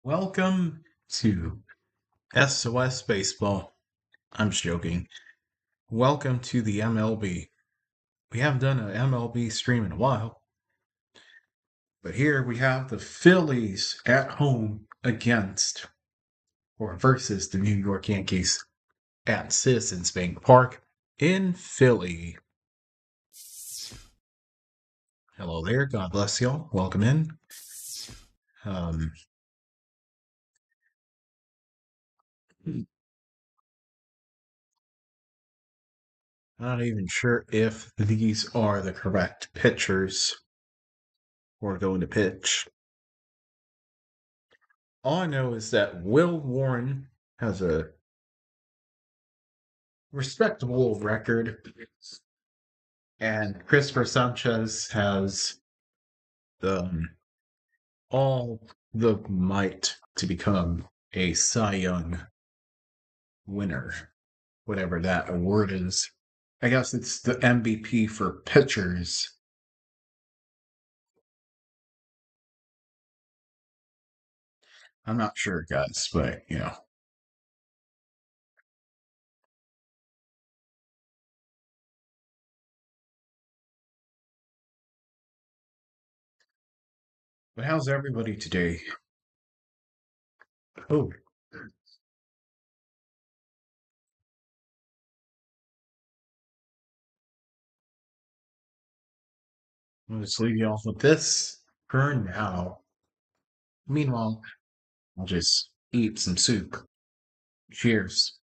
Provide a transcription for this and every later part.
Welcome to SOS Baseball. I'm just joking. Welcome to the MLB. We haven't done an MLB stream in a while, but here we have the Phillies at home against or versus the New York Yankees at Citizens Bank Park in Philly. Hello there. God bless y'all. Welcome in. Um, Not even sure if these are the correct pitchers who are going to pitch. All I know is that Will Warren has a respectable record, and Christopher Sanchez has the all the might to become a Cy Young winner, whatever that award is. I guess it's the MVP for pitchers. I'm not sure, guys, but But how's everybody today? Oh, I'll just leave you off with this for now. Meanwhile, I'll just eat some soup. Cheers.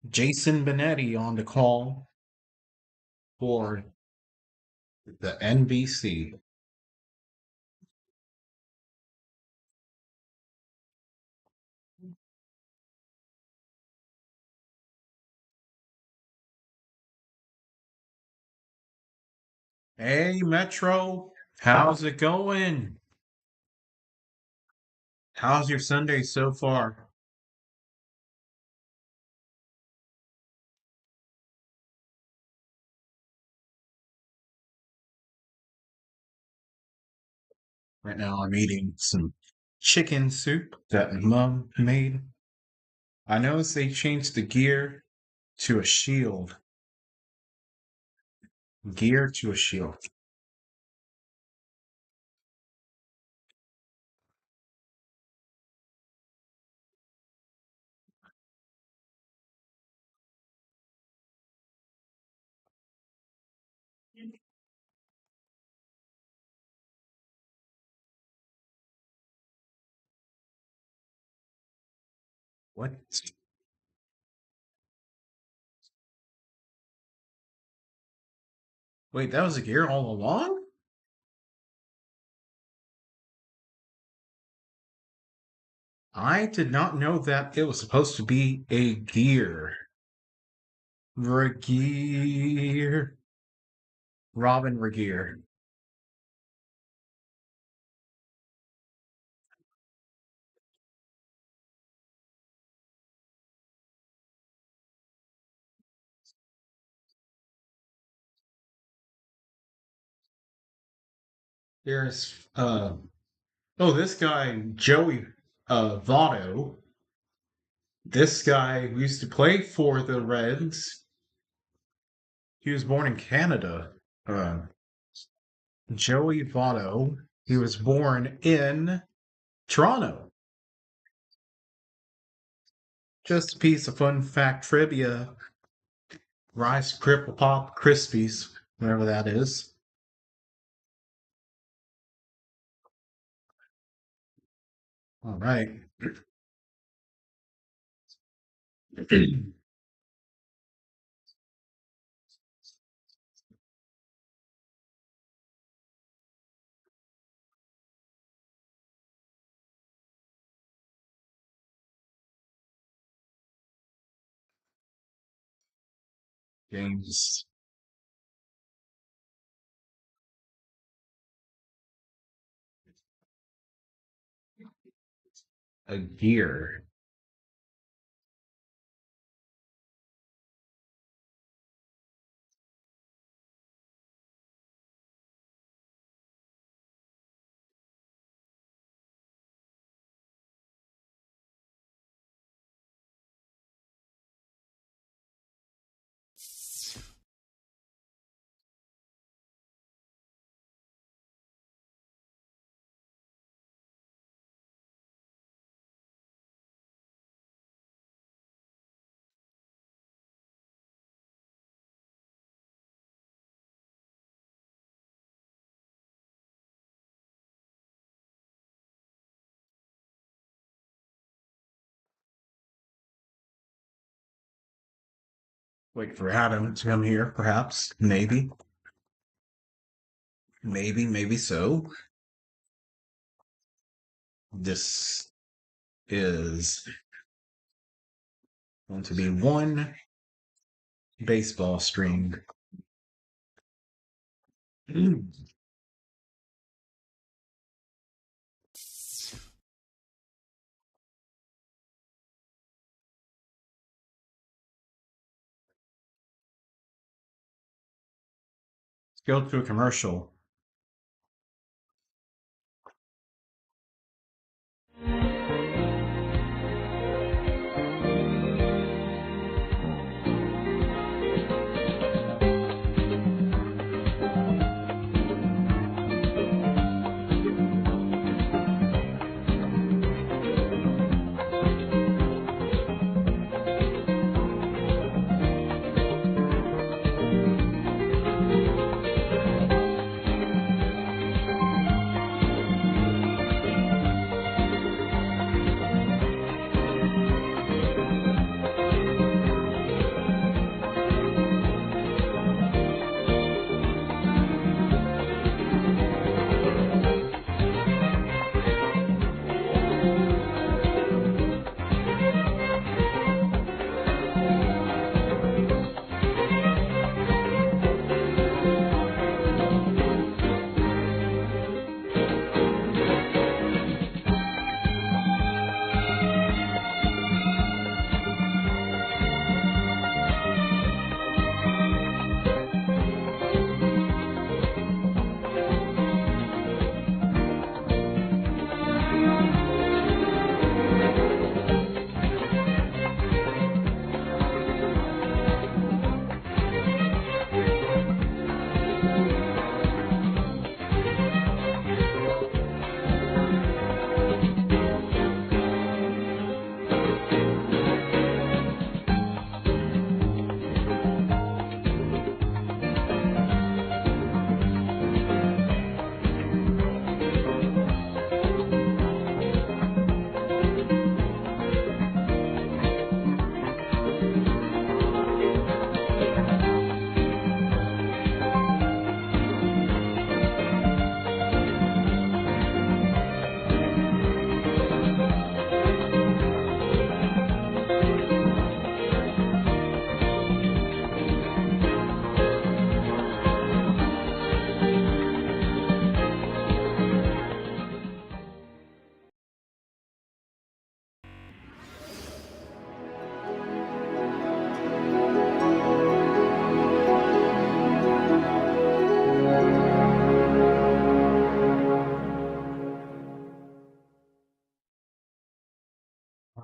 Jason Benetti on the call for the NBC. Hey, Metro, how's it going? How's your Sunday so far? Right now, I'm eating some chicken soup that Mom made. I noticed they changed the gear to a shield. Gear to a shield. What? Wait, that was a gear all along? I did not know that it was supposed to be a gear. Regeer. Robin Regeer. There's oh, this guy Joey Votto. This guy used to play for the Reds. He was born in Canada. Uh, Joey Votto. He was born in Toronto. Just a piece of fun fact trivia. Rice Cripple Pop Krispies, whatever that is. All right. James a gear. Wait for Adam to come here, perhaps. Maybe. Maybe so. This is going to be one baseball stream. Let's go to a commercial.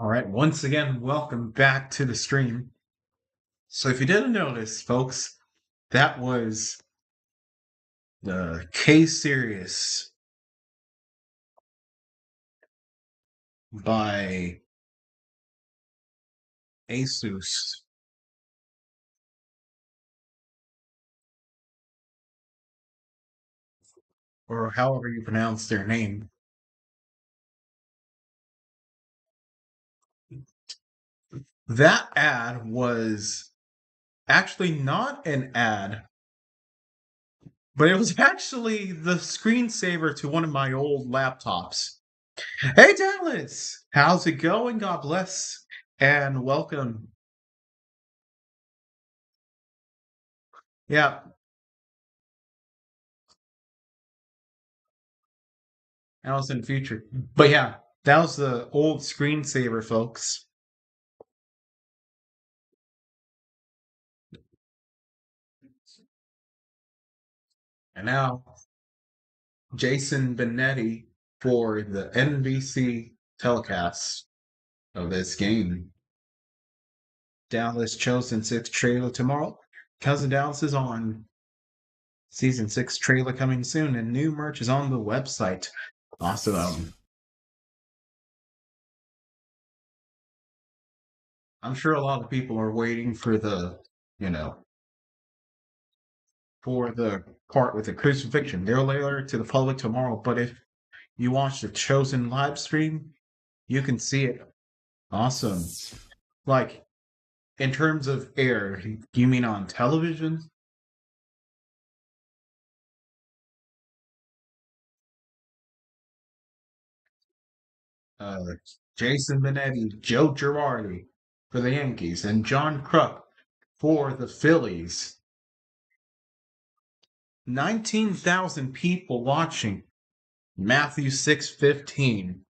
All right, once again, welcome back to the stream. So if you didn't notice, folks, that was the K series by Asus, or however you pronounce their name. That ad was actually not an ad, but it was actually the screensaver to one of my old laptops. Hey, Dallas! How's it going? God bless and welcome. Yeah, that was in the future. But yeah, that was the old screensaver, folks. And now Jason Benetti for the NBC telecast of this game. Dallas chosen 6 trailer tomorrow. Cousin Dallas is on. Season 6 trailer coming soon, and new merch is on the website. Awesome. I'm sure a lot of people are waiting for for the part with the crucifixion. They'll later to the public tomorrow, but if you watch the chosen live stream, you can see it. Awesome. Like, In terms of air, you mean on television? Uh, Jason Benetti, Joe Girardi for the Yankees, and John Kruk for the Phillies. 19,000 people watching. Matthew 6:15.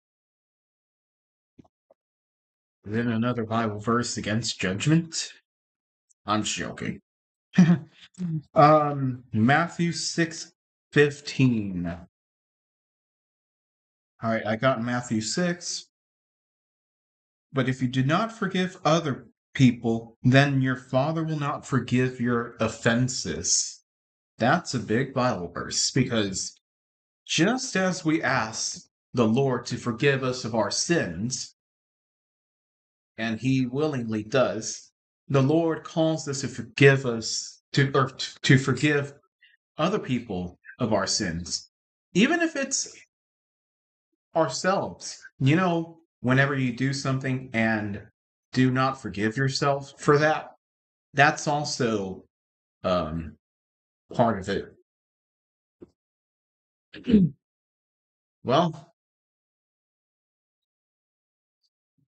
Then another Bible verse against judgment? I'm joking. Matthew 6:15. All right, I got Matthew 6. But if you do not forgive other people, then your Father will not forgive your offenses. That's a big Bible verse because just as we ask the Lord to forgive us of our sins, and He willingly does, the Lord calls us to forgive us to forgive other people of our sins, even if it's ourselves. Whenever you do something and do not forgive yourself for that, that's also um, part of it. Well,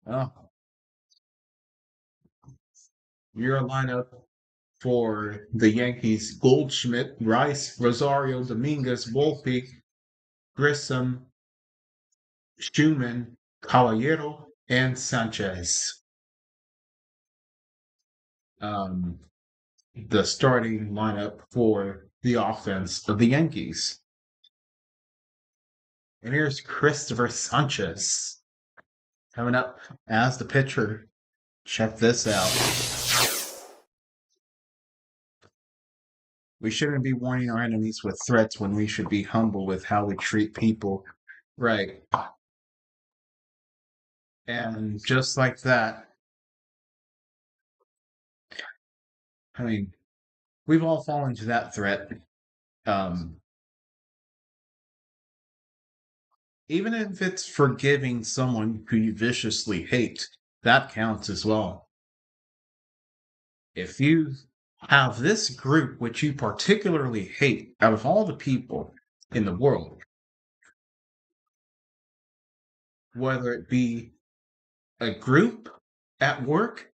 well, your lineup for the Yankees: Goldschmidt, Rice, Rosario, Dominguez, Volpe, Grissom, Schumann, Caballero, and Sanchez. Um, the starting lineup for the offense of the Yankees. And here's Christopher Sanchez coming up as the pitcher. Check this out. We shouldn't be warning our enemies with threats when we should be humble with how we treat people. Right. And just like that, I mean, we've all fallen to that threat. Um, Even if it's forgiving someone who you viciously hate, that counts as well. If you have this group which you particularly hate out of all the people in the world, whether it be a group at work,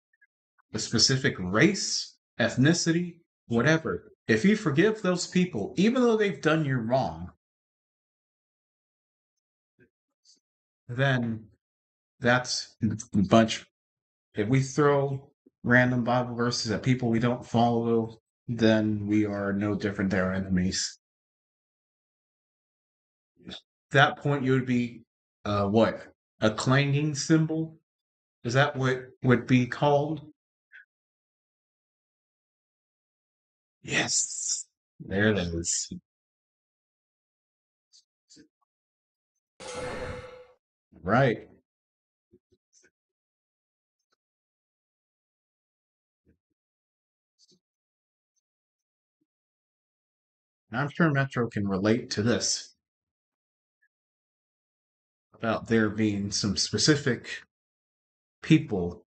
a specific race, ethnicity, whatever, if you forgive those people, even though they've done you wrong, then that's a bunch. If we throw random Bible verses at people we don't follow, then we are no different than our enemies. At that point, you would be what? A clanging cymbal? Is that what would be called? Yes. There it is. Right. And I'm sure Metro can relate to this about there being some specific people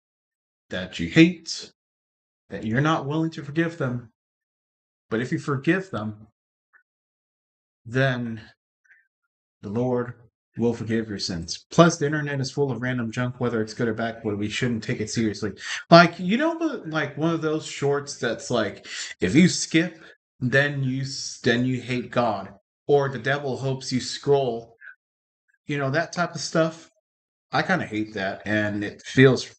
that you hate, that you're not willing to forgive them. But if you forgive them, then the Lord will forgive your sins. Plus, the internet is full of random junk, whether it's good or bad, but we shouldn't take it seriously. Like, like one of those shorts that's like, if you skip, then you hate God, or the devil hopes you scroll. That type of stuff. I kind of hate that, and it feels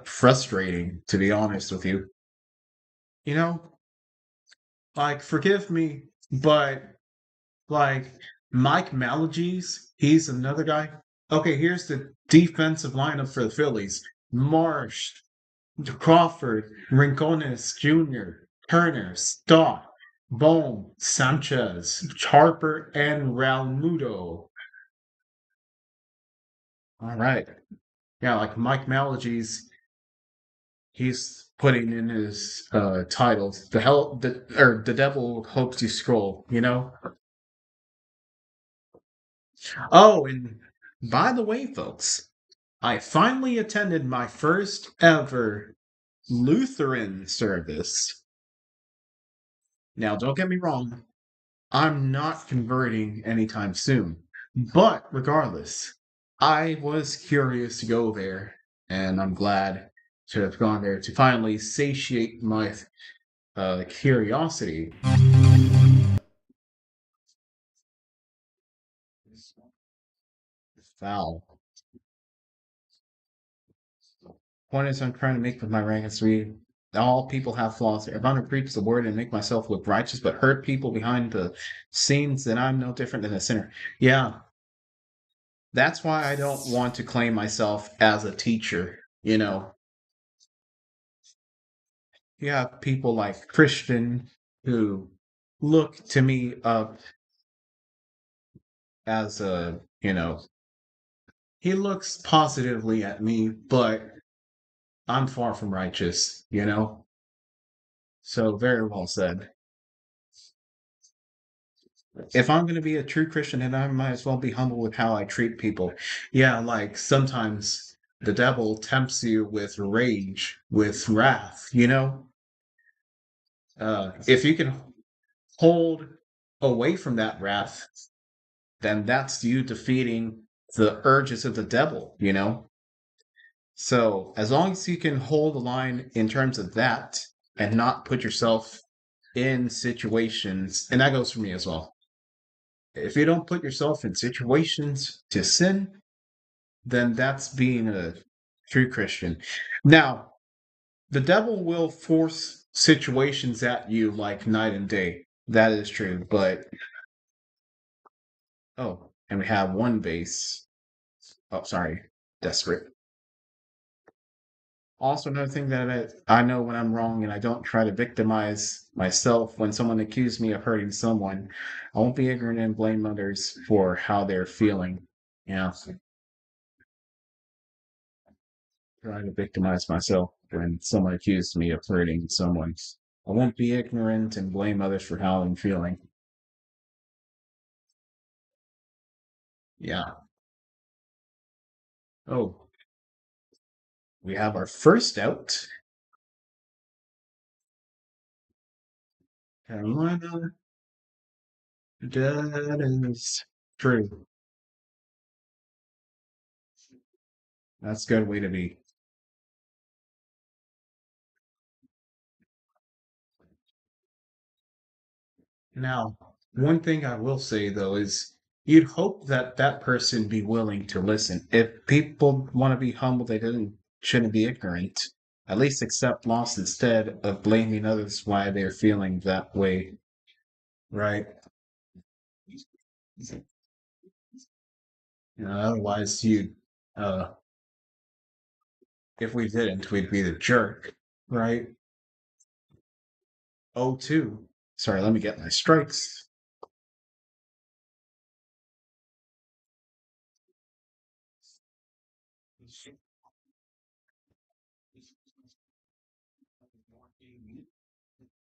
frustrating, to be honest with you. You know, like, forgive me, but like Mike Malagies, he's another guy. Okay, here's the defensive lineup for the Phillies: Marsh, Crawford, Rincones Jr., Turner, Stott, Bohm, Sanchez, Harper, and Realmuto. All right. Yeah, like Mike Malagies, he's putting in his titles. The devil hopes you scroll. Oh, and by the way, folks, I finally attended my first ever Lutheran service. Now, don't get me wrong, I'm not converting anytime soon. But regardless, I was curious to go there, and I'm glad to have gone there to finally satiate my curiosity. Foul. Point is, I'm trying to make with my rank as three. All people have flaws. If I'm to preach the word and make myself look righteous, but hurt people behind the scenes, then I'm no different than a sinner. Yeah, that's why I don't want to claim myself as a teacher. You have people like Christian who look to me up as he looks positively at me, but I'm far from righteous. So very well said. If I'm going to be a true Christian, then I might as well be humble with how I treat people. Yeah, like sometimes the devil tempts you with rage, with wrath. If you can hold away from that wrath, then that's you defeating the urges of the devil. So as long as you can hold the line in terms of that and not put yourself in situations, and that goes for me as well. If you don't put yourself in situations to sin, then that's being a true Christian. Now, the devil will force situations at you like night and day. That is true. But, oh, and we have one base. Oh, sorry. Desperate. Also, another thing that I know when I'm wrong and I don't try to victimize myself when someone accuses me of hurting someone, I won't be ignorant and blame others for how they're feeling. Yeah. Trying to victimize myself when someone accuses me of hurting someone. I won't be ignorant and blame others for how I'm feeling. Yeah. Oh, we have our first out. Carolina. That is true. That's a good way to be. Now, one thing I will say though is you'd hope that that person be willing to listen. If people want to be humble, they didn't shouldn't be ignorant. At least accept loss instead of blaming others why they're feeling that way. Right? Otherwise uh if we didn't, we'd be the jerk, right? Oh two. Sorry, let me get my strikes.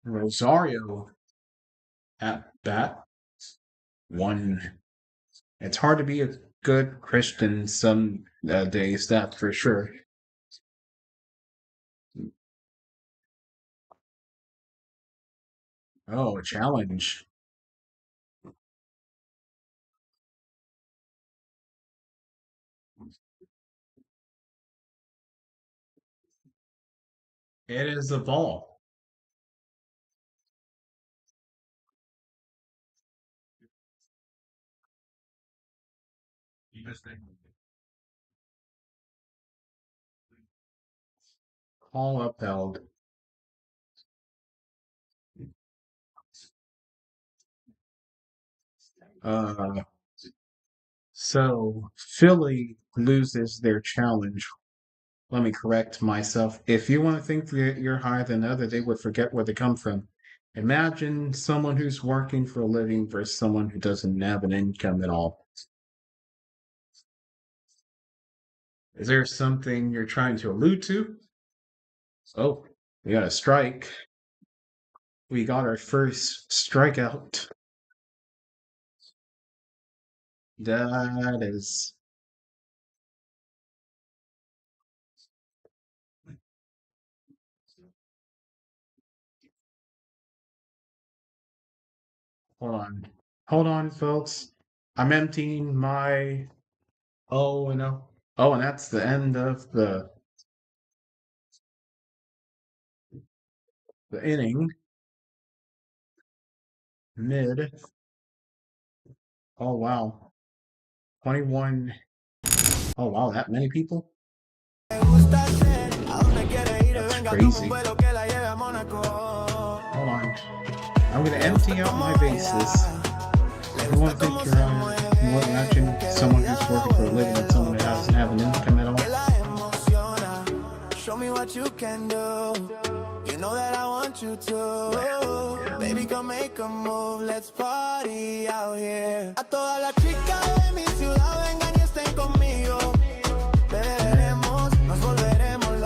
Rosario at bat. One. It's hard to be a good Christian some days, that's for sure. Oh, a challenge. It is a ball. Call upheld. Uh, so Philly loses their challenge. Let me correct myself. If you want to think that you're higher than other, they would forget where they come from. Imagine someone who's working for a living versus someone who doesn't have an income at all. Is there something you're trying to allude to? Oh, we got a strike. We got our first strikeout. That is Hold on. Hold on, folks. I'm emptying my. Oh, no. Oh, and that's the end of the inning. Mid. Oh, wow. 21. Oh, wow, that many people? That's crazy. Hold on. I'm gonna empty out my bases. If you want to think you're more imagine someone who's working for a living and someone who doesn't have an income at all. Show me what you can do. You know that I want you to. Baby, come make a move. Let's party out here. A todas las chicas de mi ciudad vengan y estén conmigo. Beberemos, nos volveremos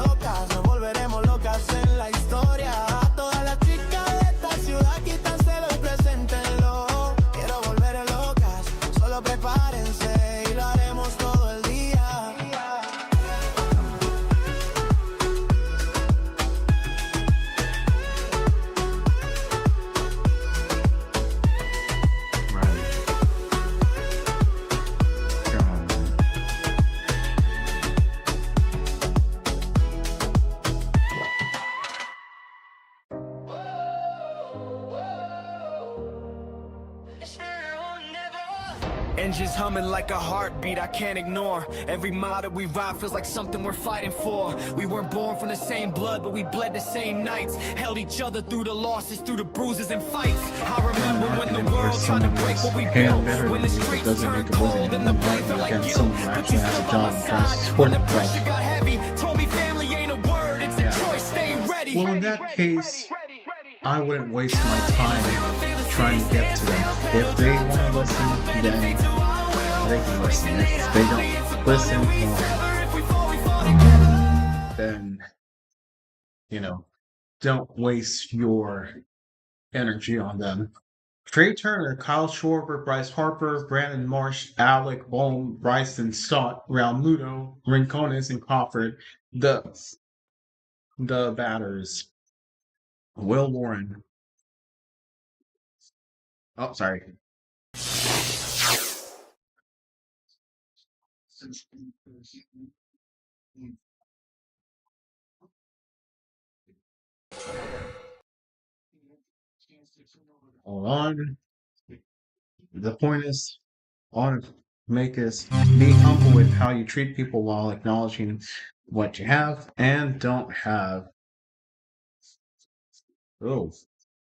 locas en la historia. A todas las chicas de esta ciudad quítanselo y preséntenlo. Quiero volver locas, solo prepárense y lo haremos todo el día. Engines humming like a heartbeat I can't ignore. Every mile that we ride feels like something we're fighting for. We weren't born from the same blood, but we bled the same nights. Held each other through the losses, through the bruises and fights. I remember when the world tried to break what we built. When the streets turned cold and the blade felt like guilt. But you still by my side when the pressure got heavy. Told me family ain't a word, it's a choice, stay ready. Well, in that case, I wouldn't waste my time trying to get to them. If they want to listen, then they can listen. If they don't listen, well, then, don't waste your energy on them. Trey Turner, Kyle Schwarber, Bryce Harper, Brandon Marsh, Alec Bohm, Bryson Stott, Realmuto, Rincones, and Crawford. The batters. Will Warren. Oh, sorry. Hold on. The point is, I want to make us be humble with how you treat people while acknowledging what you have and don't have. Oh,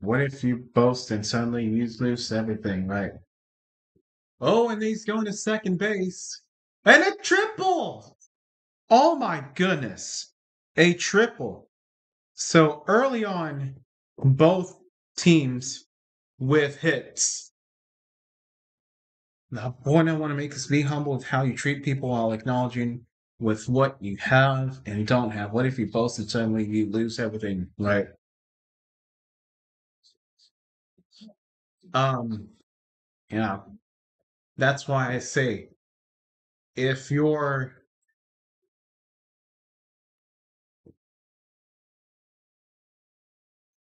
what if you boast and suddenly you lose everything, right? Oh, and he's going to second base. And a triple! Oh my goodness. A triple. So early on, both teams with hits. The point I want to make is be humble with how you treat people while acknowledging with what you have and don't have. What if you boast and suddenly you lose everything, right? Yeah. That's why I say if you're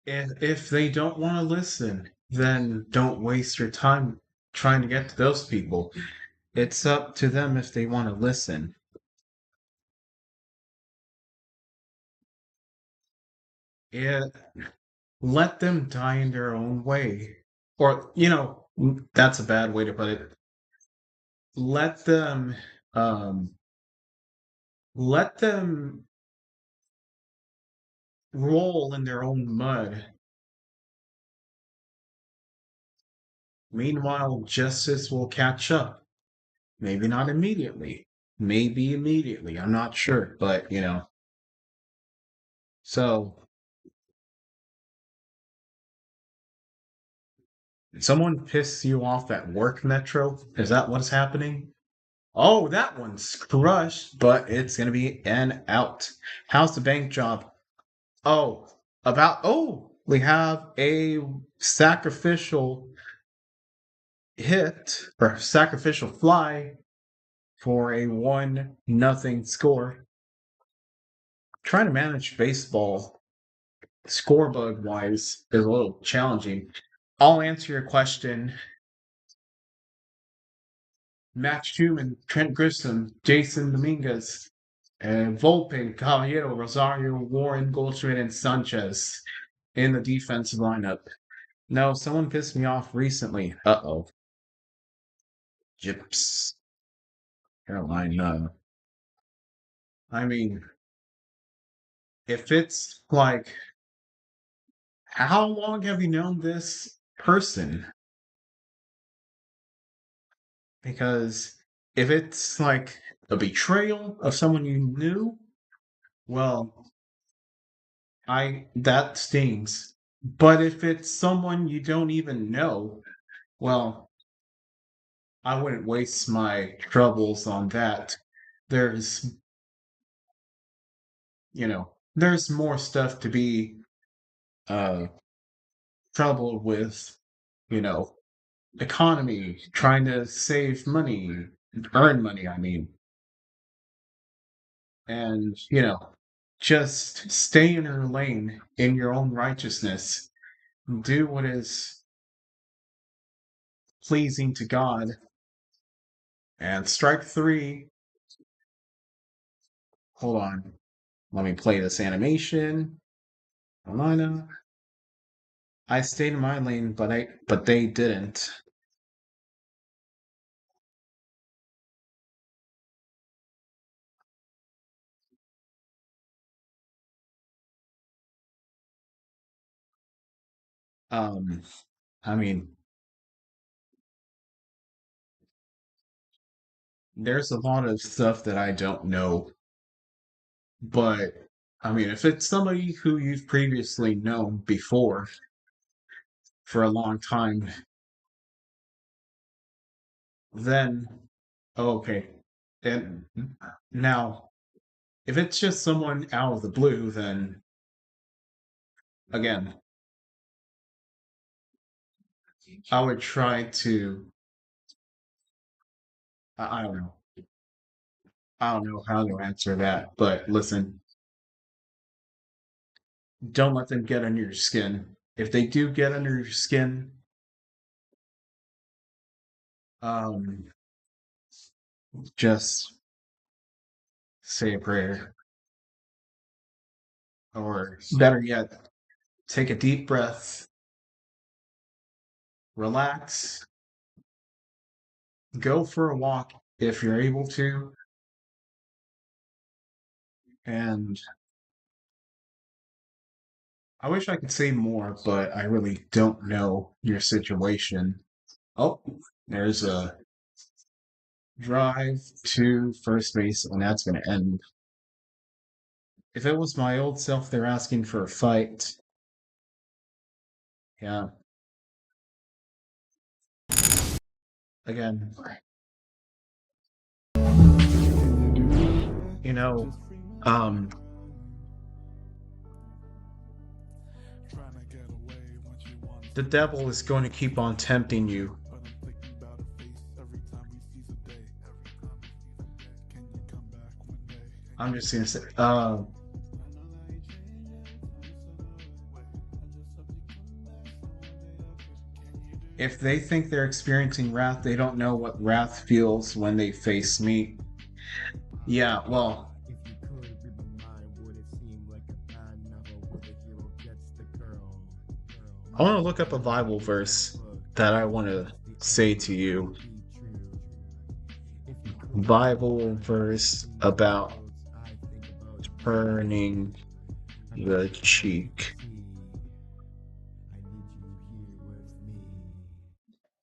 if they don't want to listen, then don't waste your time trying to get to those people. It's up to them if they want to listen. Yeah, let them die in their own way. Or, that's a bad way to put it. Let them um let them roll in their own mud. Meanwhile, justice will catch up. Maybe not immediately. Maybe immediately. I'm not sure, but so someone piss you off at work, Metro? Is that what's happening? Oh, that one's crushed, but it's gonna be an out. How's the bank job? We have a sacrificial hit or sacrificial fly for a 1-0 score. Trying to manage baseball score bug wise is a little challenging. I'll answer your question. Max Schumann, Trent Grissom, Jason Dominguez, Volpe, Caballero, Rosario, Warren, Goldschmidt, and Sanchez in the defensive lineup. No, someone pissed me off recently. Uh-oh. Gyps. Carolina. I mean, if it's like, how long have you known this person? Because if it's like a betrayal of someone you knew, well, that stings. But if it's someone you don't even know, well, I wouldn't waste my troubles on that. There's, there's more stuff to be uh troubled with, you know, economy, trying to save money, earn money, I mean. And, just stay in your lane in your own righteousness. Do what is pleasing to God. And strike three. Hold on. Let me play this animation. Carolina. I stayed in my lane, but they didn't. Um, I mean, there's a lot of stuff that I don't know, but I mean, if it's somebody who you've previously known before for a long time, then okay. And now, if it's just someone out of the blue, then again, I would try to. I don't know. I don't know how to answer that, but listen, don't let them get under your skin. If they do get under your skin, um, just say a prayer, or better yet, take a deep breath, relax, go for a walk if you're able to, and I wish I could say more, but I really don't know your situation. Oh, there's a drive to first base, and that's going to end. If it was my old self, they're asking for a fight. Yeah. Again, you know, um, the devil is going to keep on tempting you. I'm just gonna say, if they think they're experiencing wrath, they don't know what wrath feels when they face me. Yeah, well, I want to look up a Bible verse that I want to say to you. Bible verse about turning the cheek.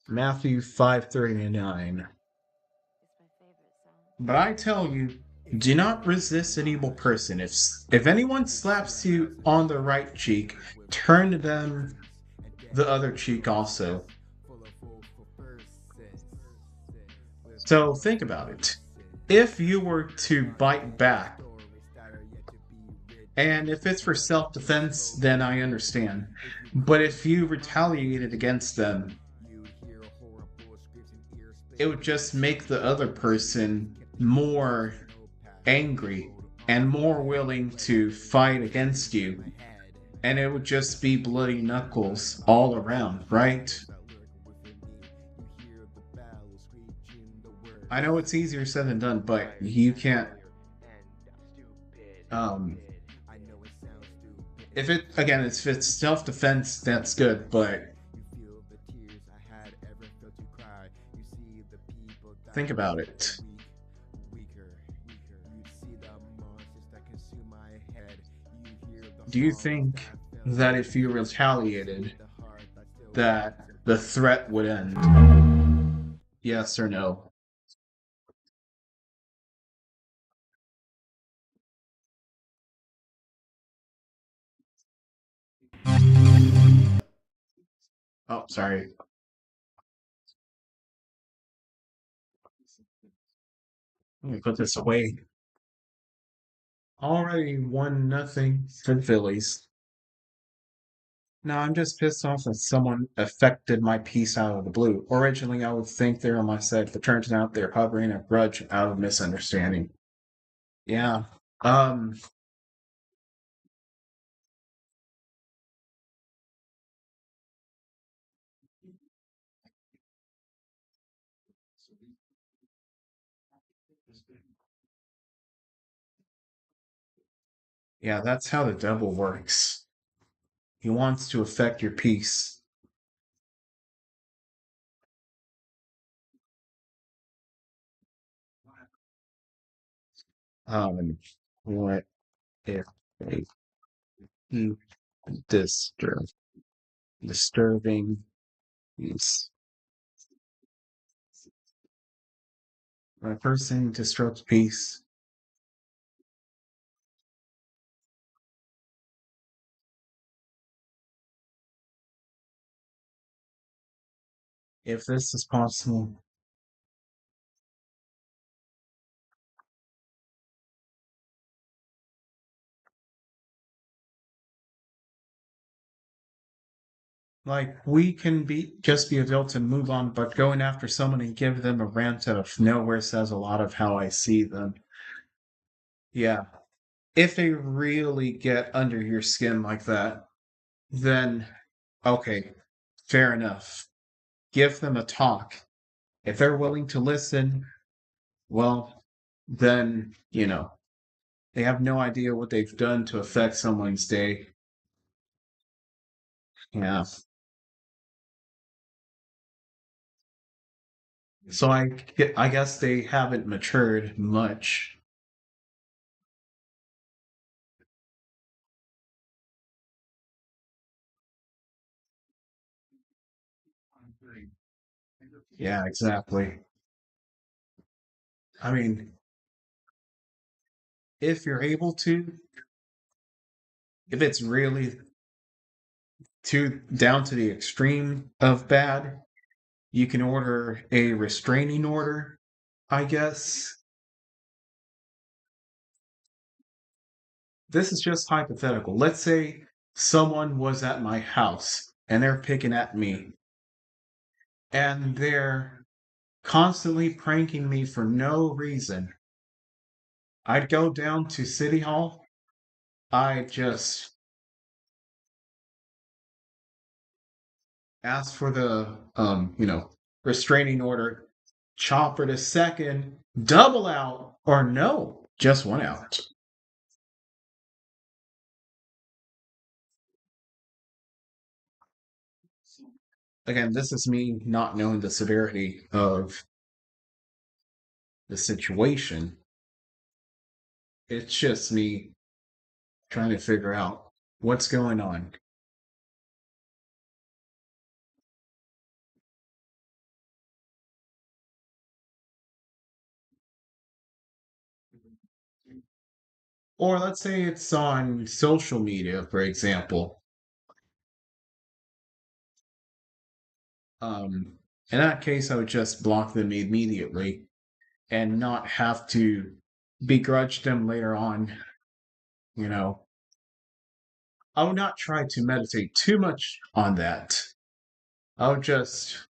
Matthew 5:39. But I tell you, do not resist an evil person. If anyone slaps you on the right cheek, turn to them the other cheek also. So think about it. If you were to bite back, and if it's for self-defense, then I understand. But if you retaliated against them, it would just make the other person more angry and more willing to fight against you. and it would just be bloody knuckles all around, right? I know it's easier said than done, but you can't. Um, if it again, if it's self defense, that's good, but think about it. Do you think that if you retaliated, that the threat would end? Yes or no? Oh, sorry. Let me put this away. Already 1-0 for the Phillies. No, I'm just pissed off that someone affected my peace out of the blue. Originally, I would think they're on my side, but turns out they're harboring a grudge out of misunderstanding. Yeah. Um, yeah, that's how the devil works. He wants to affect your peace. Um, what if they keep disturb disturbing peace? When a person disrupts peace, if this is possible, like we can be just be adults and move on, but going after someone and give them a rant out of nowhere says a lot of how I see them. Yeah. If they really get under your skin like that, then okay, fair enough. Give them a talk. If they're willing to listen, well, then, they have no idea what they've done to affect someone's day. Yeah. So I guess they haven't matured much. Yeah, exactly. I mean, if you're able to, if it's really too down to the extreme of bad, you can order a restraining order, I guess. This is just hypothetical. Let's say someone was at my house and they're picking at me and they're constantly pranking me for no reason. I'd go down to City Hall. I'd just ask for the restraining order, chopper to second, double out, or no, just 1 out. Again, this is me not knowing the severity of the situation. It's just me trying to figure out what's going on. Or let's say it's on social media, for example. Um, in that case, I would just block them immediately and not have to begrudge them later on. You know, I would not try to meditate too much on that. I would just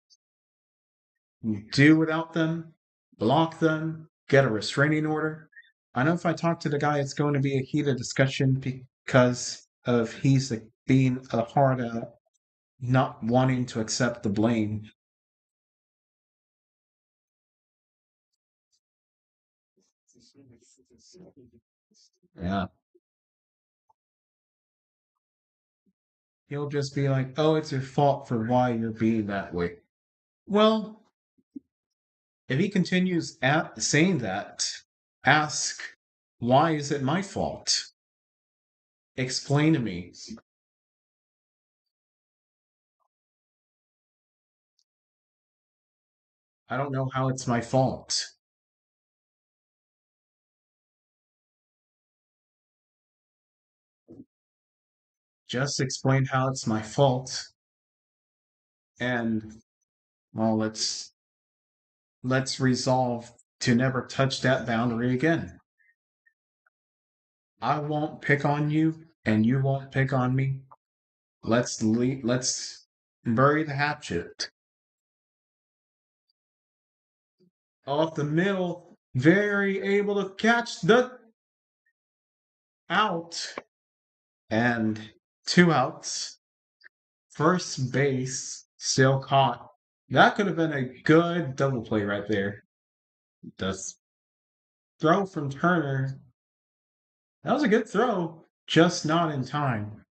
do without them, block them, get a restraining order. I know if I talk to the guy, it's going to be a heated discussion because of he's the being a part of not wanting to accept the blame. Yeah. He'll just be like, oh, it's your fault for why you're being that way. Well, if he continues saying that, ask, why is it my fault? Explain to me. I don't know how it's my fault. Just explain how it's my fault. And well, let's resolve to never touch that boundary again. I won't pick on you, and you won't pick on me. Let's bury the hatchet. Off the middle, very able to catch the out, and 2 outs. First base still caught. That could have been a good double play right there. The throw from Turner, that was a good throw, just not in time.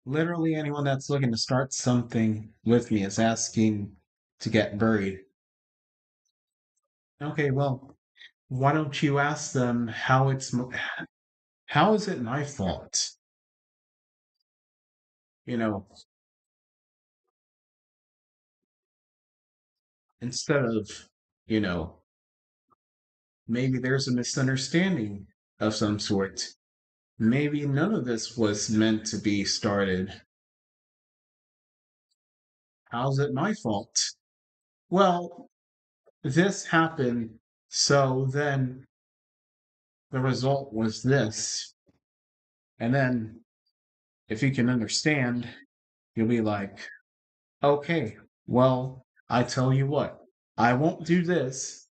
Literally anyone that's looking to start something with me is asking to get buried. Okay, well, why don't you ask them how is it my fault? You know, instead of, you know, maybe there's a misunderstanding of some sort. Maybe none of this was meant to be started. How's it my fault? Well, this happened, so then the result was this. And then, if you can understand, you'll be like, okay, well, I tell you what, I won't do this,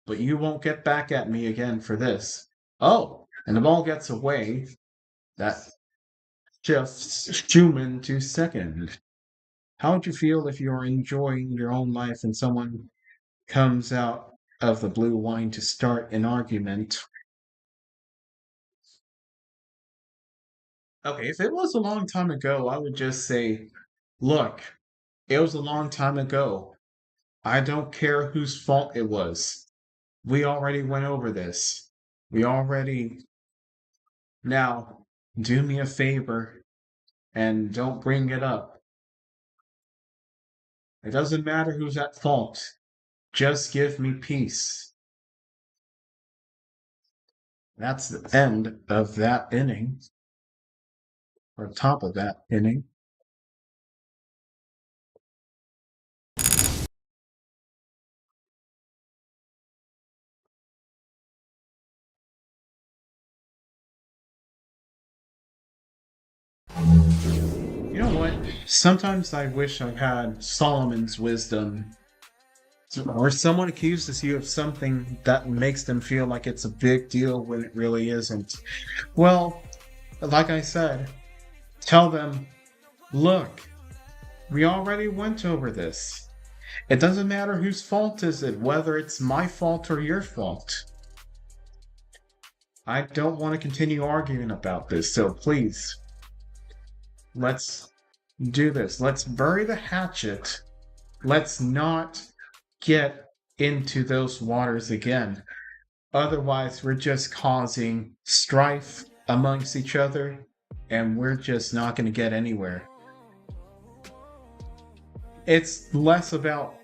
but you won't get back at me again for this. Oh, and the ball gets away. That shifts Schumann to second. How would you feel if you're enjoying your own life and someone comes out of the blue wanting to start an argument? Okay, if it was a long time ago, I would just say, look, it was a long time ago. I don't care whose fault it was. We already went over this. We already. Now, do me a favor and don't bring it up. It doesn't matter who's at fault. Just give me peace. That's the end of that inning, or top of that inning. You know what? Sometimes I wish I had Solomon's wisdom, or someone accuses you of something that makes them feel like it's a big deal when it really isn't. Well, like I said, tell them, look, we already went over this. It doesn't matter whose fault is it, whether it's my fault or your fault. I don't want to continue arguing about this, so please, let's do this. Let's bury the hatchet. Let's not get into those waters again. Otherwise, we're just causing strife amongst each other, and we're just not going to get anywhere. It's less about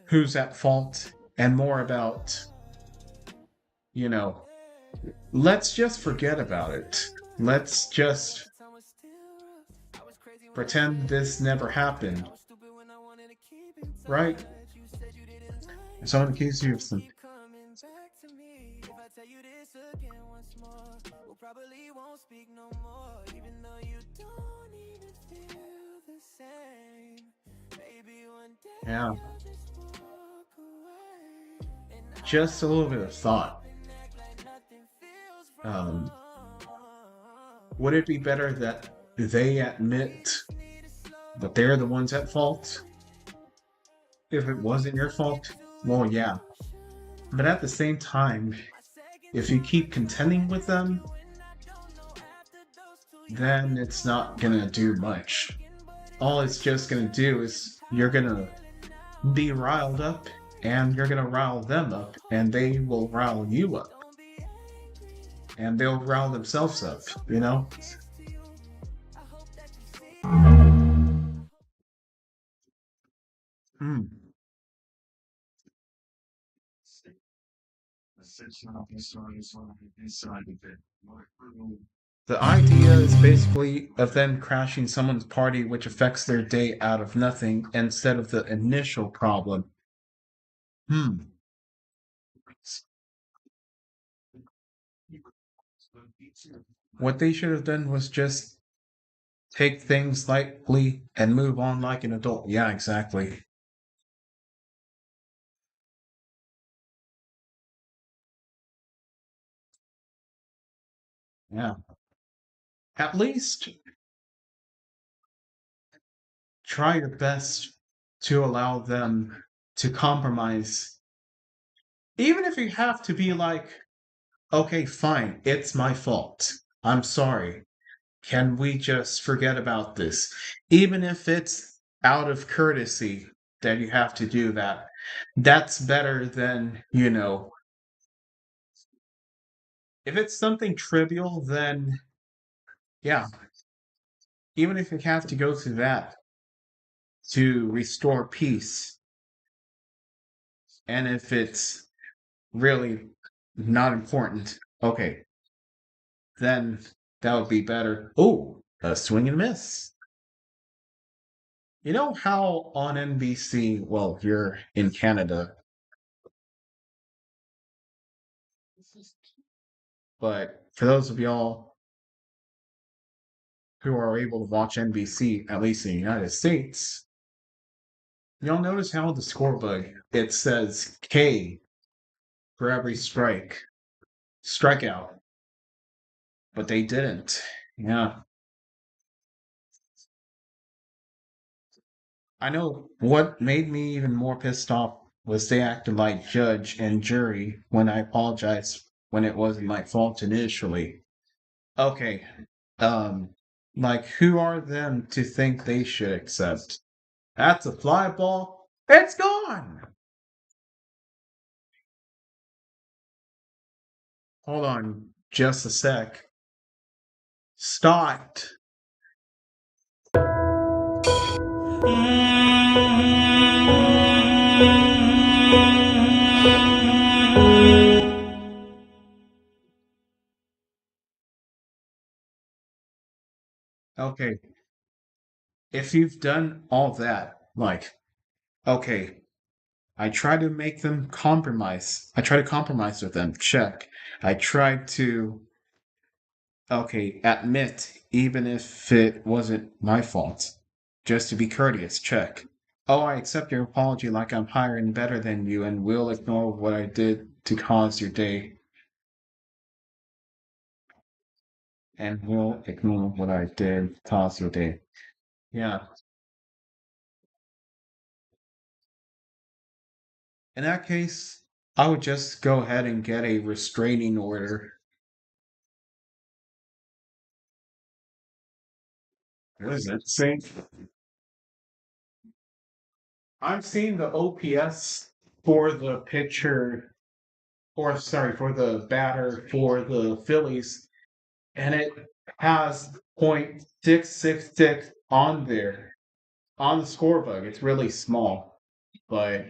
who's at fault and more about, you know, let's just forget about it. Let's just pretend this never happened. Right? Someone accused you of some. Yeah. Just a little bit of thought. Um, would it be better that they admit that they're the ones at fault if it wasn't your fault? Well, yeah. But at the same time, if you keep contending with them, then it's not gonna do much. All it's just gonna do is you're gonna be riled up and you're gonna rile them up and they will rile you up and they'll rile themselves up, you know? Hmm. The idea is basically of them crashing someone's party which affects their day out of nothing instead of the initial problem. Hmm. What they should have done was just take things lightly and move on like an adult. Yeah, exactly. Yeah. At least try your best to allow them to compromise. Even if you have to be like, okay, fine, it's my fault. I'm sorry. Can we just forget about this? Even if it's out of courtesy that you have to do that, that's better than, if it's something trivial, then yeah, even if you have to go through that to restore peace, and if it's really not important, okay, then that would be better. Oh, a swing and a miss. You know how on NBC, well, you're in Canada, but for those of y'all who are able to watch NBC, at least in the United States, you'll notice how the scorebook it says K for every strikeout, but they didn't. Yeah, I know what made me even more pissed off was they acted like judge and jury when I apologized when it wasn't my fault initially. Okay, um, like who are them to think they should accept? That's a fly ball. It's gone. Hold on just a sec. Start. Okay, if you've done all that, like, okay, I try to make them compromise. I try to compromise with them. Check. I try to, okay, admit, even if it wasn't my fault, just to be courteous. Check. Oh, I accept your apology like I'm higher and better than you and will ignore what I did to cause your day. And will ignore what I did to cause your day. Yeah. In that case, I would just go ahead and get a restraining order. What is it? Saying I'm seeing the OPS for the pitcher, or sorry, for the batter for the Phillies, and it has .666 on there on the scorebook. It's really small, but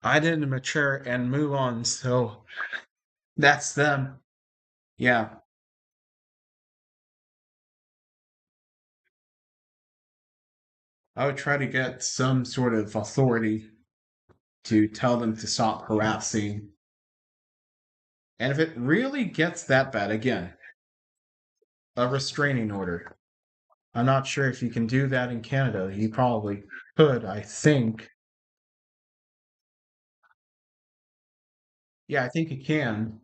I didn't mature and move on, so that's them. Yeah, I would try to get some sort of authority to tell them to stop harassing. And if it really gets that bad, again, a restraining order. I'm not sure if you can do that in Canada. You probably could, I think. Yeah, I think you can.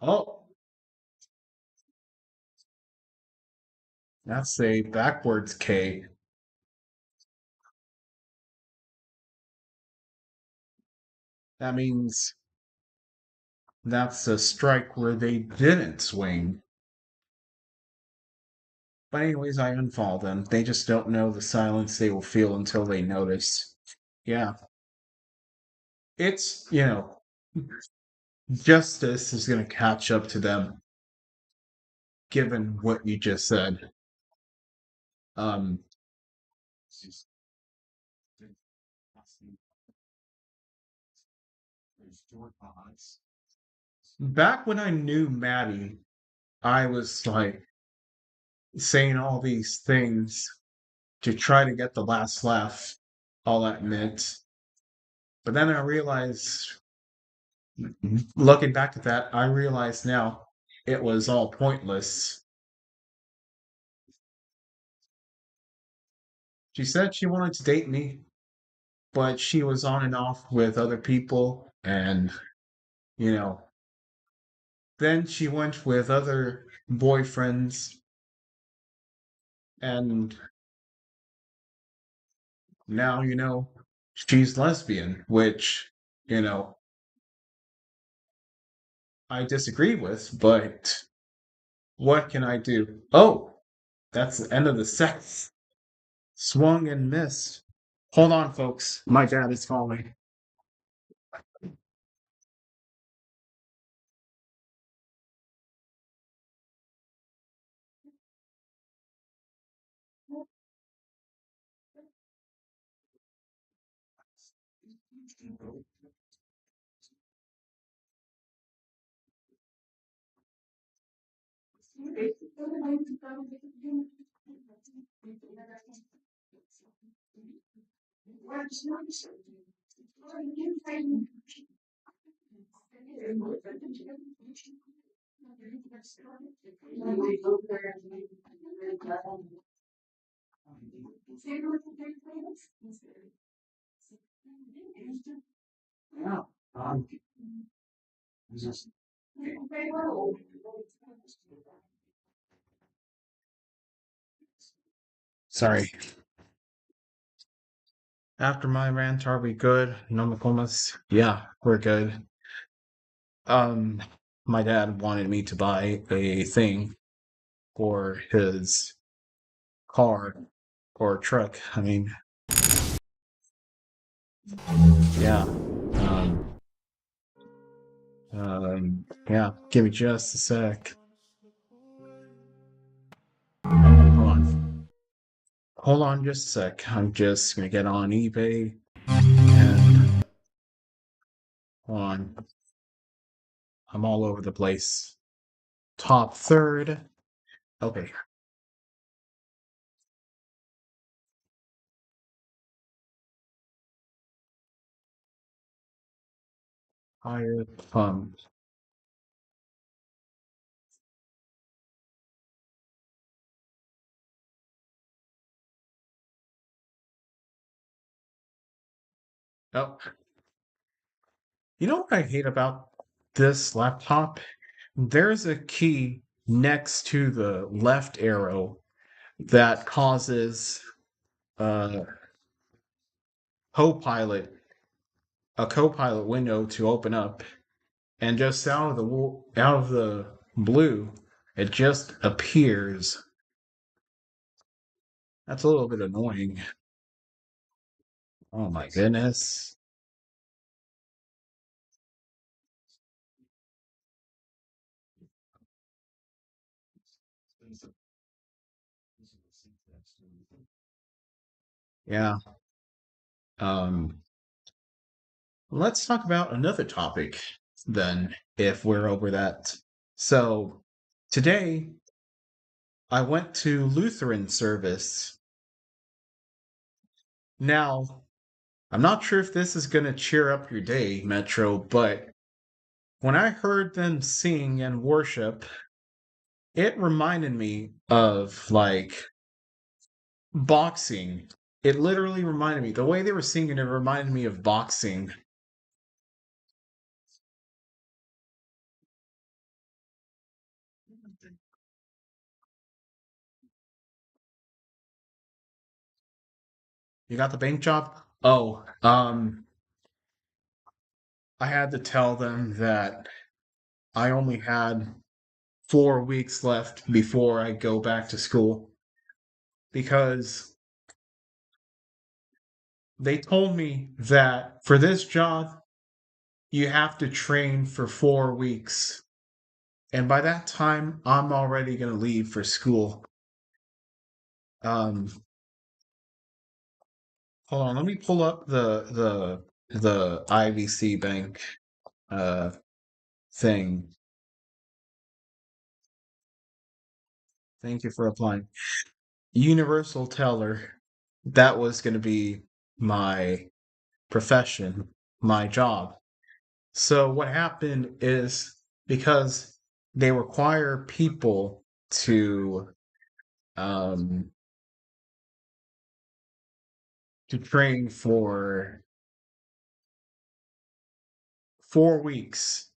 Oh, that's a backwards K. That means that's a strike where they didn't swing. But anyways, I unfollow them. They just don't know the silence they will feel until they notice. Yeah. It's, justice is going to catch up to them given what you just said. Um, back when I knew Maddie, I was like saying all these things to try to get the last laugh, I'll admit. But then I realized, looking back at that, I realize now it was all pointless. She said she wanted to date me, but she was on and off with other people, and, you know, then she went with other boyfriends, and now, she's lesbian, which, you know, I disagree with, but what can I do? Oh, that's the end of the set. Swung and missed. Hold on, folks. My dad is calling. Sorry. After my rant, are we good? No McComas? Yeah, we're good. Um, my dad wanted me to buy a thing for his car or truck. I mean, yeah. Um, yeah. Give me just a sec. Hold on. Hold on just a sec. I'm just gonna get on eBay and hold on. I'm all over the place. Top third. Okay. Higher pump. Oh, you know what I hate about this laptop? There's a key next to the left arrow that causes uh Copilot, a Copilot window to open up, and just out of the blue, it just appears. That's a little bit annoying. Oh my goodness. Yeah. Um, let's talk about another topic then, if we're over that. So, today I went to Lutheran service. Now, I'm not sure if this is going to cheer up your day, Metro, but when I heard them sing and worship, it reminded me of like Boxing. It literally reminded me. The way they were singing it reminded me of boxing. You got the bank job? Oh, I had to tell them that I only had 4 weeks left before I go back to school because they told me that for this job, you have to train for 4 weeks. And by that time, I'm already going to leave for school. Um, Hold on, let me pull up the IVC bank uh thing. Thank you for applying. Universal teller. That was going to be my profession, my job. So what happened is because they require people um to train for 4 weeks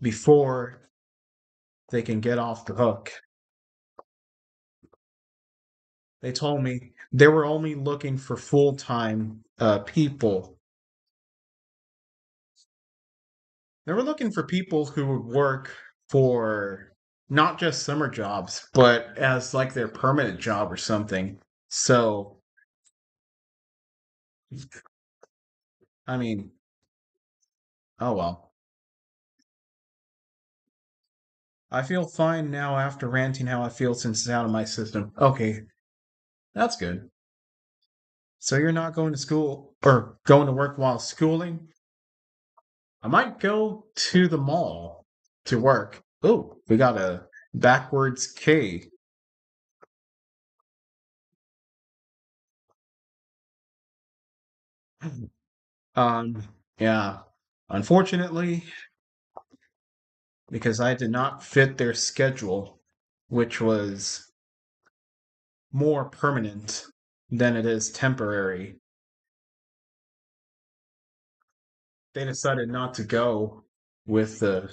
before they can get off the hook. They told me they were only looking for full-time people. They were looking for people who would work for not just summer jobs, but as like their permanent job or something. So, I mean, oh well. I feel fine now after ranting how I feel since it's out of my system. Okay, that's good. So you're not going to school or going to work while schooling? I might go to the mall to work. Oh, we got a backwards K. Um, yeah. Unfortunately, because I did not fit their schedule, which was more permanent than it is temporary, they decided not to go with the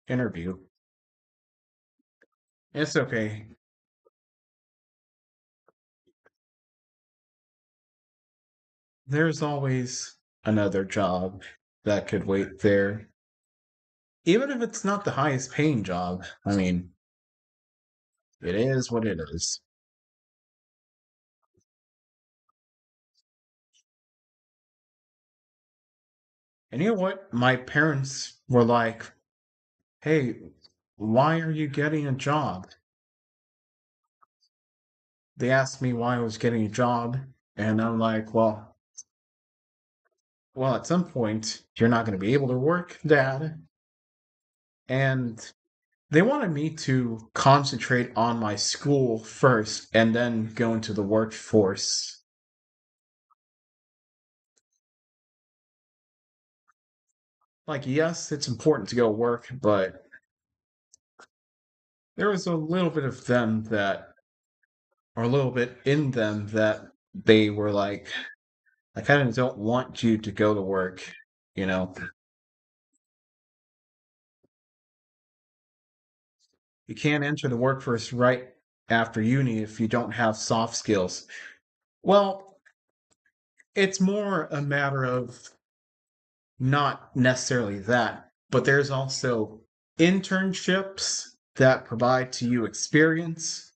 interview. It's okay. There's always another job that could wait there. Even if it's not the highest paying job, I mean, it is what it is. And you know what? My parents were like, hey, why are you getting a job? They asked me why I was getting a job, and I'm like, well, at some point, you're not going to be able to work, Dad. And they wanted me to concentrate on my school first and then go into the workforce. Like, yes, it's important to go work, but there was a little bit of them that, or a little bit in them that they were like, I kind of don't want you to go to work, you know? You can't enter the workforce right after uni if you don't have soft skills. Well, it's more a matter of not necessarily that, but there's also internships that provide to you experience.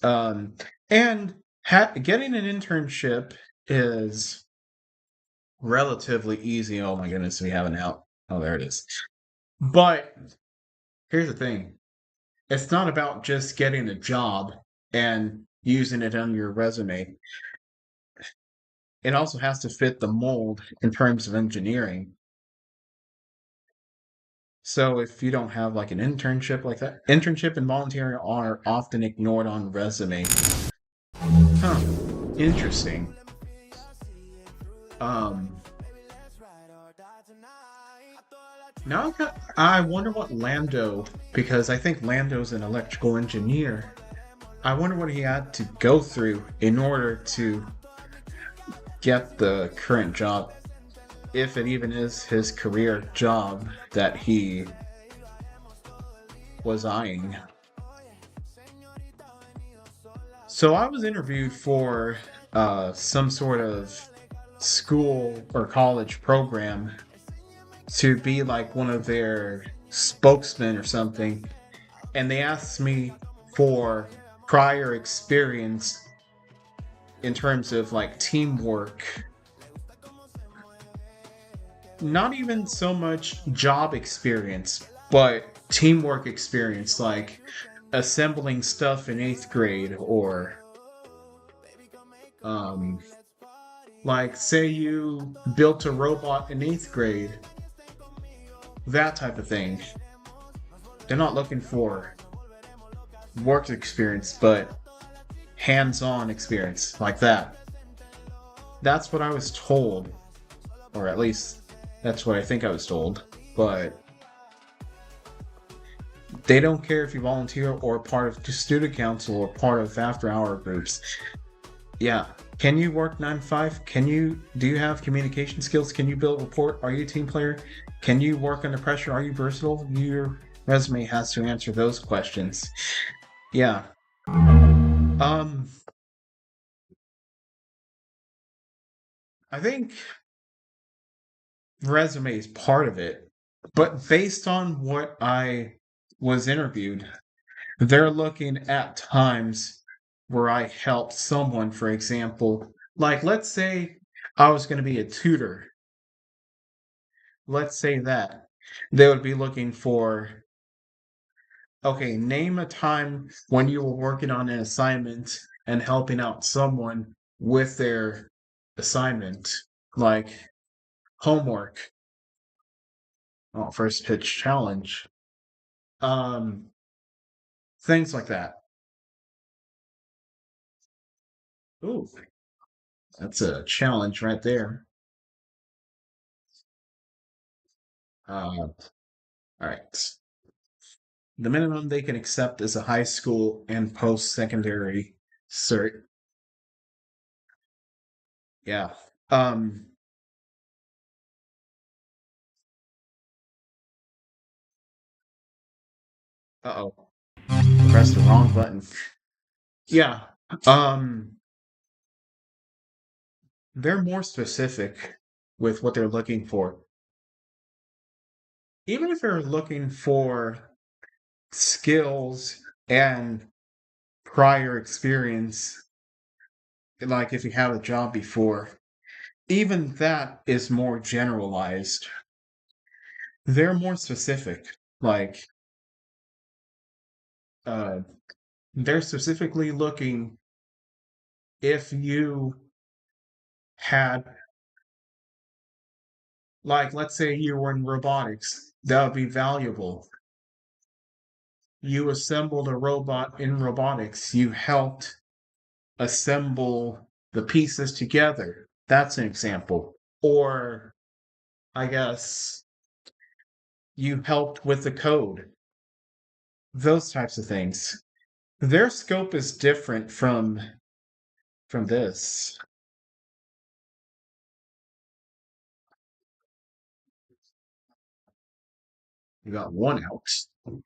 Um, and getting an internship is relatively easy. Oh my goodness, we have an out. Oh, there it is. But here's the thing, it's not about just getting a job and using it on your resume. It also has to fit the mold in terms of engineering. So if you don't have like an internship like that, internship and volunteering are often ignored on resume. Huh. Interesting. Um Now I wonder what Lando, because I think Lando's an electrical engineer. I wonder what he had to go through in order to get the current job, if it even is his career job that he was eyeing. So I was interviewed for some sort of school or college program to be like one of their spokesmen or something. And they asked me for prior experience in terms of like teamwork. Not even so much job experience, but teamwork experience, like assembling stuff in 8th grade, or um, like say you built a robot in 8th grade, that type of thing. They're not looking for work experience, but hands-on experience like that. That's what I was told, or at least that's what I think I was told. But they don't care if you volunteer or part of student council or part of after-hour groups. Yeah. Can you work 9 to 5? Do you have communication skills? Can you build rapport? Are you a team player? Can you work under pressure? Are you versatile? Your resume has to answer those questions. Yeah. I think resume is part of it, but based on what I was interviewed, they're looking at times where I helped someone, for example, like let's say I was going to be a tutor. Let's say that. They would be looking for, okay, name a time when you were working on an assignment and helping out someone with their assignment, like homework, first pitch challenge, um, things like that. Ooh, that's a challenge right there. All right. The minimum they can accept is a high school and post-secondary cert. Yeah. Um, uh-oh. Pressed the wrong button. Yeah. Um, they're more specific with what they're looking for. Even if they're looking for skills and prior experience, like if you have a job before, even that is more generalized. They're more specific. Like, uh, they're specifically looking if you had, like, let's say you were in robotics, that would be valuable. You assembled a robot in robotics, you helped assemble the pieces together. That's an example. Or, I guess, you helped with the code. Those types of things. Their scope is different from this. You got one out.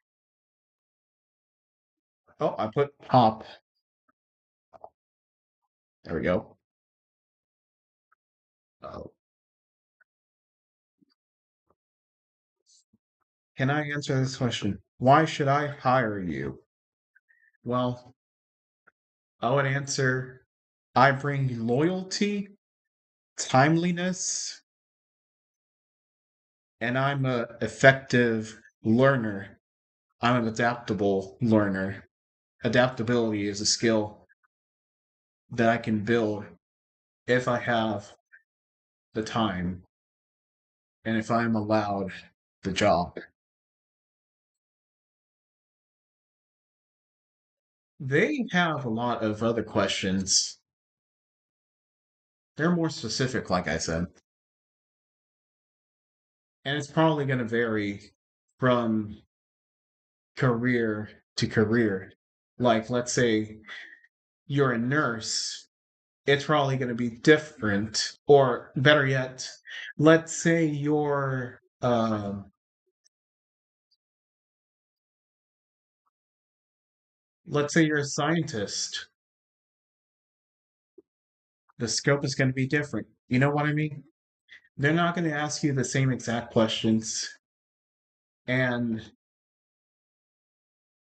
Oh, I put pop. There we go. Oh. Can I answer this question? Why should I hire you? Well, I would answer, I bring loyalty, timeliness, and I'm a effective learner. I'm an adaptable learner. Adaptability is a skill that I can build if I have the time and if I'm allowed the job. They have a lot of other questions. They're more specific, like I said. And it's probably going to vary from career to career. Like, let's say you're a nurse, it's probably going to be different. Or better yet, let's say you're a scientist. The scope is going to be different. You know what I mean? They're not going to ask you the same exact questions, and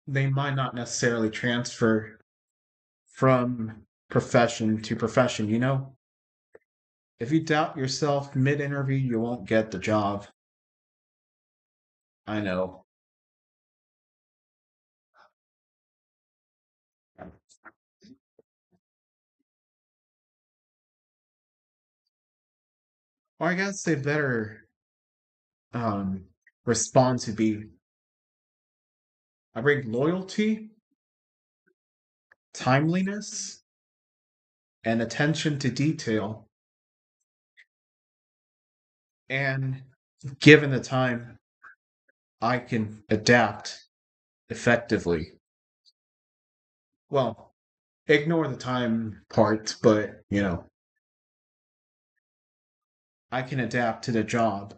they might not necessarily transfer from profession to profession, you know? If you doubt yourself mid interview, you won't get the job. I know. Or I guess they better um, respond to be I bring loyalty, timeliness, and attention to detail. And given the time, I can adapt effectively. Well, ignore the time part, but I can adapt to the job.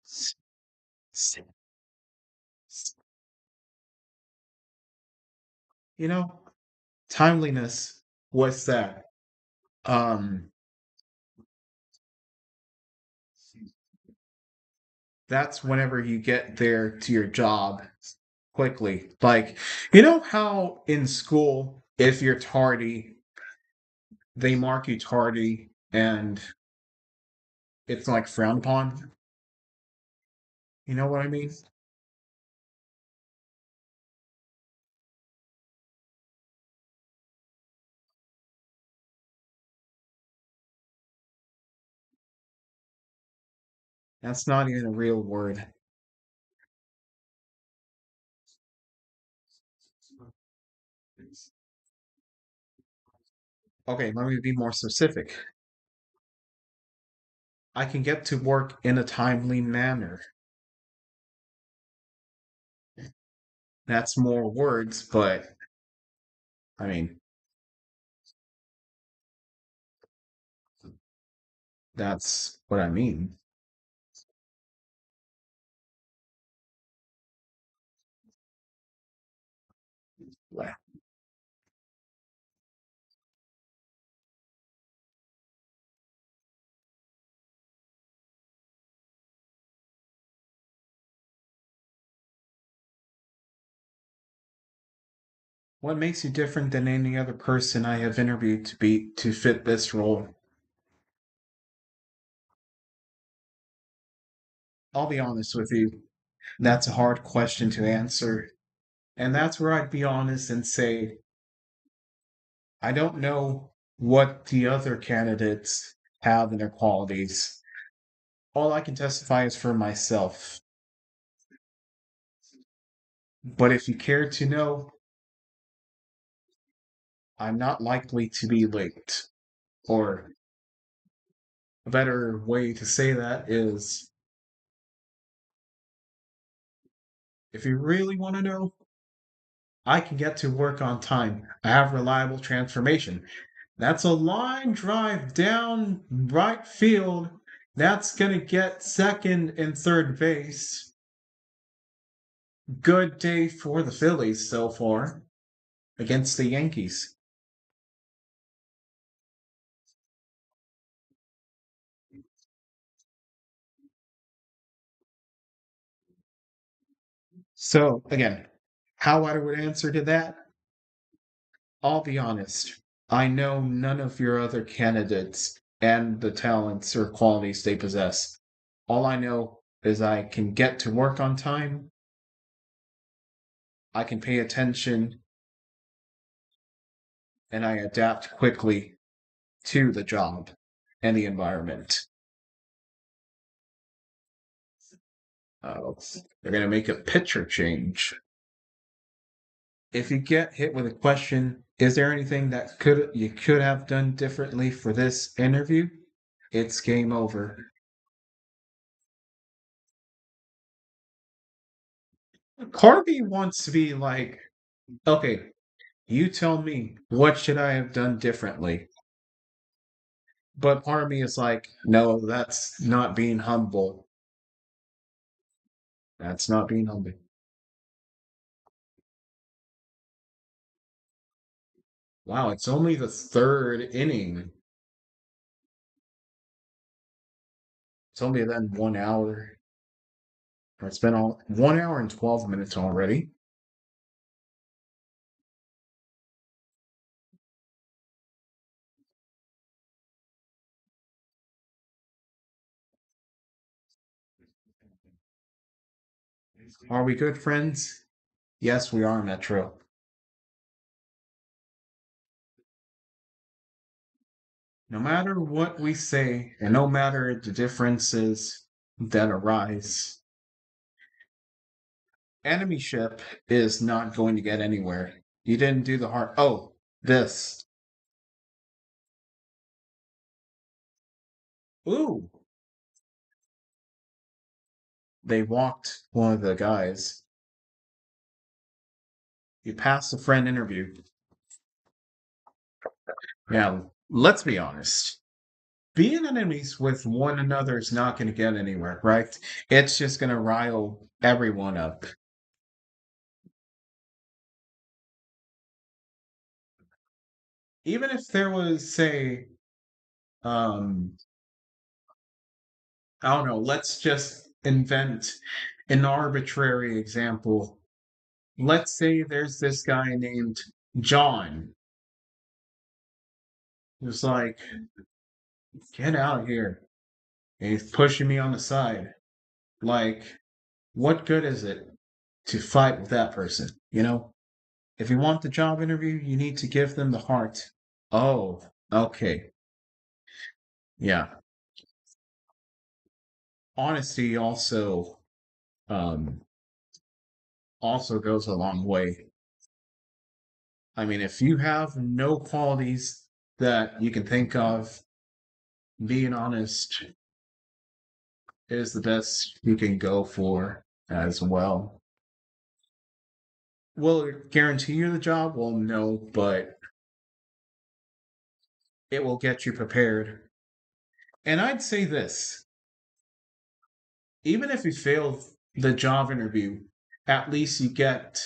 S- s- You know, timeliness, what's that? Um, that's whenever you get there to your job quickly. Like, you know how in school, if you're tardy, they mark you tardy and it's like frowned upon? You know what I mean? That's not even a real word. Okay, let me be more specific. I can get to work in a timely manner. That's more words, but I mean, that's what I mean. What makes you different than any other person I have interviewed to fit this role? I'll be honest with you. That's a hard question to answer. And that's where I'd be honest and say, I don't know what the other candidates have in their qualities. All I can testify is for myself. But if you care to know, I'm not likely to be late. Or a better way to say that is if you really want to know, I can get to work on time. I have reliable transformation. That's a line drive down right field. That's going to get second and third base. Good day for the Phillies so far against the Yankees. So, again, how I would answer to that, I'll be honest. I know none of your other candidates and the talents or qualities they possess. All I know is I can get to work on time, I can pay attention, and I adapt quickly to the job and the environment. Uh, they're going to make a pitcher change. If you get hit with a question, is there anything that you could have done differently for this interview? It's game over. Carby wants to be like, okay, you tell me, what should I have done differently? But part of me is like, no, that's not being humble. That's not being humble. Wow, it's only the third inning. It's only then 1 hour. It's been all 1 hour and 12 minutes already. Are we good friends? Yes, we are, Metro. No matter what we say, and no matter the differences that arise, enemyship is not going to get anywhere. You didn't do the hard. Oh, this. Ooh, they walked one of the guys. You passed the friend interview. Yeah, let's be honest. Being enemies with one another is not going to get anywhere, right? It's just going to rile everyone up. Even if there was, say, um, I don't know, let's just invent an arbitrary example. Let's say there's this guy named John who's like, get out here. And he's pushing me on the side. Like, what good is it to fight with that person? You know? If you want the job interview, you need to give them the heart. Oh, okay. Yeah. Honesty um also goes a long way. I mean, if you have no qualities that you can think of, being honest is the best you can go for as well. Will it guarantee you the job? Well, no, but it will get you prepared. And I'd say this, even if you fail the job interview, at least you get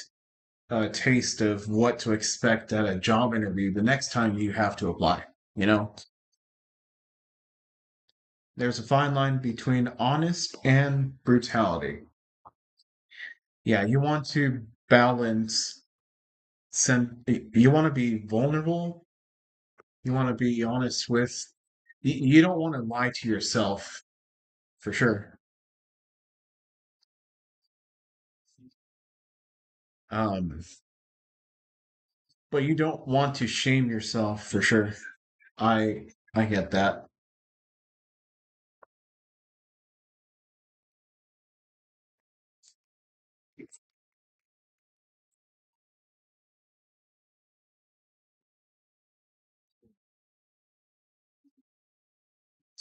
a taste of what to expect at a job interview the next time you have to apply. You know, there's a fine line between honest and brutality. Yeah, you want to balance you want to be vulnerable, you want to be honest with you don't want to lie to yourself for sure. Um, but you don't want to shame yourself for sure. I get that.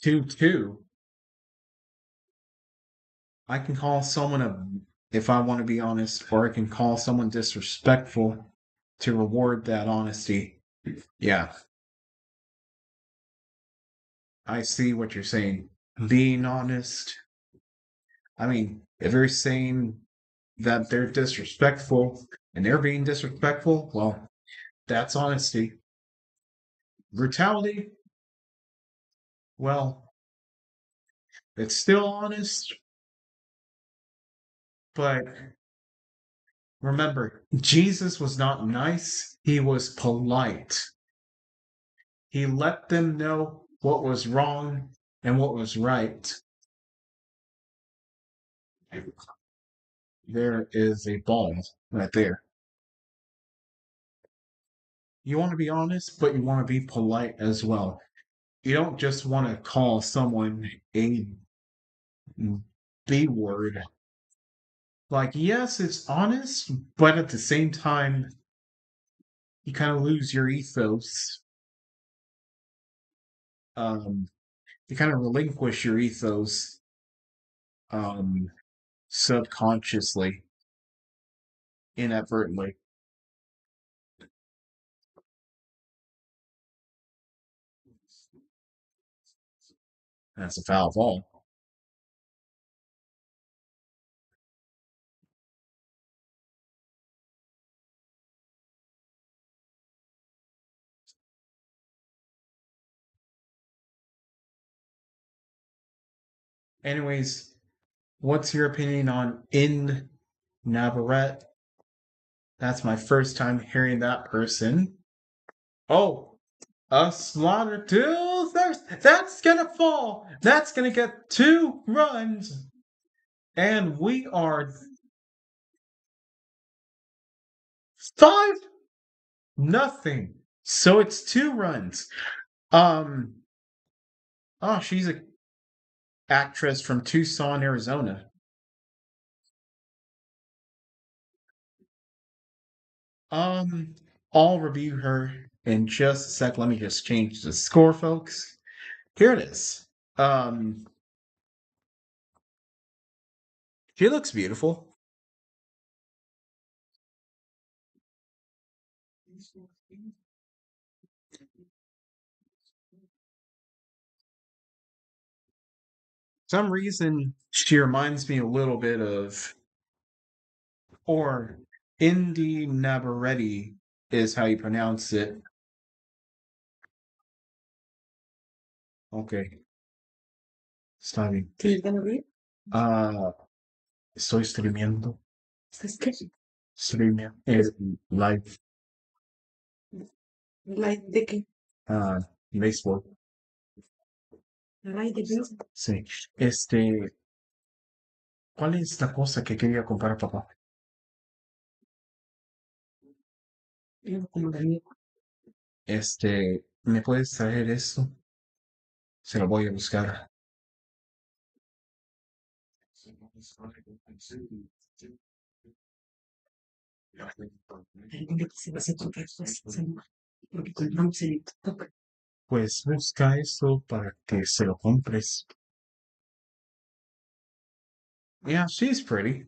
2-2. I can call someone a, if I want to be honest, or I can call someone disrespectful to reward that honesty. Yeah, I see what you're saying. Being honest. I mean, if you're saying that they're disrespectful and they're being disrespectful, well, that's honesty. Brutality, well, it's still honest, but remember, Jesus was not nice, he was polite. He let them know what was wrong and what was right. There is a ball right there. You want to be honest, but you want to be polite as well. You don't just want to call someone a B word. Like, yes, it's honest, but at the same time, you kind of lose your ethos. Um, you kind of relinquish your ethos um, subconsciously. inadvertently. That's a foul ball. Anyways, what's your opinion on in Navarrete? That's my first time hearing that person. Oh, a slaughter to thirst. That's gonna fall. That's gonna get 2 runs. And we are 5-0. So it's 2 runs. Oh, she's a actress from Tucson, Arizona. Um, I'll review her in just a sec. Let me just change the score, folks. Here it is. Um, she looks beautiful. Some reason she reminds me a little bit of, or Indy Navarrete is how you pronounce it. Okay, está bien. ¿Tienes ganas de ir? Ah, estoy streameando. ¿Estás qué? Streameando. Live. ¿Live de qué? Béisbol. ¿Live de béisbol? Sí. ¿Cuál es la cosa que quería comprar, papá? Yo como la niego. ¿Me puedes traer eso? Se lo voy a buscar. Dile que se va a hacer otra cosa, señor. Porque compramos en el TikTok. Pues busca eso para que se lo compres. Yeah, she's pretty.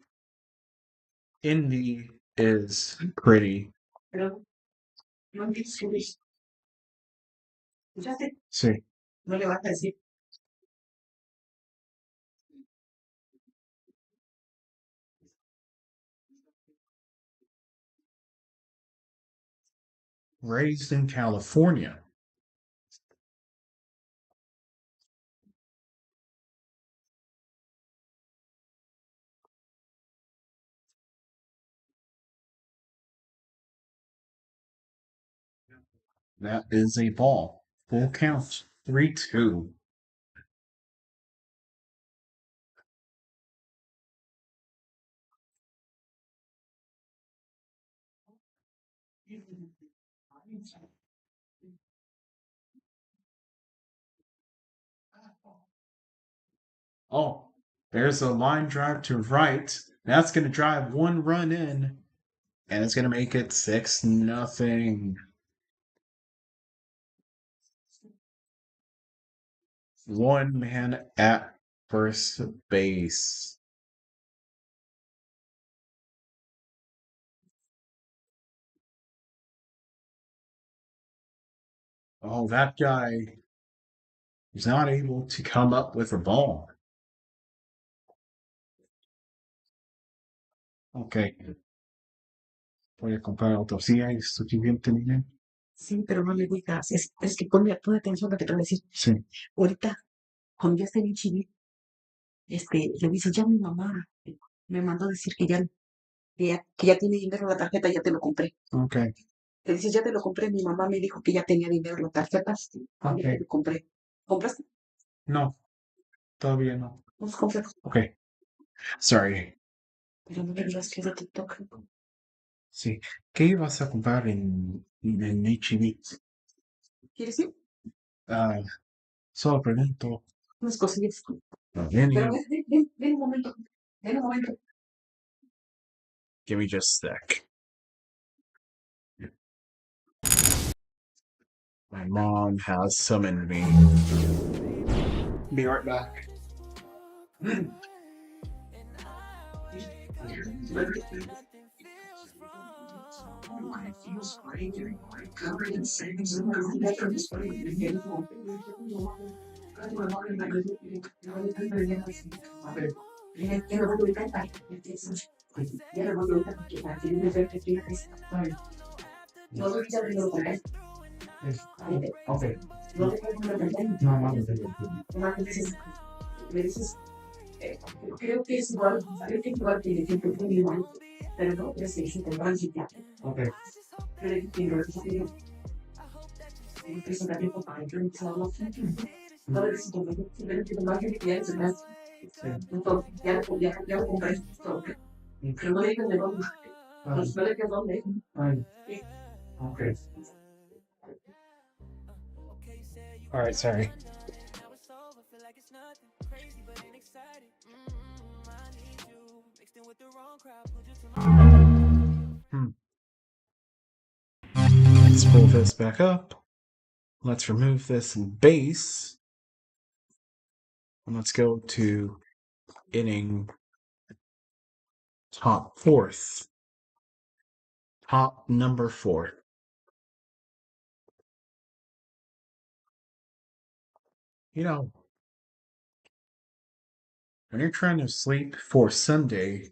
Indy is pretty. Pero no entiendo qué dice. ¿Escuchaste? Sí. No le vas a decir. Raised in California. That is a ball. Full count. 3-2. Oh, there's a line drive to right. That's going to drive 1 run in, and it's going to make it 6-0. One man at first base. Oh, that guy is not able to come up with a ball. Okay. Voy a comprar otro. Sí, hay suficiente dinero. Sí, pero no le digas. Es que pon atención a lo que te voy a decir. Sí. Ahorita, cuando ya esté bien chile, le dice, ya mi mamá me mandó decir que ya tiene dinero en la tarjeta, ya te lo compré. Okay. Le dices, ya te lo compré, mi mamá me dijo que ya tenía dinero en la tarjeta, ya te lo compré. ¿Compraste? No, todavía no. Pues compra. Okay. Sorry. Pero no le digas que es de TikTok. Sí. ¿Qué ibas a comprar en H-E-B? ¿Quieres ir? Solo pregunto. Unas cosillas. Ven, Pero ven un momento. Ven un momento. give me just a sec. My mom has summoned me. Be right back. All right, sorry. Hmm. Let's pull this back up. Let's remove this base. And let's go to inning top fourth. Top number 4. You know, when you're trying to sleep for Sunday,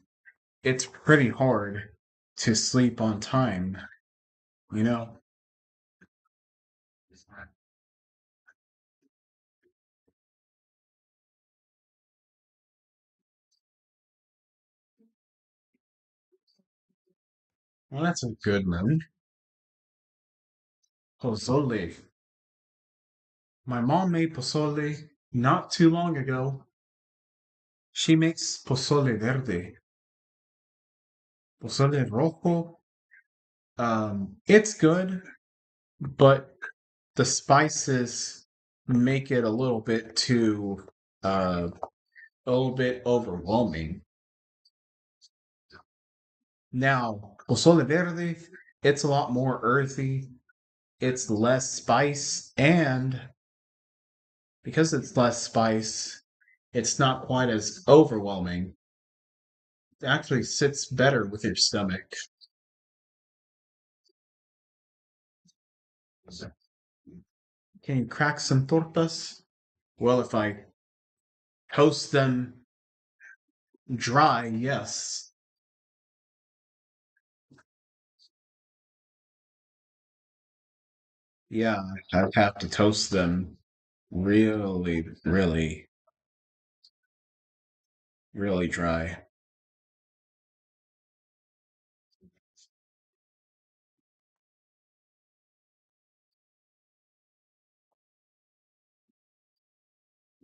it's pretty hard to sleep on time, you know? Well, that's a good one. Pozole. My mom made pozole not too long ago. She makes pozole verde, pozole rojo. It's good, but the spices make it a little bit overwhelming. Now, pozole verde, it's a lot more earthy. It's less spice, and because it's less spice, it's not quite as overwhelming. It actually sits better with your stomach. Can you crack some tortas? Well, if I toast them dry, yes. Yeah, I'd have to toast them really, really, really dry.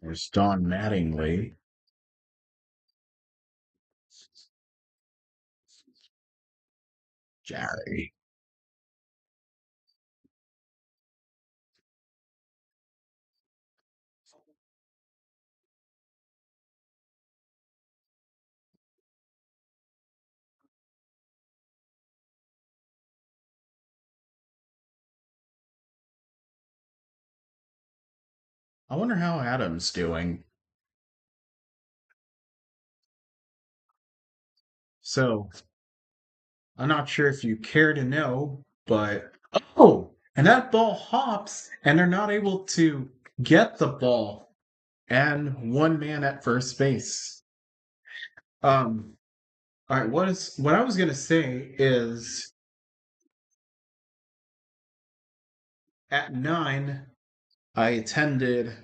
There's Don Mattingly. Jerry. I wonder how Adam's doing. So, I'm not sure if you care to know, but oh, and that ball hops, and they're not able to get the ball, and one man at first base. Um, all right, what I was gonna say is at 9, I attended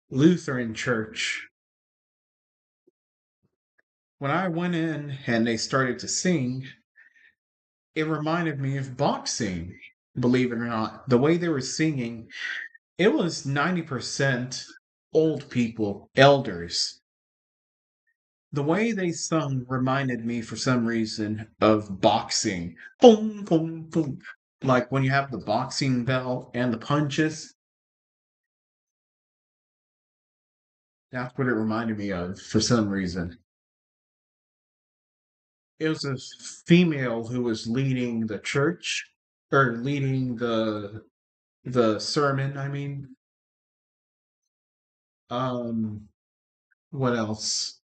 Lutheran church. When I went in and they started to sing, it reminded me of boxing. Believe it or not, the way they were singing, it was 90% old people, elders. The way they sung reminded me, for some reason, of boxing. Boom, boom, boom. Like when you have the boxing bell and the punches. That's what it reminded me of, for some reason. It was a female who was leading the church, or leading the sermon, I mean. Um, what else?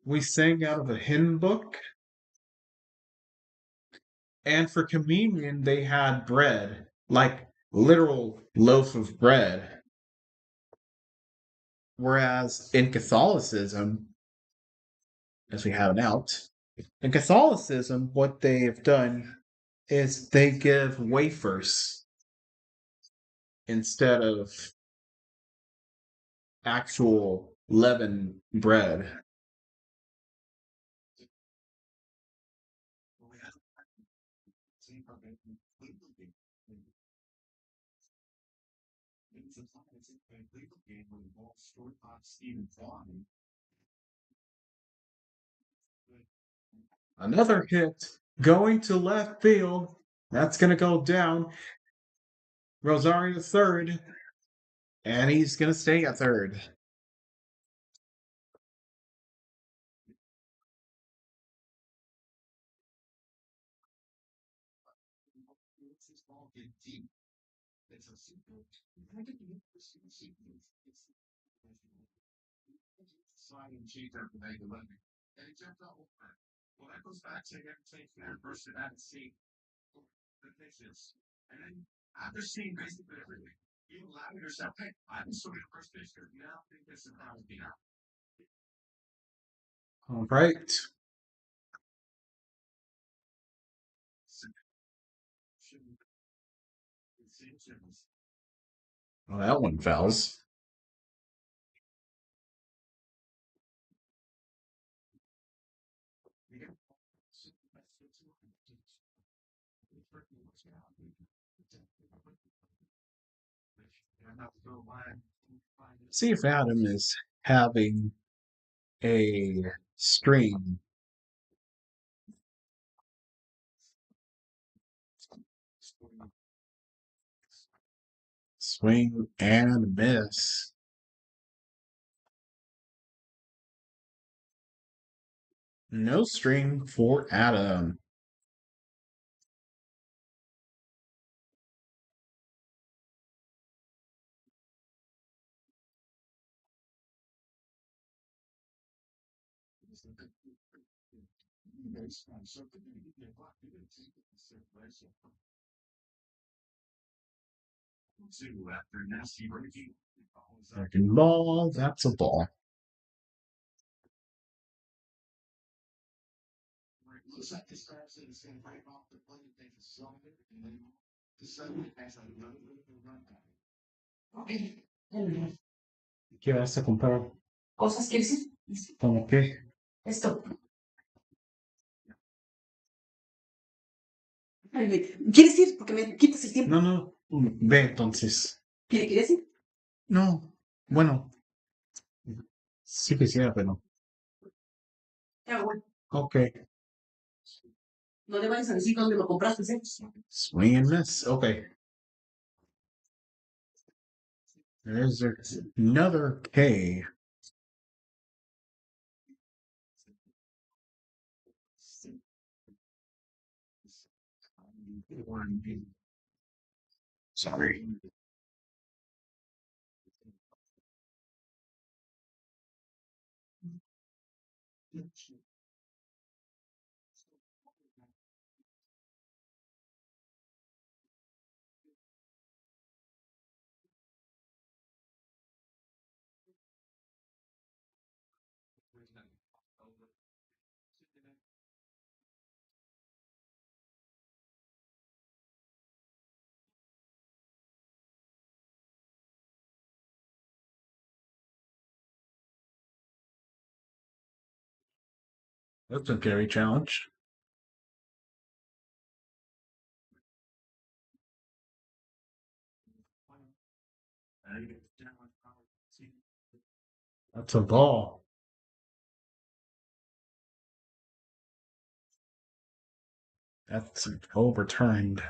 We sang out of a hymn book. And for communion, they had bread, like literal loaf of bread. Whereas in Catholicism, as we have it out, in Catholicism, what they have done is they give wafers instead of actual leavened bread. Another hit going to left field. That's going to go down. Rosario third, and he's going to stay at third. All right. Well, that one fouls. See if Adam is having a string. Swing and miss. No string for Adam. Second ball, that's a ball. ¿Qué vas a comprar? Cosas que decir. ¿Cómo qué? Esto. Ay, ¿quieres ir? Porque me quitas el tiempo. No, no. Ve entonces. ¿Quieres ir? No. Bueno, sí quisiera, pero. Ya, bueno. Ok. No le vayas a decir dónde lo compraste, ¿eh? Swing and miss. Okay. There's another K. Sorry. That's a carry challenge. That's a ball. That's overturned.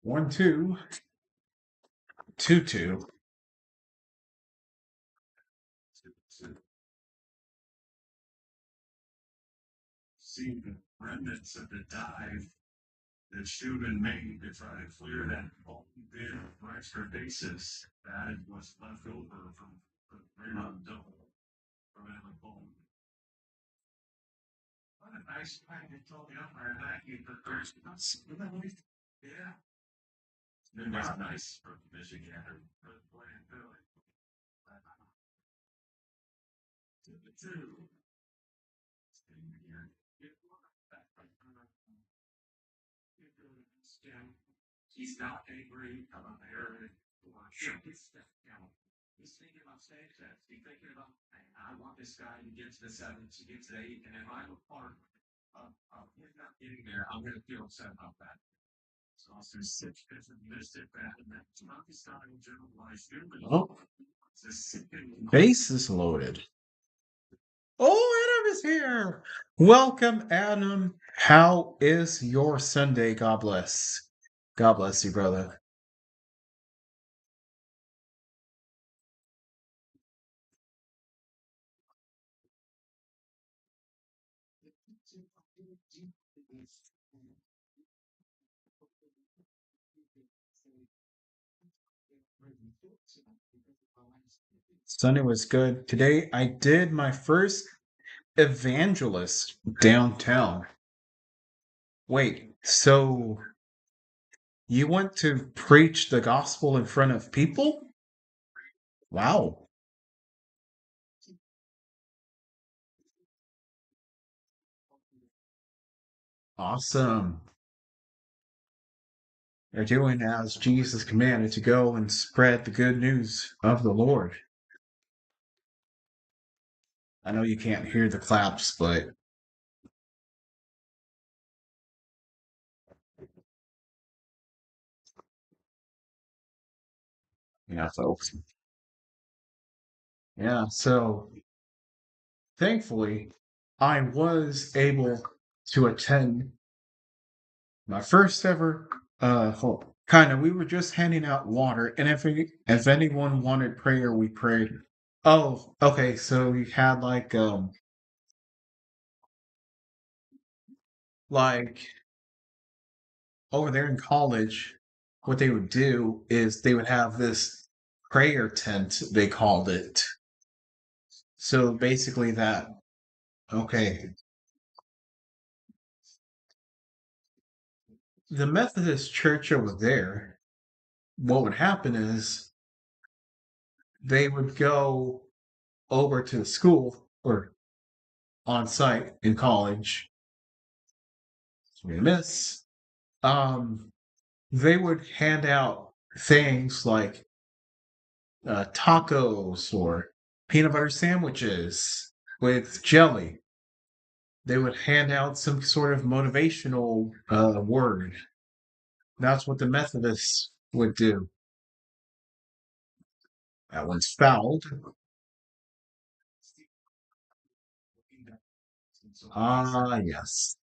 1 2 2 2. See the remnants of the dive that should have been made to try to clear that bid for extra bases. That is what's left over from the run double from MLBl. What a nice guy to tell the umpire that he the first. Yeah. It was nice for Michigan for playing Philly. To the two. He's not angry about Aaron or he's thinking about stage sets. He's thinking about, hey, I want this guy to get to the sevens, to get to the eight, and if I'm a part of him not getting there, I'm going to feel upset about that. So also six fifths and missed it bad, and that's not the style of generalized human. Oh, base is loaded. Oh, Adam is here. Welcome, Adam. How is your Sunday? God bless. God bless you, brother. Sunday was good. Today I did my first evangelist downtown. Wait, so you went to preach the gospel in front of people? Wow. Awesome. You're doing as Jesus commanded to go and spread the good news of the Lord. I know you can't hear the claps, but yeah, folks. Yeah, so thankfully, I was able to attend my first ever kind of we were just handing out water, and if anyone wanted prayer, we prayed. Oh, okay, so we had like over there in college, what they would do is they would have this prayer tent, they called it. So basically that, okay. The Methodist church over there, what would happen is they would go over to the school or on site in college. Miss. Um, they would hand out things like tacos or peanut butter sandwiches with jelly. They would hand out some sort of motivational word. That's what the Methodists would do. That one's fouled. Ah, yes.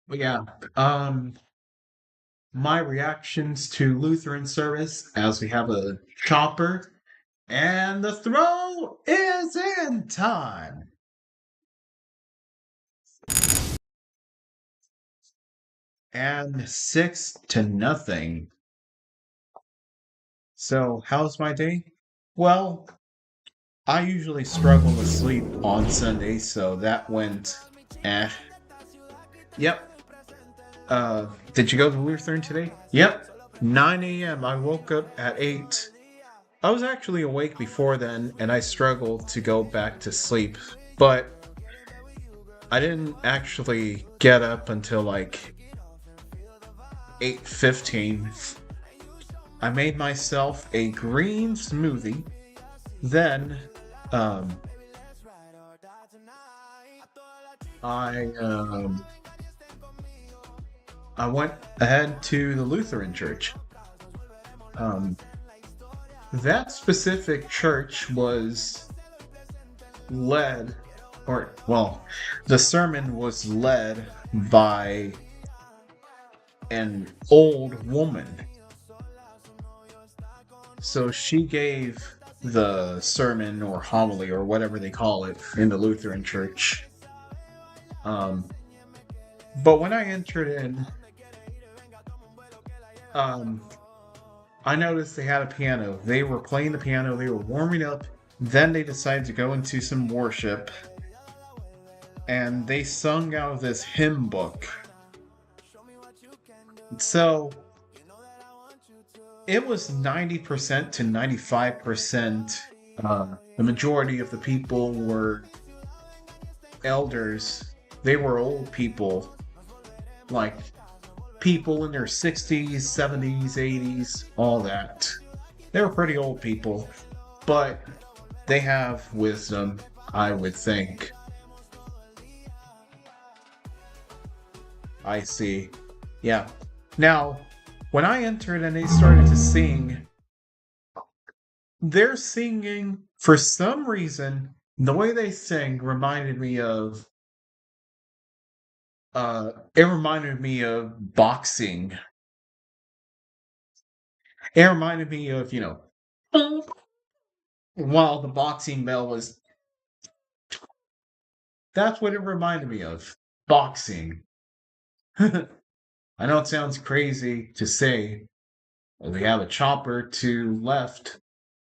But yeah, my reactions to Lutheran service as we have a chopper and the throw is in time. And 6-0. So, how's my day? Well, I usually struggle to sleep on Sundays, so that went eh. Yep. Did you go to Lutheran today? Yep. 9 a.m. I woke up at 8. I was actually awake before then, and I struggled to go back to sleep, but I didn't actually get up until like 8:15. I made myself a green smoothie. Then, I I went ahead to the Lutheran church. That specific church was led, or, well, the sermon was led by an old woman. So she gave the sermon or homily or whatever they call it in the Lutheran church. Um, but when I entered in, um, I noticed they had a piano. They were playing the piano, they were warming up, then they decided to go into some worship, and they sung out of this hymn book. So it was 90% to 95%. The majority of the people were elders. They were old people, like people in their 60s, 70s, 80s, all that. They were pretty old people, but they have wisdom, I would think. I see. Yeah. Now, when I entered and they started to sing, their singing, for some reason, the way they sing reminded me of it reminded me of boxing. It reminded me of, while the boxing bell was, that's what it reminded me of. Boxing. I know it sounds crazy to say. We have a chopper to left,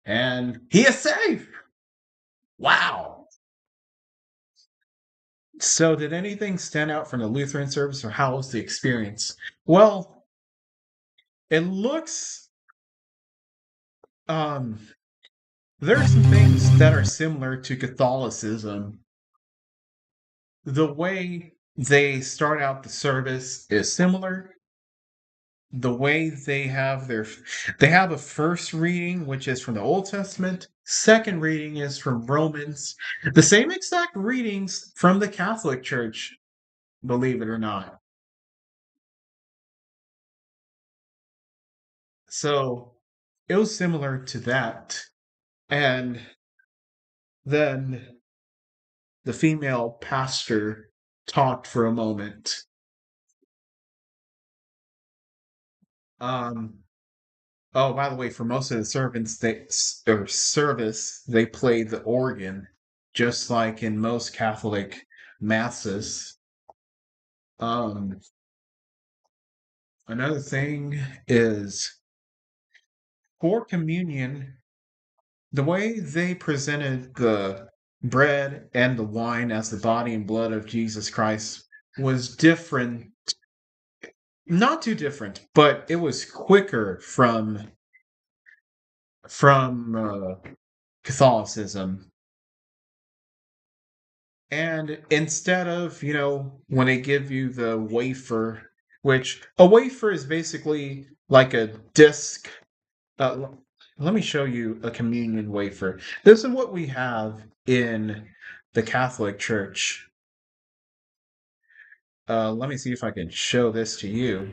and he is safe. Wow. So, did anything stand out from the Lutheran service, or how was the experience? Well, it looks um there are some things that are similar to Catholicism. The way they start out the service is similar. The way they have a first reading, which is from the Old Testament. Second reading is from Romans. The same exact readings from the Catholic Church, believe it or not. So it was similar to that. And then the female pastor talked for a moment. Um, oh, by the way, for most of the servants, or service, they played the organ, just like in most Catholic masses. Um, Another thing is for communion, the way they presented the bread and the wine as the body and blood of Jesus Christ was different. Not too different, but it was quicker from Catholicism. And instead of, when they give you the wafer, which a wafer is basically like a disc. Let me show you a communion wafer. This is what we have in the Catholic Church. Let me see if I can show this to you.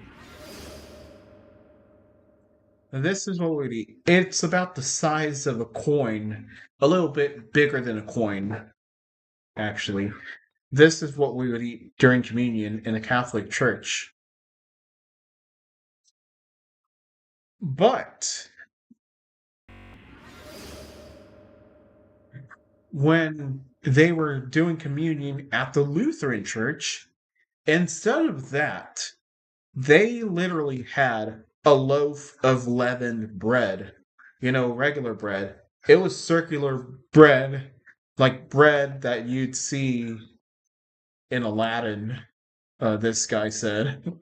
This is what we'd eat. It's about the size of a coin, a little bit bigger than a coin, actually. This is what we would eat during communion in the Catholic Church. But when they were doing communion at the Lutheran Church, instead of that, they literally had a loaf of leavened bread, regular bread. It was circular bread, like bread that you'd see in Aladdin, this guy said.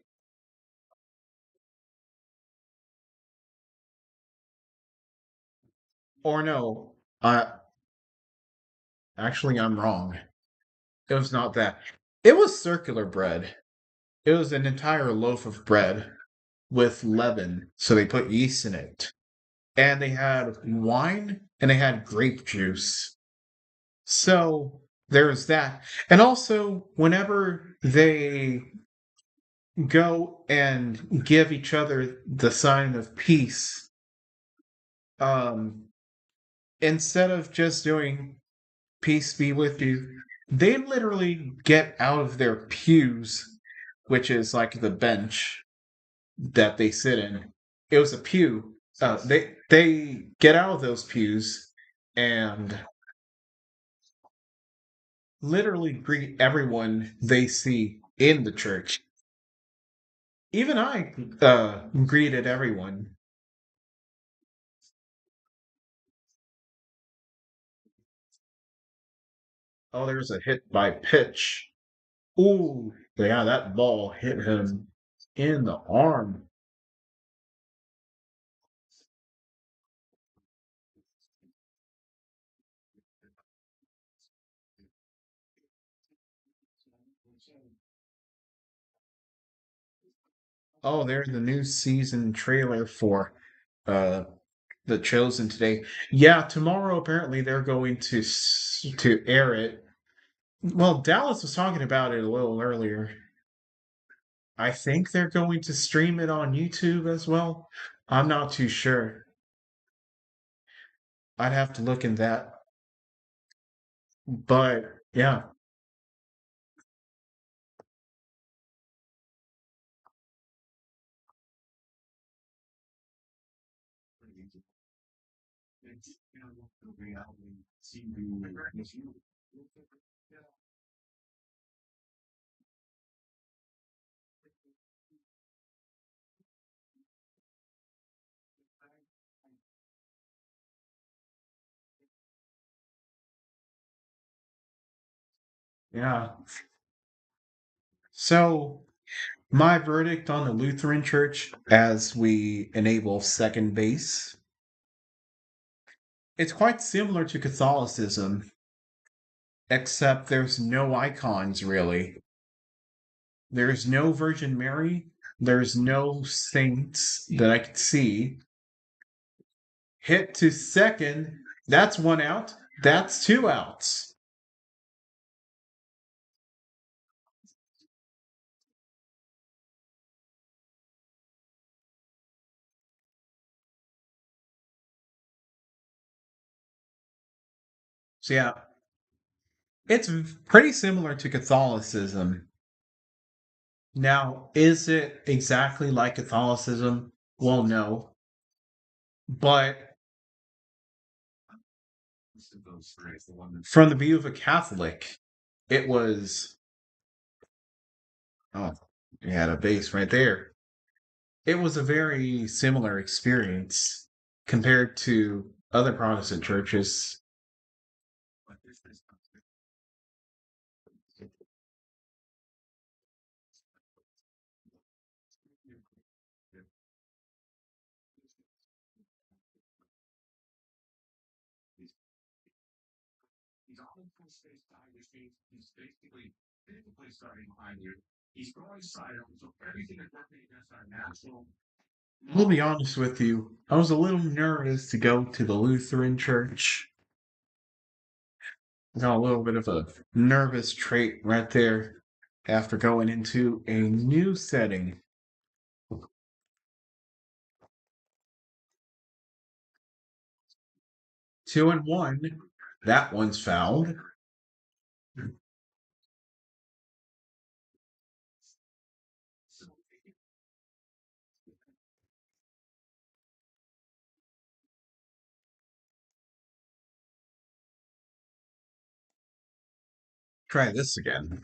Or no, actually, I'm wrong. It was not that. It was circular bread. It was an entire loaf of bread with leaven, so they put yeast in it. And they had wine and they had grape juice. So there's that. And also, whenever they go and give each other the sign of peace, Um, instead of just doing peace be with you, they literally get out of their pews, which is like the bench that they sit in. It was a pew. They get out of those pews and literally greet everyone they see in the church. Even I greeted everyone. Oh, there's a hit by pitch. Ooh, yeah, that ball hit him in the arm. Oh, there's the new season trailer for uh The Chosen today. Yeah, tomorrow apparently they're going to air it. Well, Dallas was talking about it a little earlier. I think they're going to stream it on YouTube as well. I'm not too sure. I'd have to look in that. But yeah. Yeah. So my verdict on the Lutheran Church as we enable second base, it's quite similar to Catholicism, except there's no icons really. There's no Virgin Mary. There's no saints that I could see. Hit to second. That's one out. That's two outs. So yeah, it's pretty similar to Catholicism. Now, is it exactly like Catholicism? Well, no. But from the view of a Catholic, it was, oh, you had a base right there. It was a very similar experience compared to other Protestant churches. I'll be honest with you, I was a little nervous to go to the Lutheran church. I got a little bit of a nervous trait right there after going into a new setting. 2-1. That one's fouled. Try this again.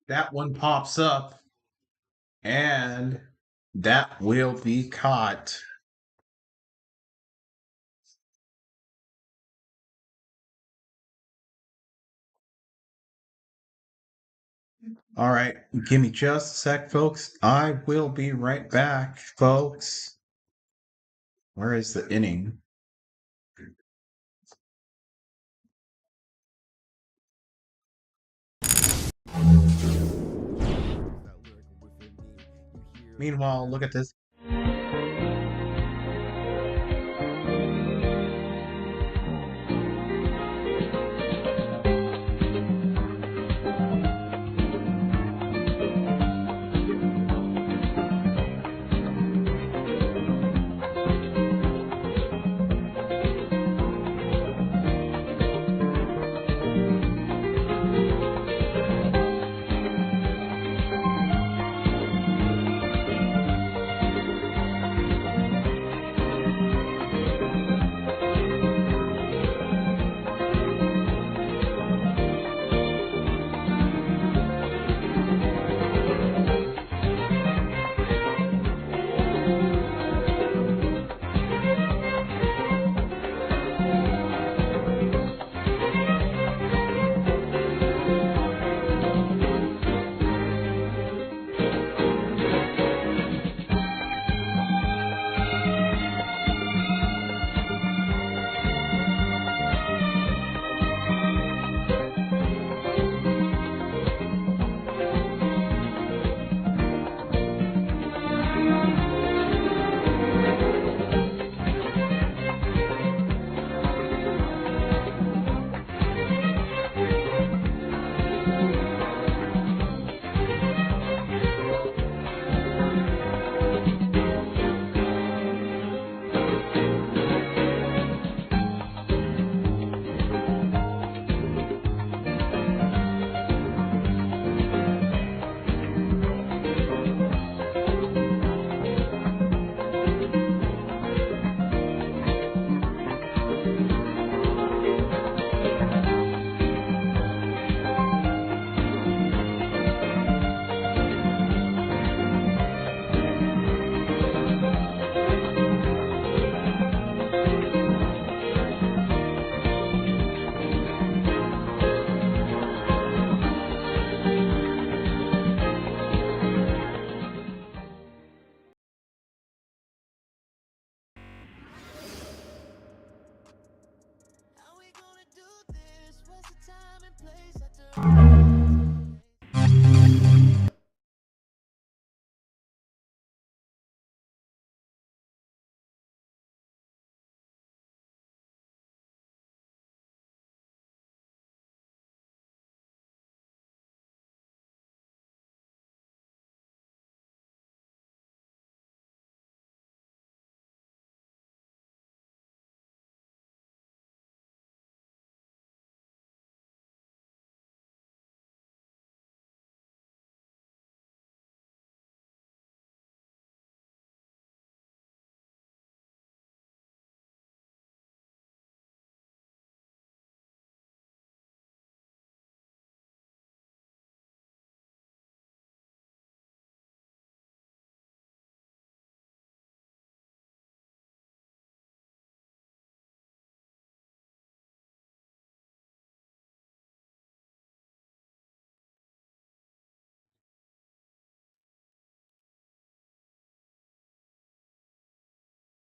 That one pops up, and that will be caught. All right, give me just a sec, folks. I will be right back, folks. Where is the inning? Meanwhile, look at this.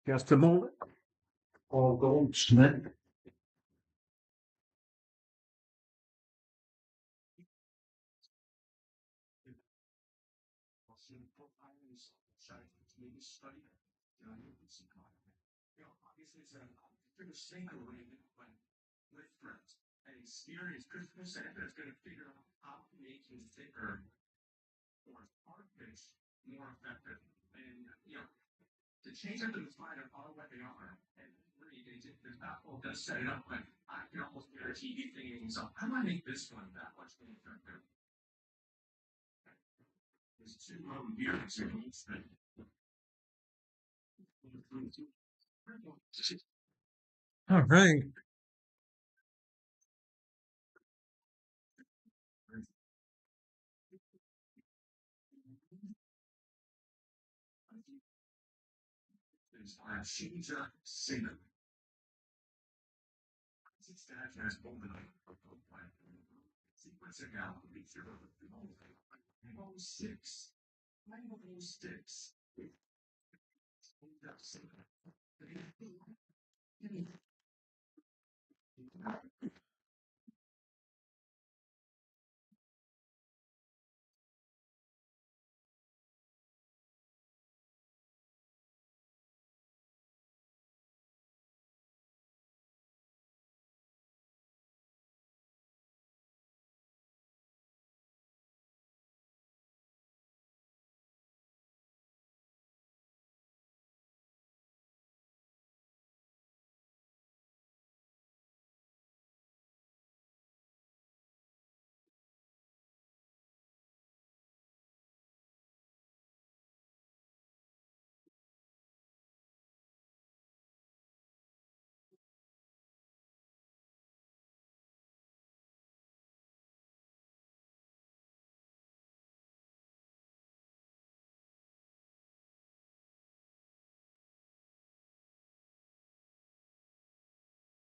Just a moment. All Goldsmith. All right.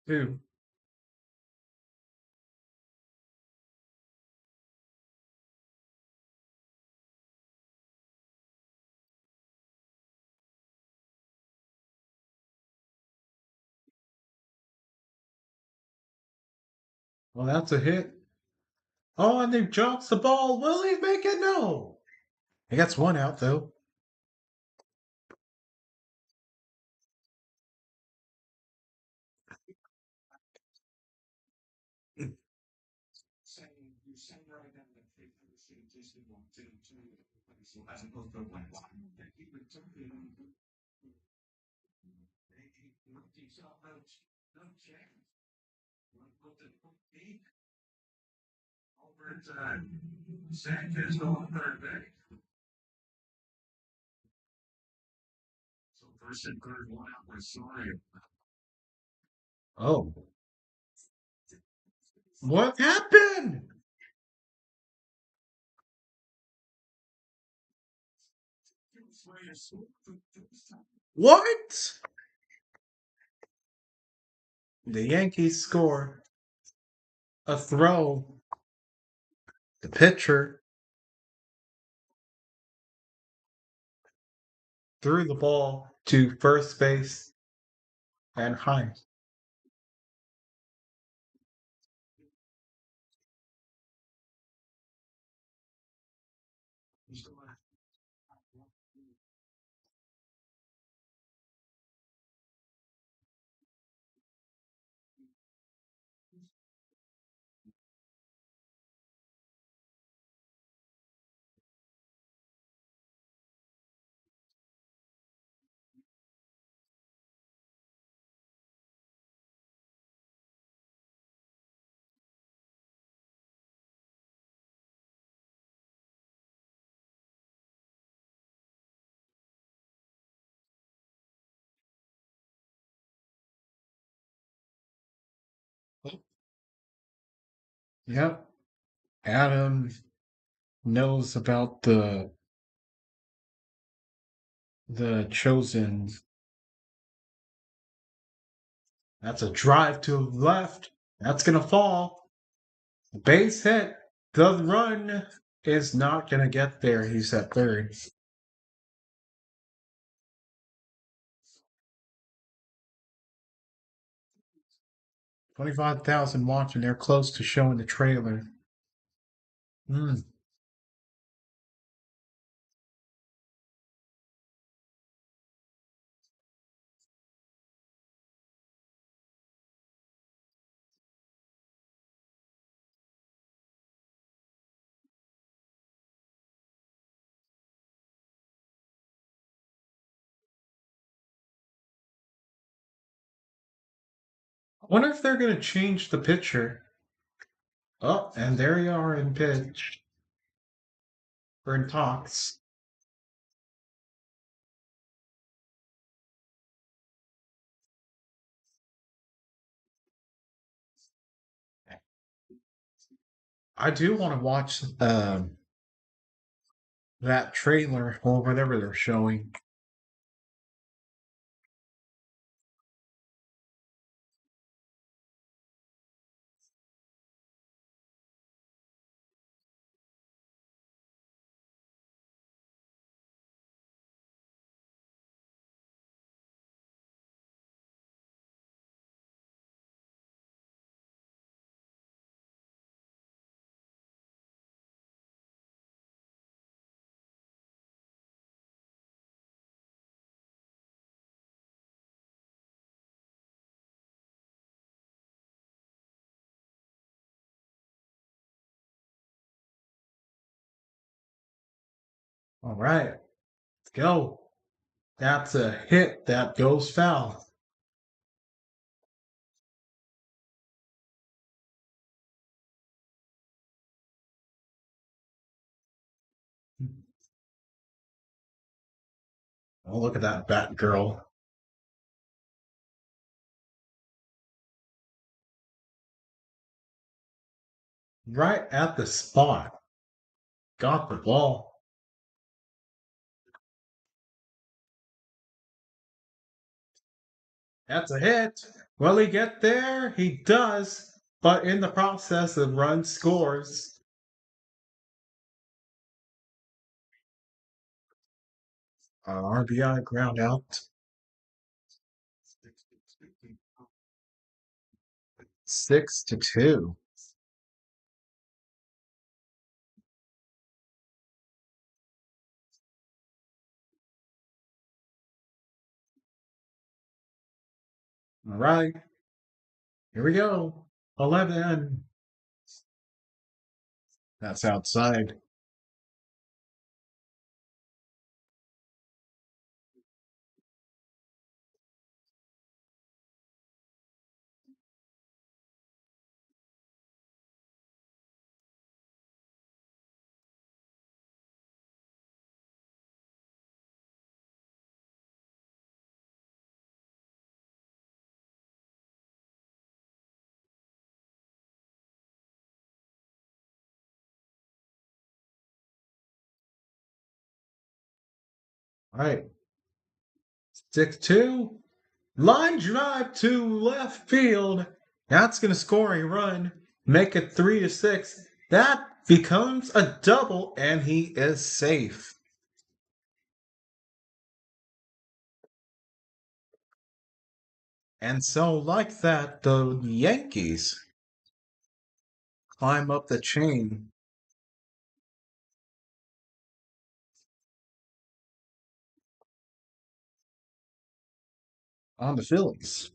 Two. Well, that's a hit. Oh, and he drops the ball. Will he make it? No. He gets one out, though. Oh, what happened? What? The Yankees score a throw. The pitcher threw the ball to first base and high. Yep. Adam knows about the chosen. That's a drive to the left. That's gonna fall. Base hit. The run is not gonna get there. He's at third. 25,000 watching. They're close to showing the trailer. Hmm. I wonder if they're gonna change the pitcher. Oh, and there you are in pitch. We're in talks. I do want to watch that trailer or whatever they're showing. All right, let's go. That's a hit that goes foul. Oh, look at that bat girl. Right at the spot. Got the ball. That's a hit. Will he get there? He does, but in the process, the run scores. RBI ground out. 6-2. All right, here we go. 11. That's outside. All right, 6-2. Line drive to left field. That's going to score a run, make it 3-6. That becomes a double, and he is safe. And so, like that, the Yankees climb up the chain. On the Phillies.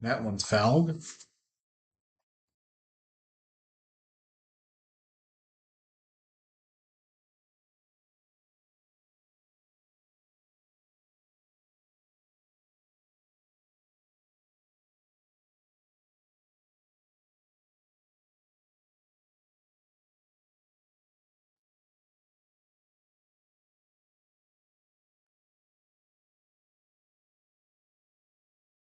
That one's fouled.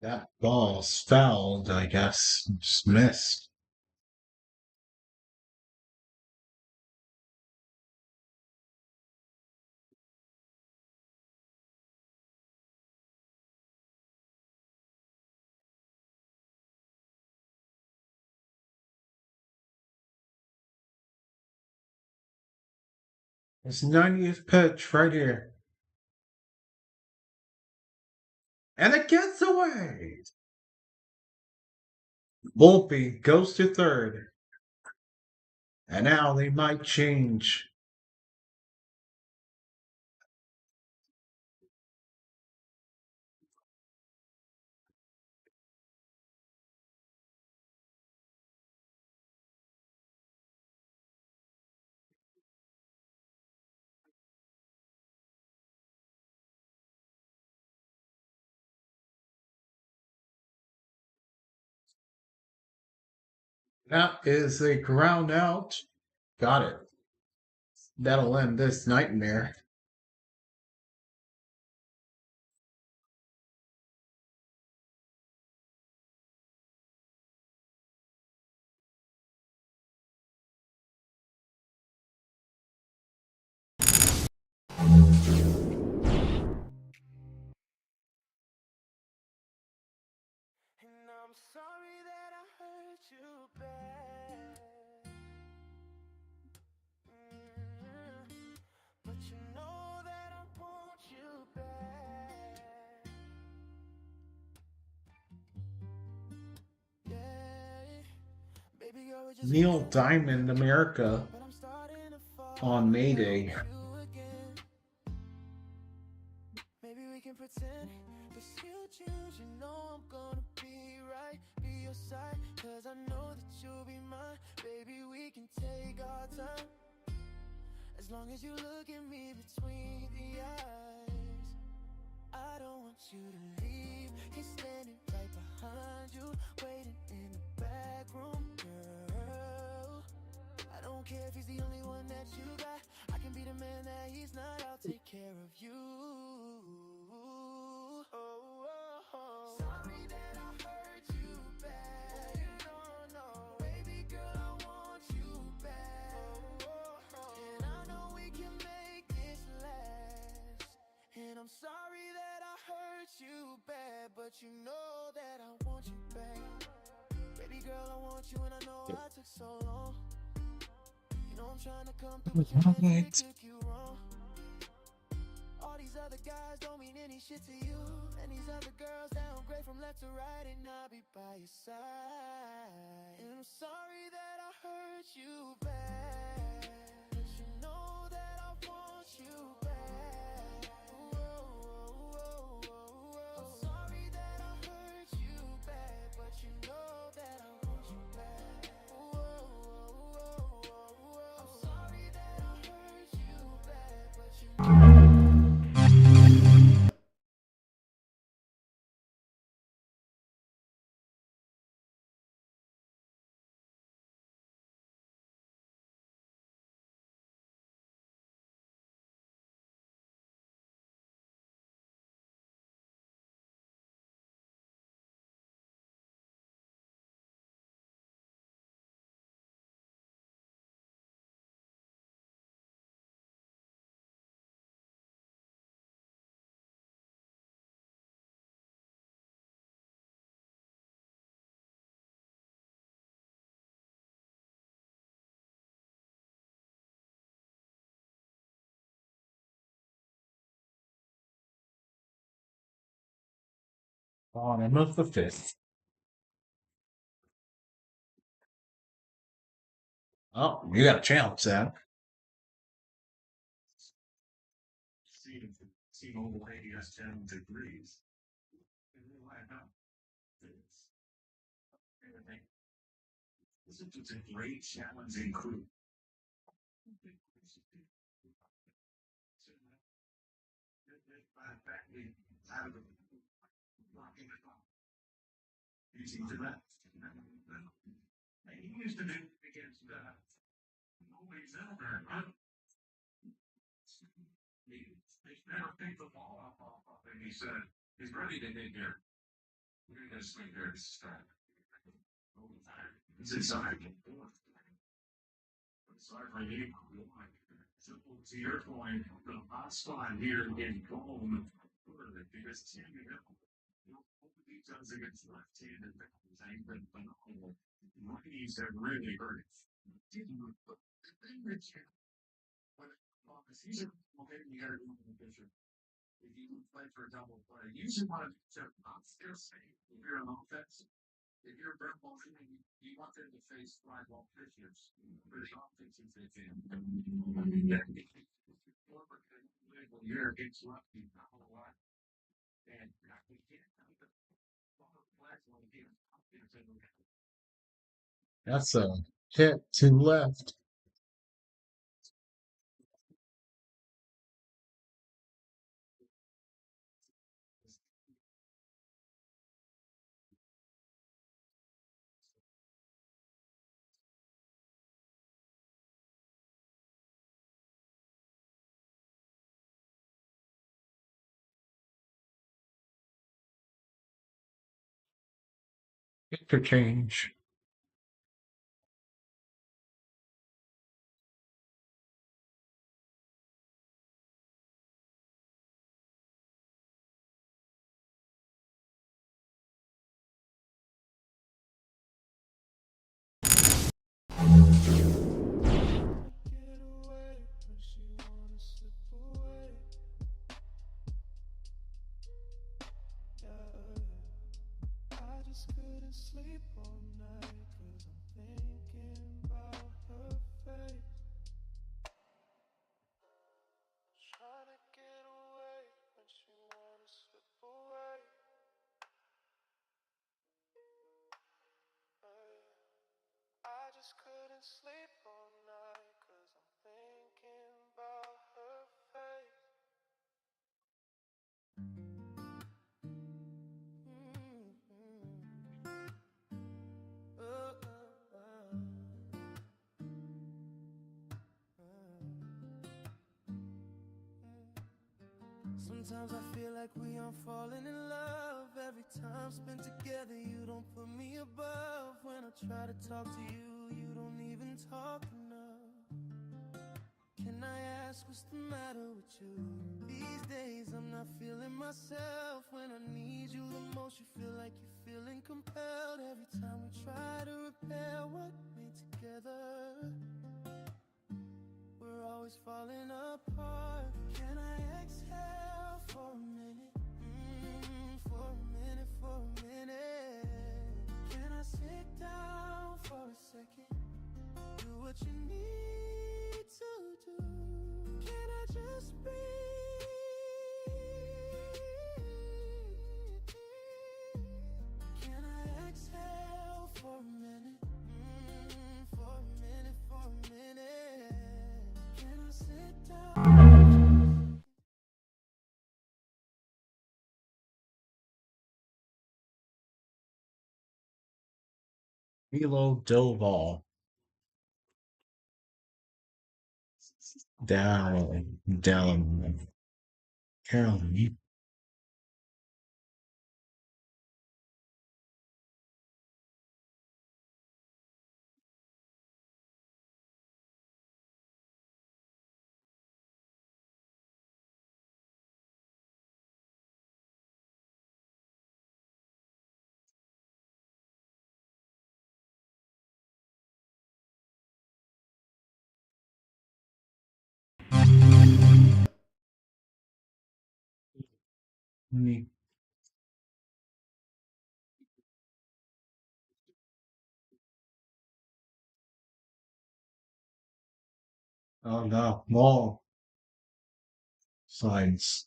That ball's fouled, I guess. Just missed. It's 90th pitch right here. And it gets away. Volpe goes to third. And now they might change. That is a ground out. Got it. That'll end this nightmare. And I'm sorry that I hurt you bad. But you know that I want you back. Yeah, baby girl, we're just Neil Diamond America but I'm starting to fall on May in love Day. with you again. Maybe we can pretend if you choose, you know I'm gonna be right, be your side, cause I know that you'll be mine. Baby, we can take our time, as long as you look at me between the eyes. I don't want you to leave, he's standing right behind you, waiting in the back room, girl. I don't care if he's the only one that you got, I can be the man that he's not, I'll take care of you. Sorry that I hurt you bad. No, baby girl, I want you back. And I know we can make this last. And I'm sorry that I hurt you bad, but you know that I want you back. Baby girl, I want you, and I know I took so long. You know I'm trying to come through, but your man took you wrong. All these other guys don't mean any shit to you, and these other girls downgrade from left to right, and I'll be by your side. And I'm sorry that I hurt you bad, but you know that I want you back. I'm sorry that I hurt you bad, but you know that I want you back. I'm sorry that I hurt you bad, but you know. Bottom of the fifth. Oh, you got a challenge, Sam. That's a hit to left. Hit for change. Sleep all night, 'cause I'm thinking about her face. Trying to get away when she wanna slip away. I just couldn't sleep all night, 'cause I'm thinking about her face. Sometimes I feel like we aren't falling in love. Every time spent together, you don't put me above. When I try to talk to you, you don't even talk enough. Can I ask what's the matter with you? These days I'm not feeling myself. When I need you the most, you feel like you're feeling compelled. Every time we try to repair what we made together, we're always falling apart. Can I exhale for a minute? For a minute, for a minute. Can I sit down for a second? Do what you need to do. Can I just breathe? Can I exhale for a minute? For a minute, for a minute. Can I sit down? Milo Doval. Down. Carolyn. Oh no, more signs.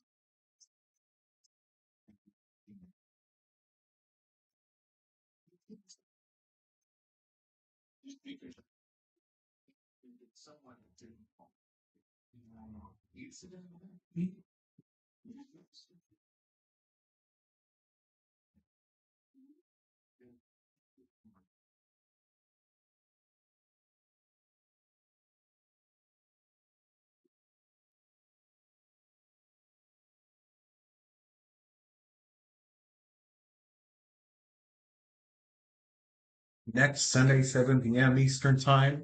Next Sunday, 7 p.m. Eastern Time,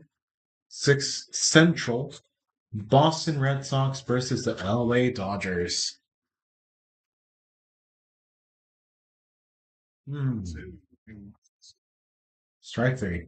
6 Central, Boston Red Sox versus the LA Dodgers. Hmm. Strike three.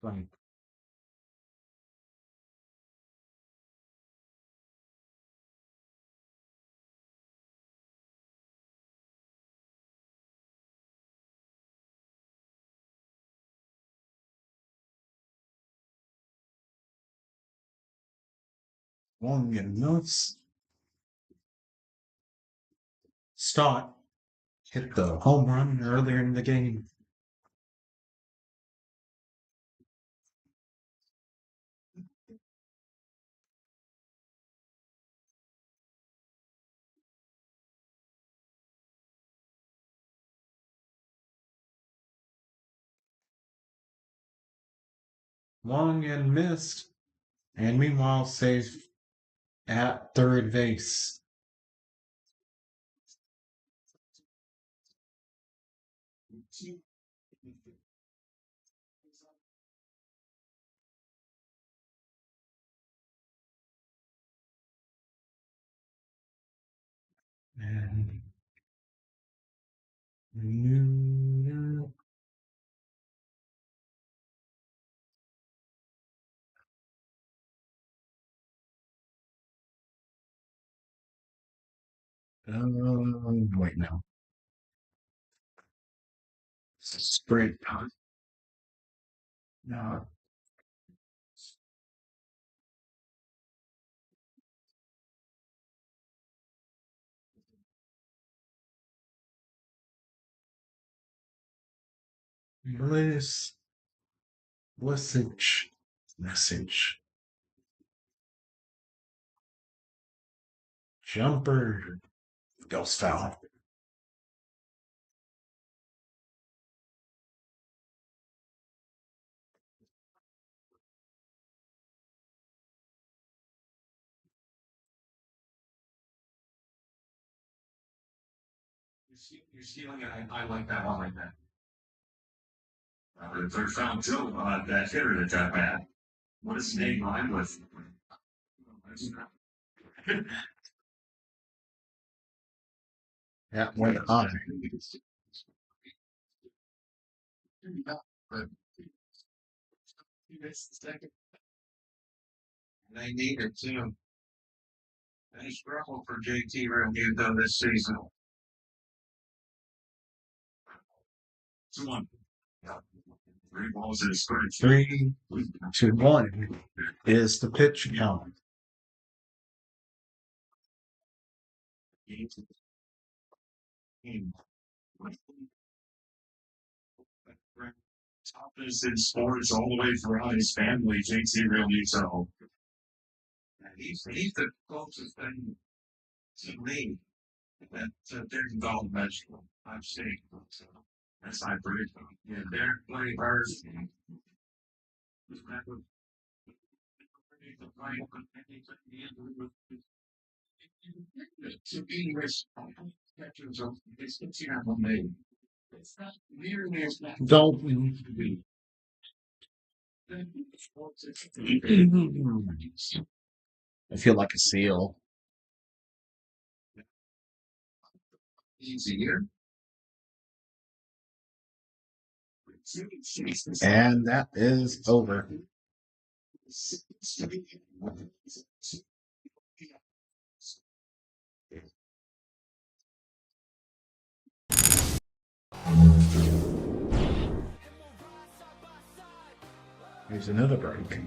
Fine. One and notes. Stott hit the home run earlier in the game. Long and missed. And meanwhile, safe at third base. And wait now. Sprint. No. List message jumper goes foul. You're stealing it. I like that. I like that. The third foul too. That hitter that got bad. What is his name? I'm with. That went on. They need it too. They struggle for JT Realmuto though this season. Come on. Three balls in a strike. 3-2-1 is the pitch count. Toughest in sports all the way throughout his family, JT Realmuto. He's the closest thing to me that there's a dog vegetable I've seen. That's not pretty. Yeah, they're playing hers. To be rich, don't I feel like a seal. Easier. And that is over. Here's another break.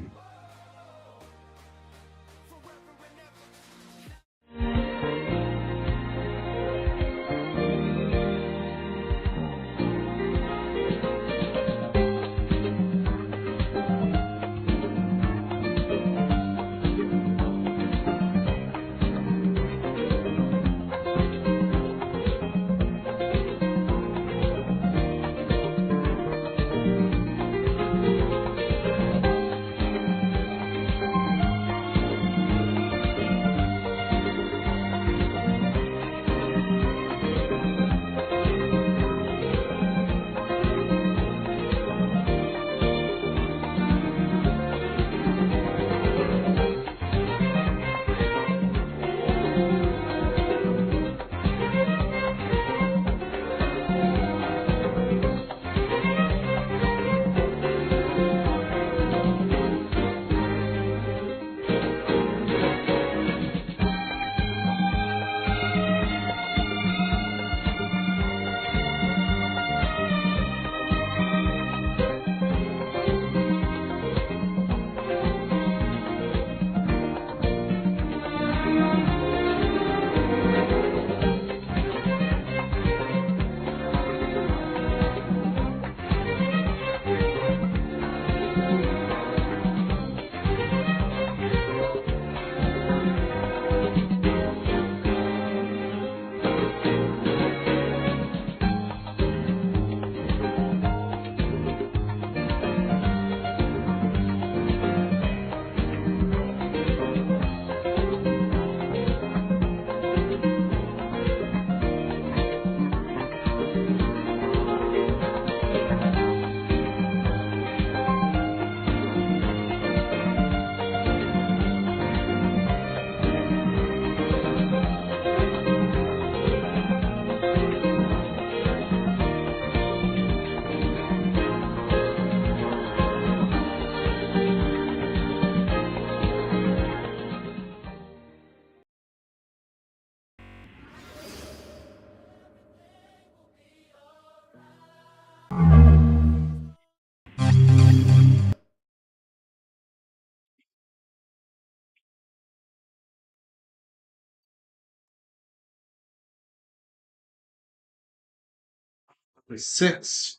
6.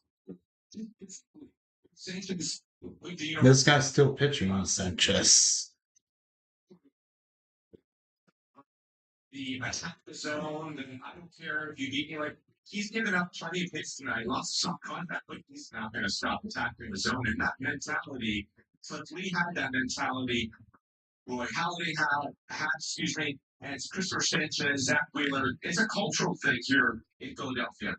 This guy's still pitching, Sanchez. The attack the zone, and I don't care if you beat me. Like, he's given up plenty of hits tonight. Lost some contact, but he's not going to stop attacking the zone. And that mentality, Clint Lee had that mentality. Roy Halladay excuse me, and it's Christopher Sanchez, Zach Wheeler. It's a cultural thing here in Philadelphia.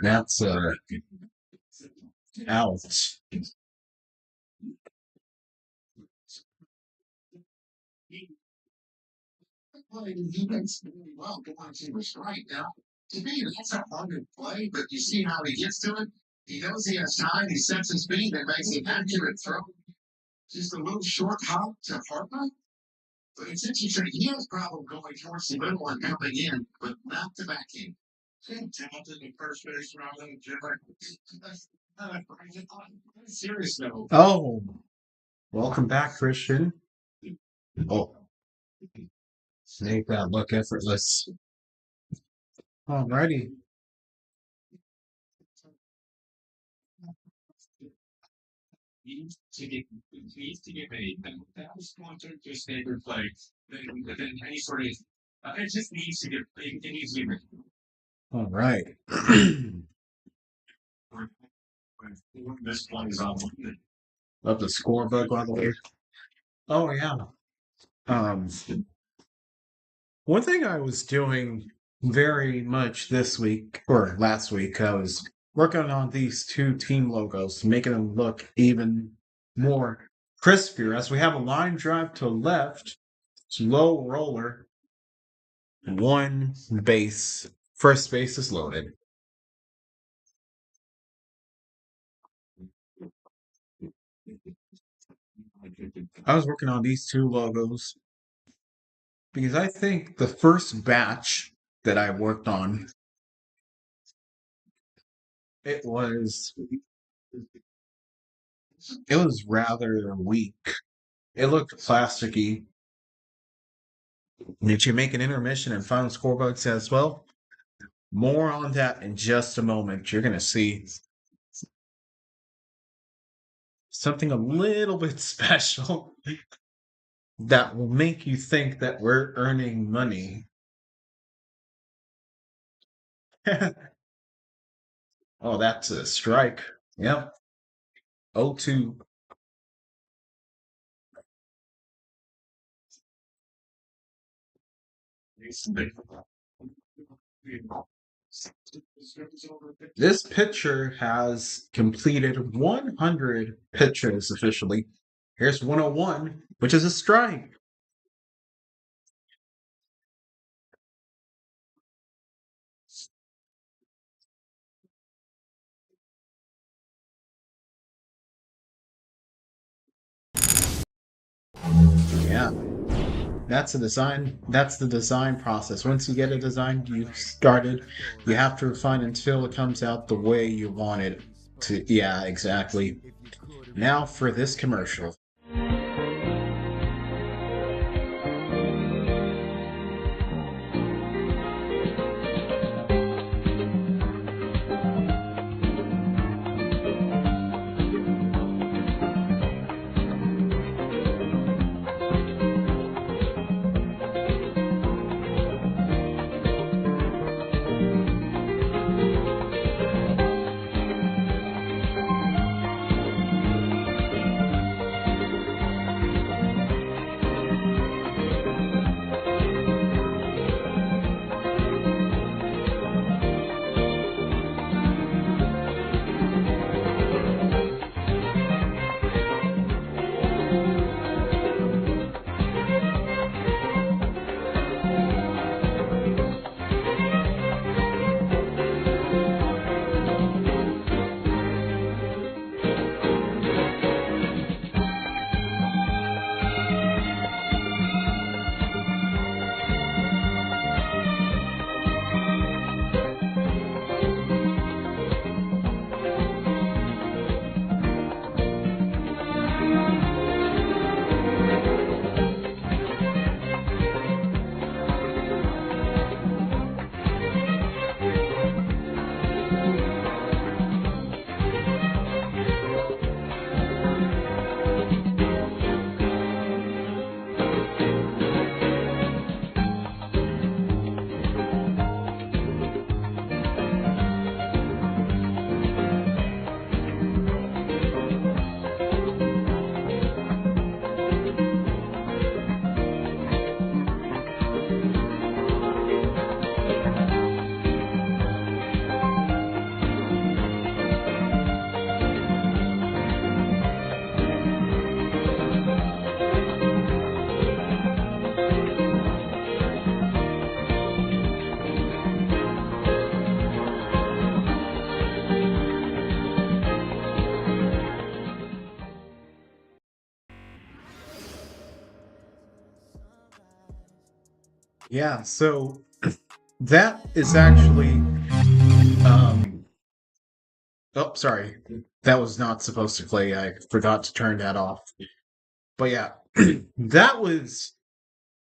That's out. He makes really well going to his right now. To me, that's a hard play, but you see how he gets to it. He knows he has time. He sets his speed and makes an accurate throw. Just a little short hop to Harper. But it's interesting. He has problem going towards the middle and coming in, but not to back in. Talented in first base rather than serious though. Oh, welcome back, Christian. Oh, make that look effortless. Alrighty. Needs to get made. That was sponsored to standard play. Then any sort of it just needs to get it needs to get made. All right. This one is on. Love the scorebook, by the way. Oh yeah. One thing I was doing very much this week or last week, I was working on these two team logos, making them look even more crispier. As we have a line drive to left, slow roller, one base, first base is loaded. I was working on these two logos because I think the first batch that I worked on, it was rather weak. It looked plasticky. Did you make an intermission and final scorebook as well? More on that in just a moment. You're going to see something a little bit special that will make you think that we're earning money. Oh, that's a strike. Yep. 0-2. This pitcher has completed 100 pitches officially. Here's 101, which is a strike. Yeah. That's the design process. Once you get a design you've started, you have to refine until it comes out the way you want it to. Yeah, exactly. Now for this commercial. Yeah, so that is actually um oh sorry. That was not supposed to play. I forgot to turn that off. But yeah, that was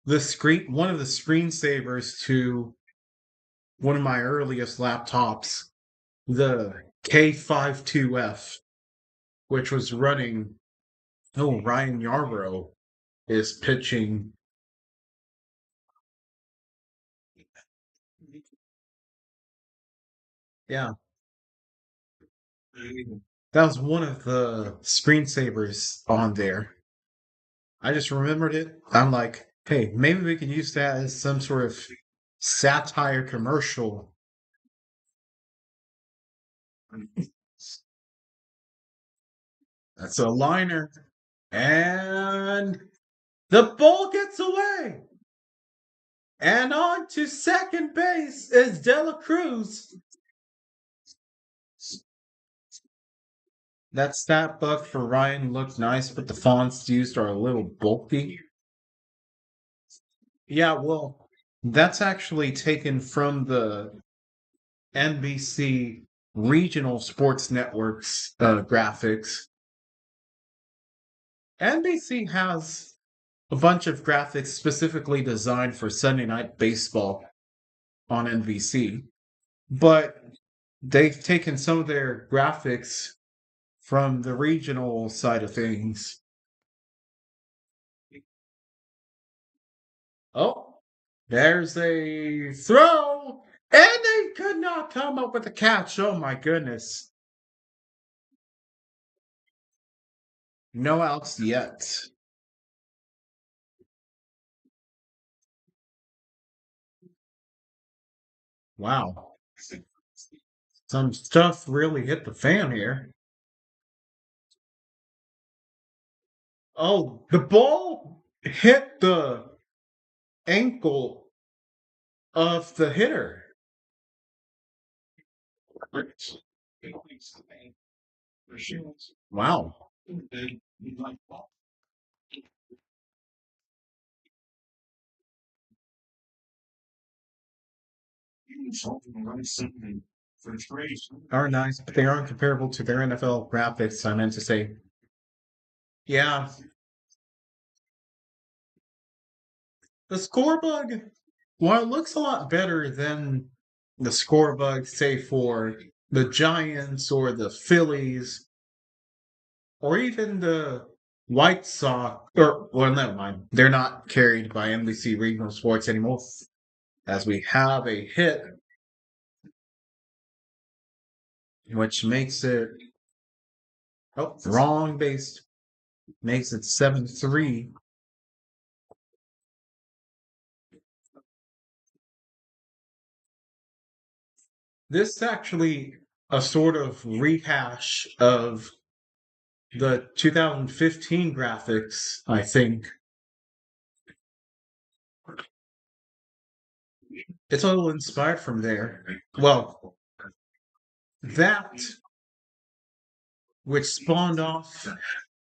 the screen one of the screensavers to one of my earliest laptops, the K52F, which was running. Oh, Ryan Yarbrough is pitching. Yeah, that was one of the screensavers on there. I just remembered it. I'm like, hey, maybe we can use that as some sort of satire commercial. That's a liner. And the ball gets away. And on to second base is Dela Cruz. That stat buck for Ryan looked nice, but the fonts used are a little bulky. Yeah, well, that's actually taken from the NBC regional sports networks graphics. NBC has a bunch of graphics specifically designed for Sunday Night Baseball on NBC, but they've taken some of their graphics from the regional side of things. Oh, there's a throw, and they could not come up with a catch. Oh my goodness. No outs yet. Wow. Some stuff really hit the fan here. Oh, the ball hit the ankle of the hitter. Wow. Are nice, but they aren't comparable to their NFL graphics. I meant to say, yeah, the score bug, while it looks a lot better than the score bug, say for the Giants or the Phillies or even the White Sox, or well, never mind, they're not carried by NBC Regional Sports anymore, as we have a hit, which makes it wrong base, makes it 7-3. This is actually a sort of rehash of the 2015 graphics, I think. It's a little inspired from there. Well, that which spawned off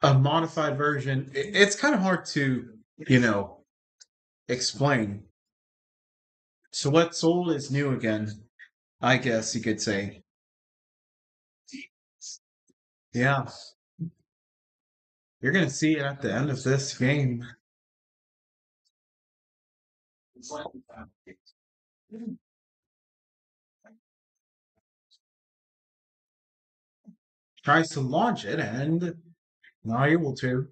a modified version. It's kind of hard to, you know, explain. So what's old is new again, I guess you could say. Yeah, you're gonna see it at the end of this game. Tries to launch it and not able to.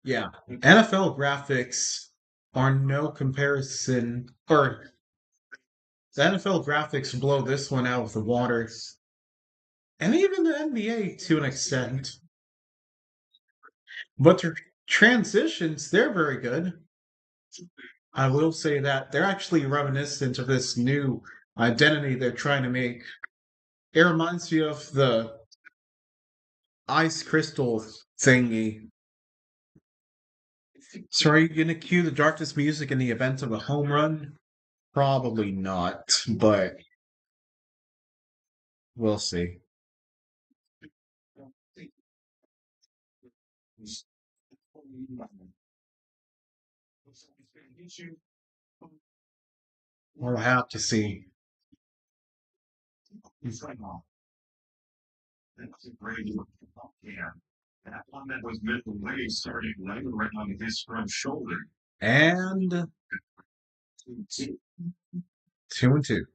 Yeah, NFL graphics are no comparison, or the NFL graphics blow this one out of the water, and even the NBA to an extent. But their transitions, they're very good. I will say that they're actually reminiscent of this new identity they're trying to make. It reminds me of the ice crystal thingy. So are you gonna cue the darkness music in the event of a home run? Probably not, but we'll see. We'll have to see. And 2-2.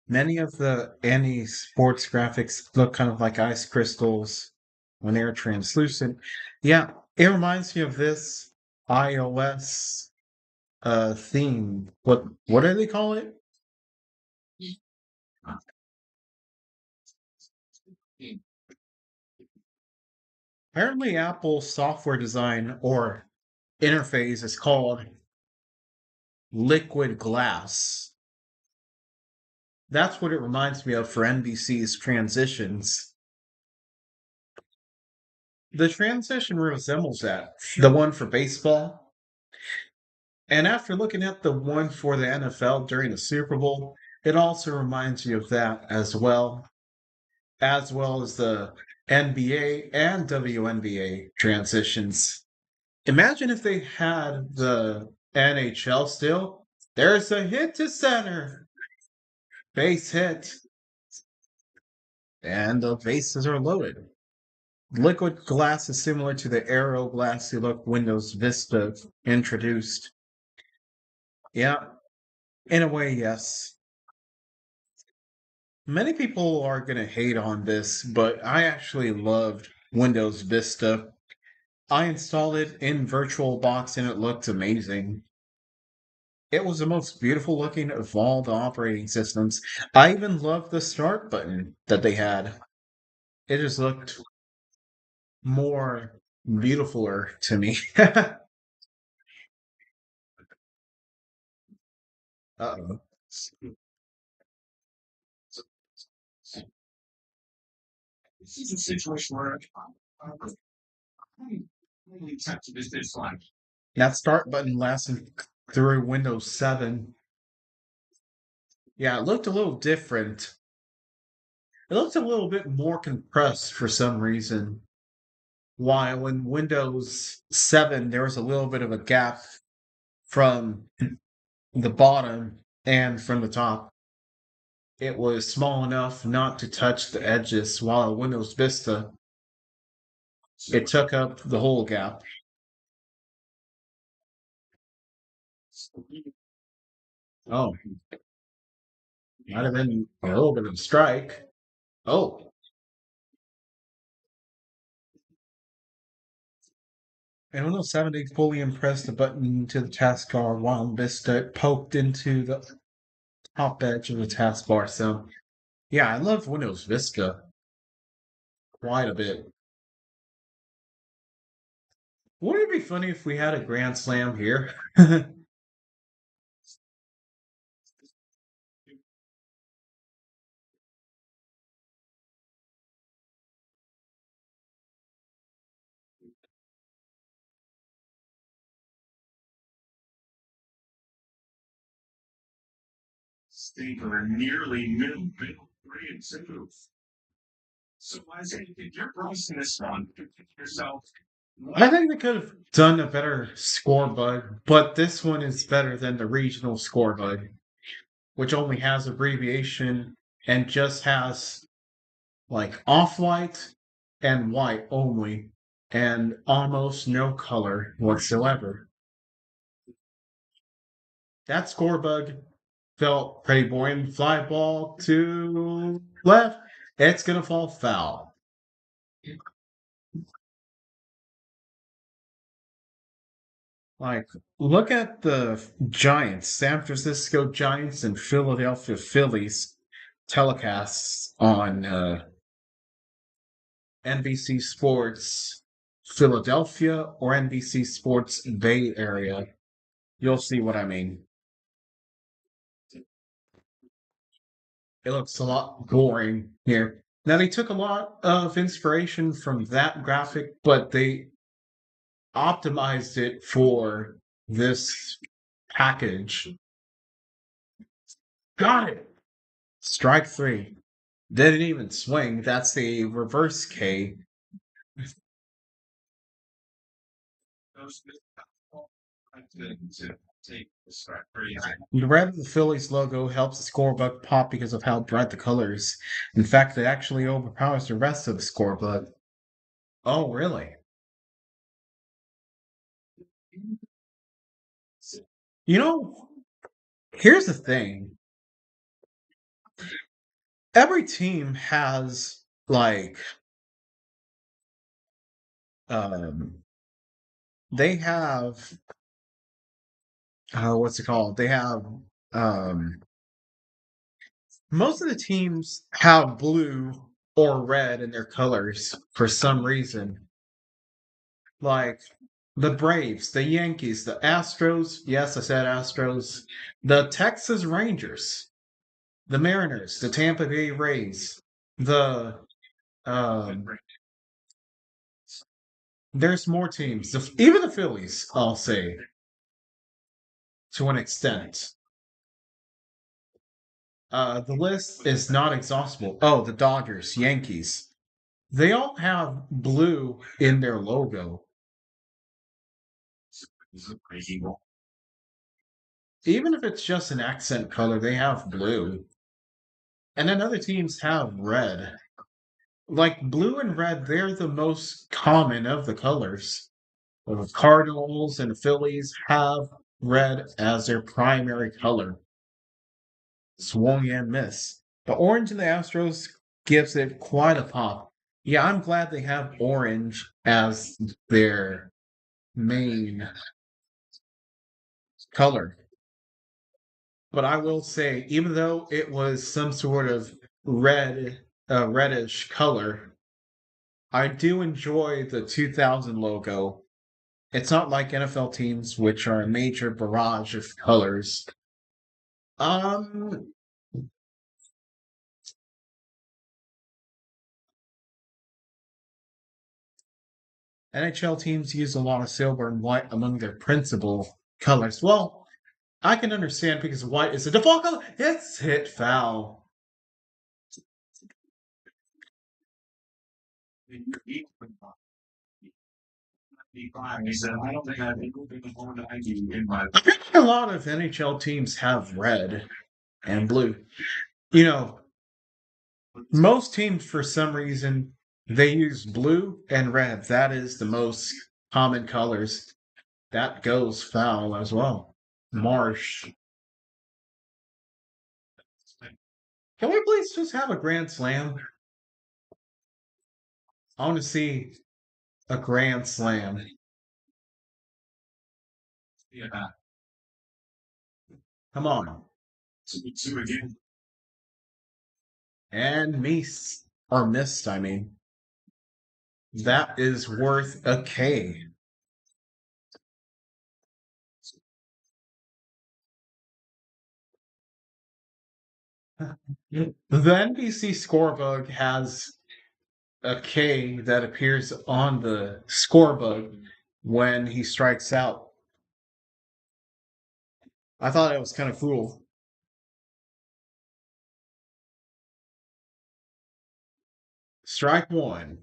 Many of the any sports graphics look kind of like ice crystals when they're translucent. Yeah, it reminds me of this iOS theme. What do they call it? Apparently Apple's software design or interface is called liquid glass. That's what it reminds me of for NBC's transitions. The transition resembles that, the one for baseball. And after looking at the one for the NFL during the Super Bowl, it also reminds you of that as well as the NBA and WNBA transitions. Imagine if they had the NHL still. There's a hit to center, base hit, and the bases are loaded. Liquid glass is similar to the aero glassy look Windows Vista introduced. Yeah, in a way, yes. Many people are going to hate on this, but I actually loved Windows Vista. I installed it in VirtualBox and it looked amazing. It was the most beautiful looking of all the operating systems. I even loved the start button that they had. It just looked more beautifuler to me. Uh-oh. That start button lasted through Windows 7. Yeah, it looked a little different. It looked a little bit more compressed for some reason. While in Windows 7, there was a little bit of a gap from the bottom and from the top. It was small enough not to touch the edges, while in Windows Vista, it took up the whole gap. Oh, might have been a little bit of a strike. Oh, and Windows 7 they fully impressed the button to the taskbar while Vista poked into the top edge of the taskbar. So, yeah, I love Windows Vista quite a bit. Wouldn't it be funny if we had a Grand Slam here? I think they could have done a better scorebug, but this one is better than the regional scorebug, which only has abbreviation and just has like off white and white only, and almost no color whatsoever. That scorebug felt pretty boring. Fly ball to left, it's gonna fall foul. Like, look at the Giants, San Francisco Giants and Philadelphia Phillies telecasts on NBC Sports Philadelphia or NBC Sports Bay Area. You'll see what I mean. It looks a lot boring here. Now, they took a lot of inspiration from that graphic, but they optimized it for this package. Got it! Strike three. Didn't even swing. That's the reverse K. The red of the Phillies logo helps the scorebook pop because of how bright the color is. In fact, it actually overpowers the rest of the scorebook. Oh, really? You know, here's the thing. Every team has like um they have what's it called? They have um most of the teams have blue or red in their colors for some reason. Like the Braves, the Yankees, the Astros. Yes, I said Astros. The Texas Rangers, the Mariners, the Tampa Bay Rays, the um. There's more teams. Even the Phillies, I'll say, to an extent. The list is not exhaustible. Oh, the Dodgers, Yankees. They all have blue in their logo. Even if it's just an accent color, they have blue. And then other teams have red. Like blue and red, they're the most common of the colors. The Cardinals and the Phillies have red as their primary color. Swung and miss. The orange in the Astros gives it quite a pop. Yeah, I'm glad they have orange as their main color. But I will say, even though it was some sort of reddish color, I do enjoy the 2000 logo. It's not like NFL teams, which are a major barrage of colors. Um, NHL teams use a lot of silver and white among their principal colors. Well, I can understand because white is a default color. It's hit foul. I think a lot of NHL teams have red and blue. You know, most teams, for some reason, they use blue and red. That is the most common colors. That goes foul as well. Marsh. Can we please just have a grand slam? I want to see a grand slam. Come on. And miss. Or missed, I mean. That is worth a K. The NBC scorebook has a K that appears on the scorebook when he strikes out. I thought it was kind of cool. Strike one.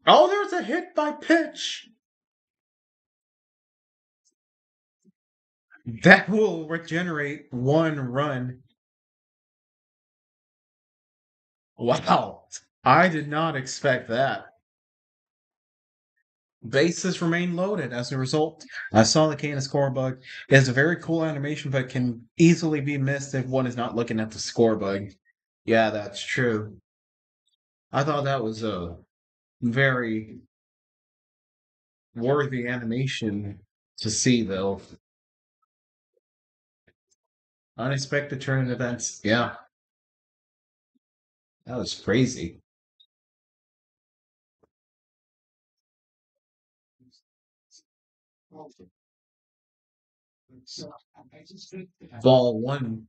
Oh, there's a hit by pitch. That will regenerate one run. Wow. I did not expect that. Bases remain loaded as a result. I saw the Kana scorebug. It is a very cool animation, but can easily be missed if one is not looking at the scorebug. Yeah, that's true. I thought that was a very worthy animation to see, though. Unexpected turn of events. Yeah, that was crazy. Ball one.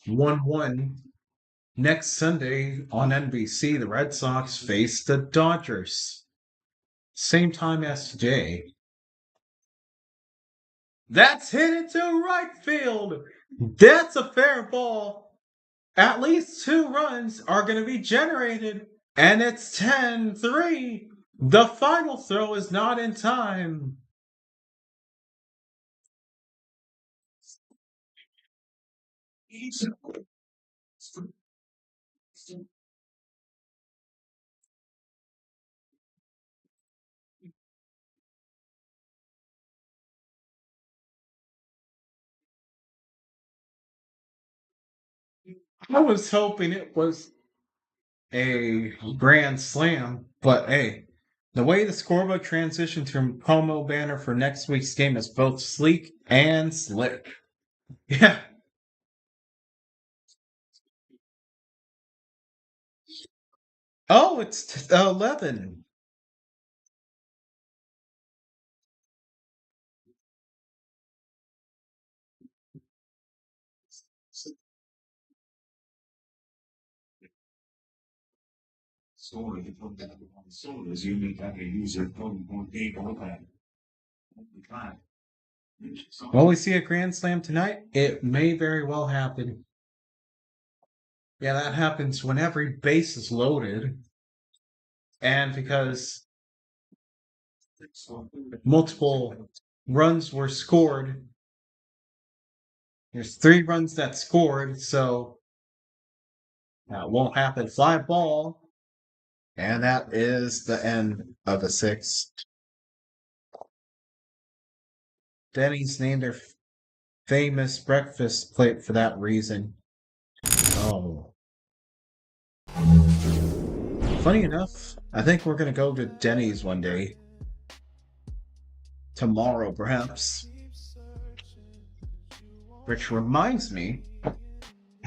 1-1. Next Sunday on NBC, the Red Sox face the Dodgers. Same time as today. That's hit into right field. That's a fair ball. At least 2 runs are going to be generated. And it's 10-3. The final throw is not in time. I was hoping it was a grand slam, but hey, the way the scorebook transitioned to promo banner for next week's game is both sleek and slick. Yeah. Oh, it's 11. Will we see a grand slam tonight? It may very well happen. Yeah, that happens when every base is loaded. And because multiple runs were scored, there's 3 runs that scored, so that won't happen. Fly ball. And that is the end of the 6th. Denny's named their famous breakfast plate for that reason. Oh. Funny enough, I think we're going to go to Denny's one day. Tomorrow, perhaps. Which reminds me, I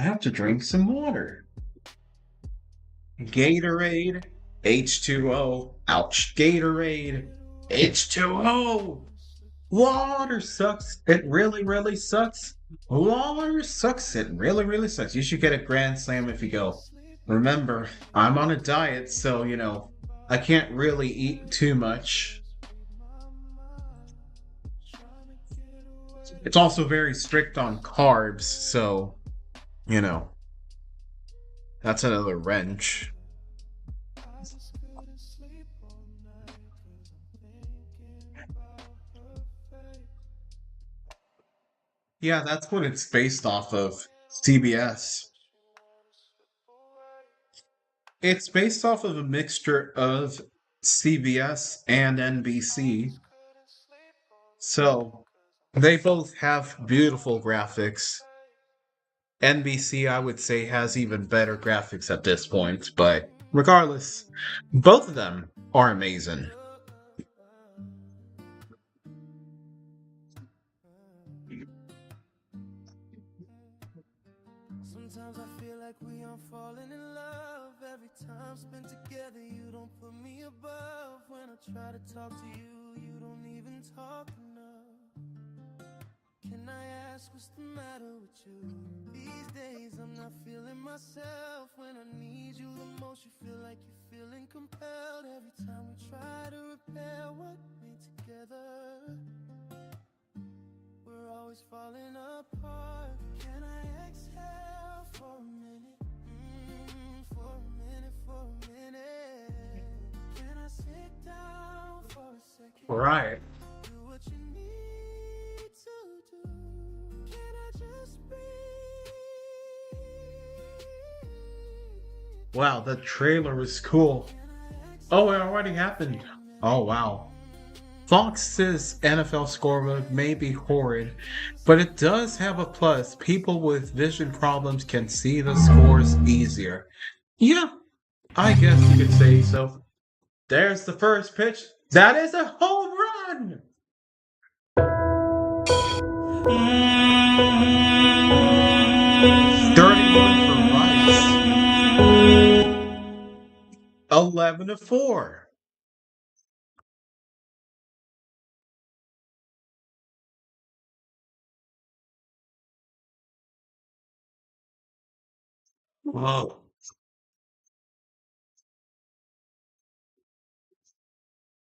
have to drink some water. Gatorade, H2O. Ouch, Gatorade, H2O. Water sucks. It really, really sucks. Water sucks. It really, really sucks. You should get a grand slam if you go. Remember, I'm on a diet, so, I can't really eat too much. It's also very strict on carbs, so, that's another wrench. Yeah, that's what it's based off of. CBS. It's based off of a mixture of CBS and NBC. So they both have beautiful graphics. NBC, I would say, has even better graphics at this point, but regardless, both of them are amazing. Sometimes I feel like we aren't falling in love. Every time spent together, you don't put me above. When I try to talk to you, you don't even talk enough. Can I ask what's the matter with you? These days I'm not feeling myself. When I need you the most, you feel like you're feeling compelled. Every time we try to repair what made together, we're always falling apart. Can I exhale for a minute? For a minute, for a minute. Can I sit down for a second? Right. Do what you need to do. Can I just breathe? Wow, the trailer was cool. Oh, it already happened. Oh, wow. Fox's NFL scorebook may be horrid, but it does have a plus. People with vision problems can see the scores easier. Yeah, I guess you could say so. There's the first pitch. That is a home run! 31 for Rice. 11-4. Whoa.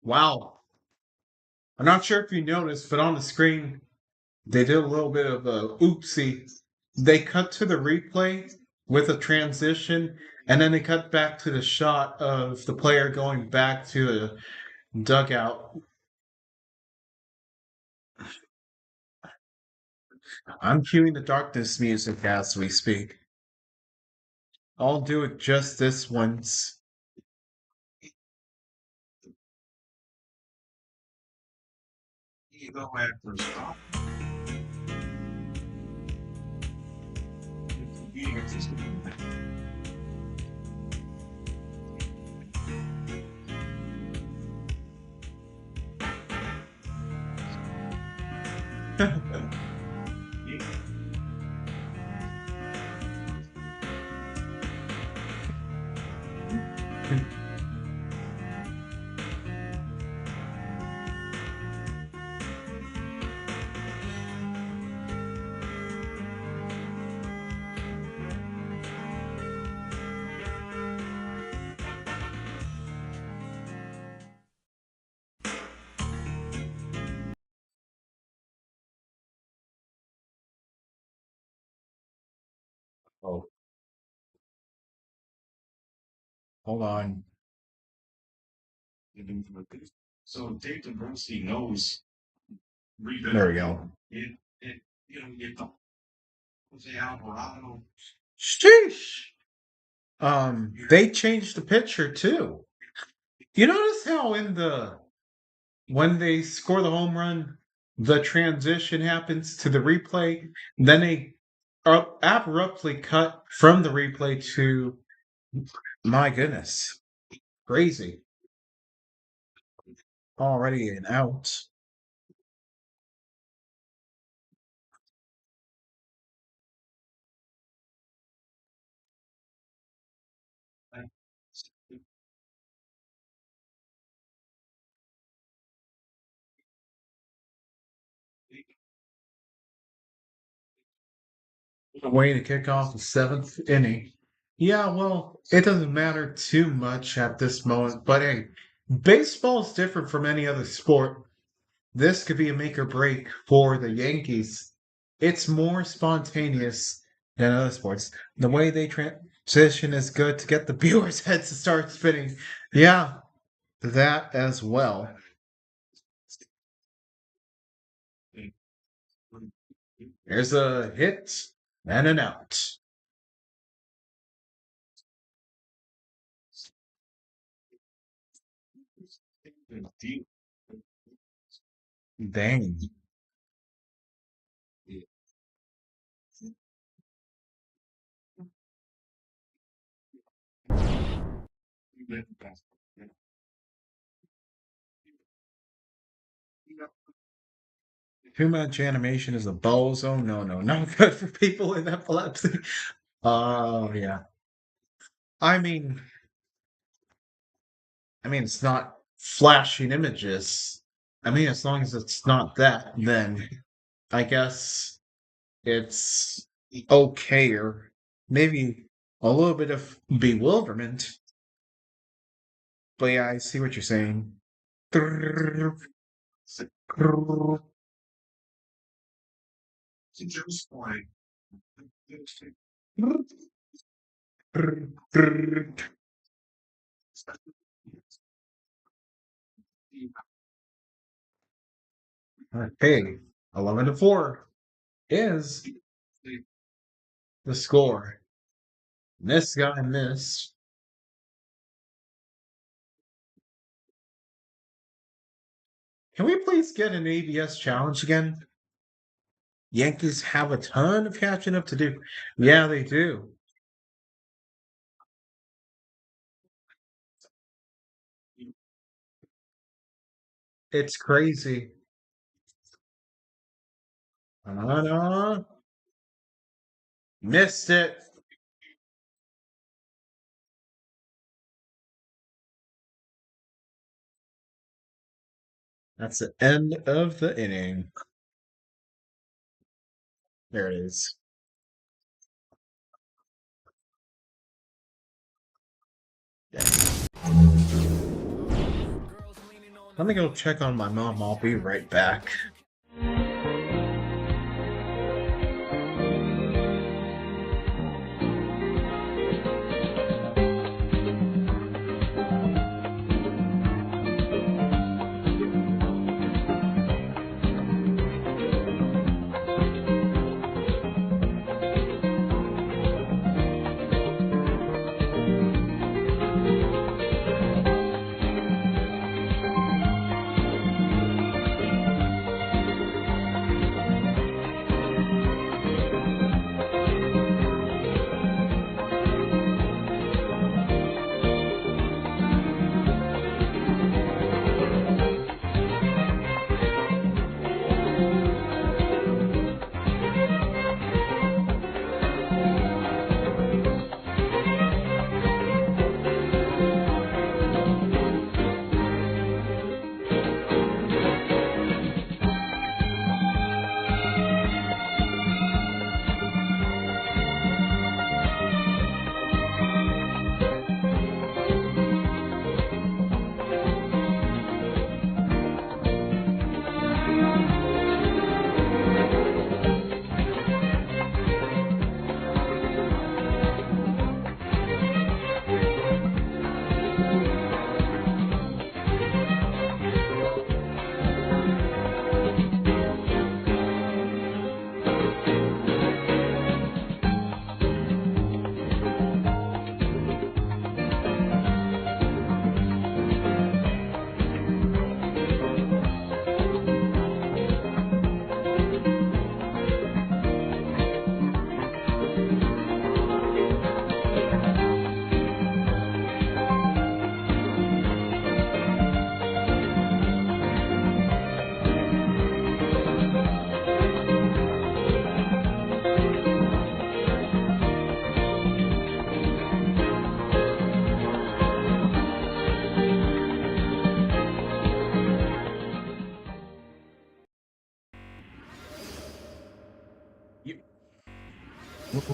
Wow. I'm not sure if you noticed, but on the screen, they did a little bit of a oopsie. They cut to the replay with a transition, and then they cut back to the shot of the player going back to the dugout. I'm cueing the darkness music as we speak. I'll do it just this once. Oh, hold on. There we go. Sheesh. They changed the picture too. You notice how in the when they score the home run, the transition happens to the replay, then they abruptly cut from the replay to my goodness, crazy. Already an out. A way to kick off the seventh inning. Yeah, well, it doesn't matter too much at this moment, but hey, baseball is different from any other sport. This could be a make or break for the Yankees. It's more spontaneous than other sports. The way they transition is good to get the viewers' heads to start spinning. Yeah, that as well. There's a hit and an out. Dang. Too much animation is a bozo. No, no, not good for people in epilepsy. Oh, yeah. I mean, it's not flashing images. I mean, as long as it's not that, then I guess it's okay, or maybe a little bit of bewilderment. But yeah, I see what you're saying. Okay, 11-4 is the score. This guy missed. Can we please get an ABS challenge again? Yankees have a ton of catching up to do. Yeah, they do. It's crazy. On. Missed it. That's the end of the inning. There it is. Let me go check on my mom. I'll be right back.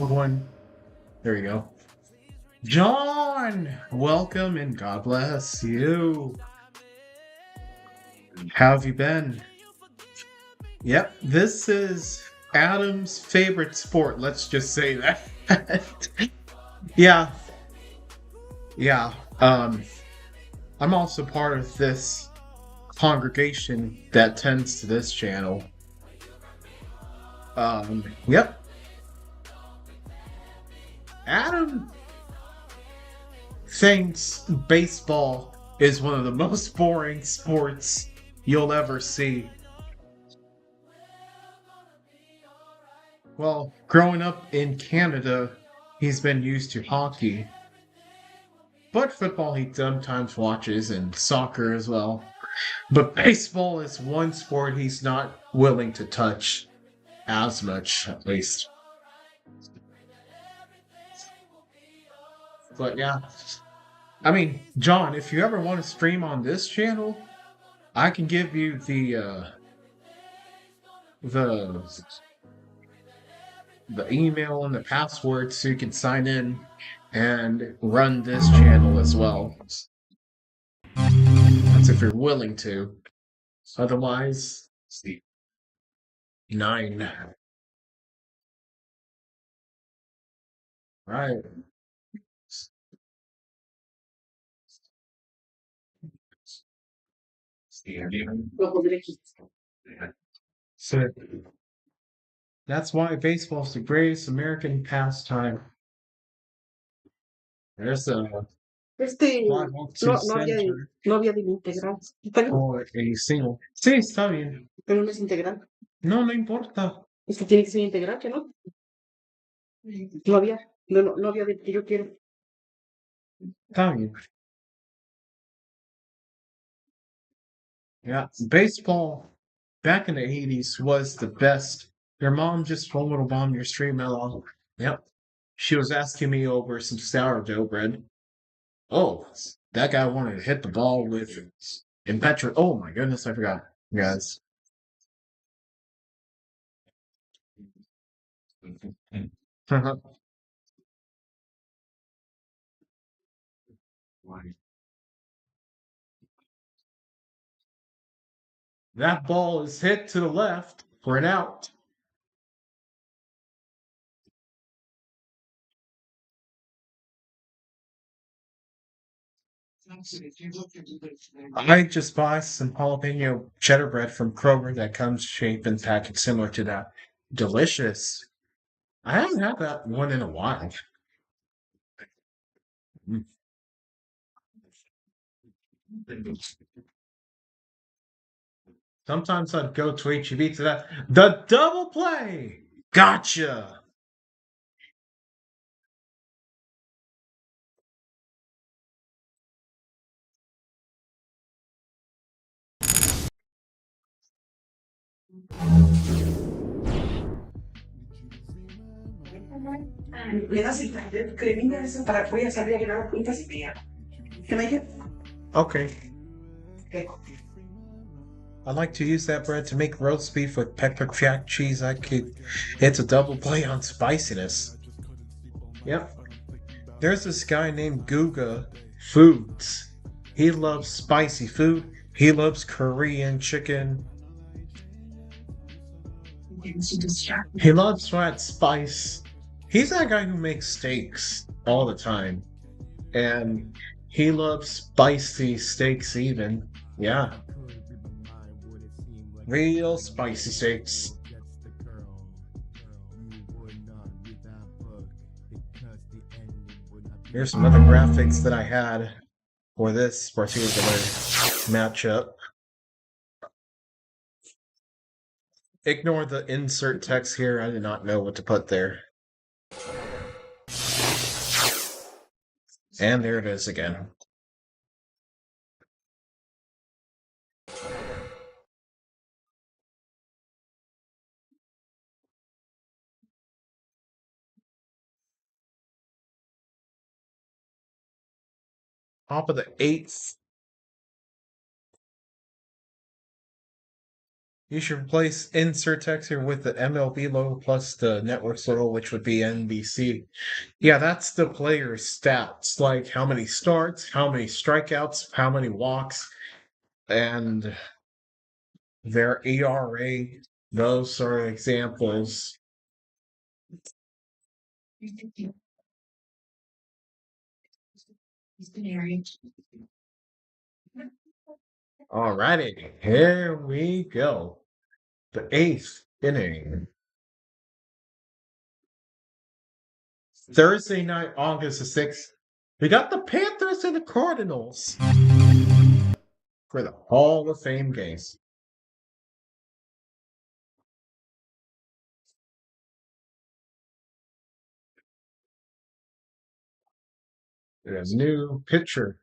One. There you go. John, welcome and God bless you. How have you been? Yep, this is Adam's favorite sport. Let's just say that. Yeah, yeah. I'm also part of this congregation that tends to this channel. Yep. Adam thinks baseball is one of the most boring sports you'll ever see. Well, growing up in Canada, he's been used to hockey. But football he sometimes watches and soccer as well. But baseball is one sport he's not willing to touch as much, at least. But yeah. I mean, John, if you ever want to stream on this channel, I can give you the email and the password so you can sign in and run this channel as well. That's if you're willing to. Otherwise, see. 9. Right. So that's why baseball is the greatest American pastime. There's a Este, 502 no había, center no había de integral. Está bien, for a single. Sí, está bien. pero no es integral. No, no importa. Es que tiene que ser integral, ¿que no? No había, no había del que yo quiero. Está bien. Yeah, baseball back in the 80s was the best Your mom just phone your stream along. Yep. She was asking me over some sourdough bread. Oh, that guy wanted to hit the ball with impetuous. Oh my goodness, I forgot. Guys. That ball is hit to the left for an out. I just buy some jalapeno cheddar bread from Kroger that comes shaped and packaged similar to that. Delicious. I haven't had that one in a while. Mm. Sometimes I'd go to HEB to that. The double play! Gotcha! Le das el cremita esa para voy a salir a llenar las puntas y ¿qué me dije? Okay. Okay. I like to use that bread to make roast beef with pepper jack cheese. It's a double play on spiciness. Yep. There's this guy named Guga Foods. He loves spicy food. He loves Korean chicken. He loves red spice. He's that guy who makes steaks all the time. And he loves spicy steaks even. Yeah. Real spicy steaks. Here's some other graphics that I had for this particular matchup. Ignore the insert text here. I did not know what to put there. And there it is again. Top of the eighth. You should replace insert text here with the MLB logo plus the network's logo, which would be NBC. Yeah, that's the player's stats, like how many starts, how many strikeouts, how many walks, and their ERA. Those are examples. Alrighty, here we go. The eighth inning. Thursday night, August the 6th. We got the Panthers and the Cardinals for the Hall of Fame games. There's a new pitcher.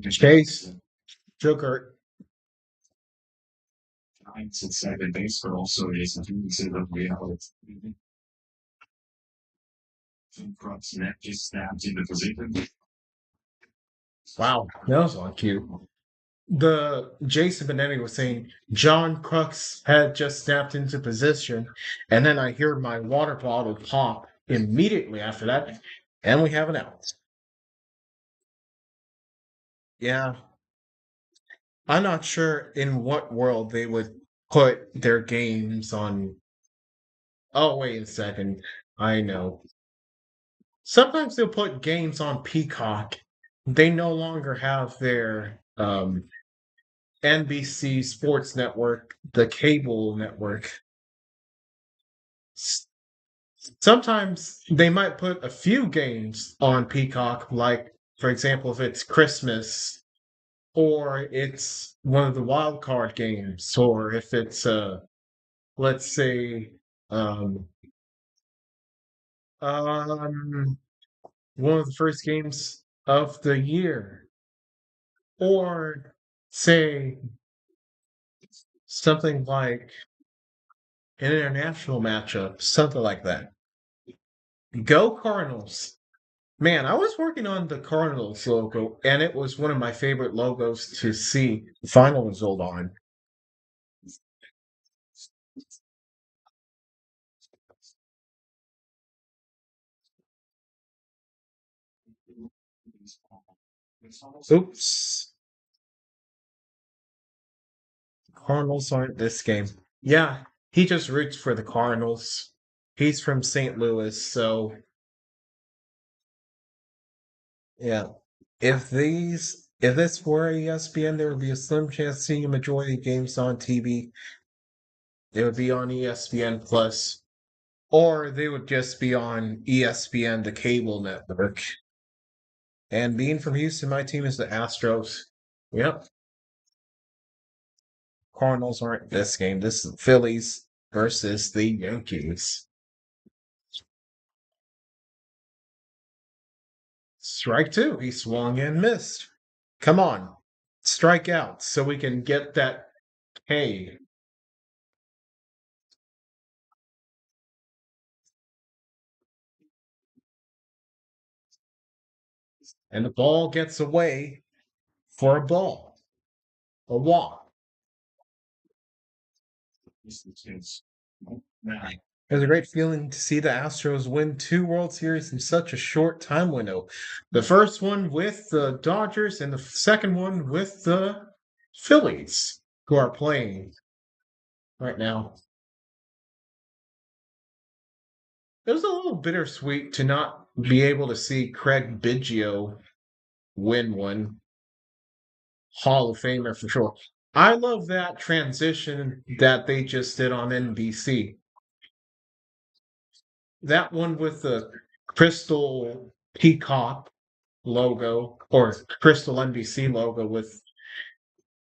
Chase Joker. Wow, that was on cue. The Jason Benetti was saying John Crooks had just snapped into position, and then I hear my water bottle pop immediately after that, and we have an out. Yeah, I'm not sure in what world they would put their games on. Oh, wait a second. I know. Sometimes they'll put games on Peacock. They no longer have their NBC Sports Network, the cable network. Sometimes they might put a few games on Peacock, like, for example, if it's Christmas or it's one of the wild card games, or if it's, let's say, um, um, one of the first games of the year, or say something like an international matchup, something like that. Go Cardinals. Man, I was working on the Cardinals logo, and it was one of my favorite logos to see the final result on. Oops. Cardinals aren't this game. Yeah, he just roots for the Cardinals. He's from St. Louis, so yeah. If this were ESPN, there would be a slim chance seeing a majority of games on TV. They would be on ESPN Plus, or they would just be on ESPN, the cable network. And being from Houston, my team is the Astros. Yep. Cardinals aren't this game. This is the Phillies versus the Yankees. Strike two. He swung and missed. Come on. Strike out so we can get that K. And the ball gets away for a ball. A walk. It was a great feeling to see the Astros win two World Series in such a short time window. The first one with the Dodgers and the second one with the Phillies, who are playing right now. It was a little bittersweet to not be able to see Craig Biggio win one. Hall of Famer for sure. I love that transition that they just did on NBC. That one with the crystal peacock logo or crystal NBC logo with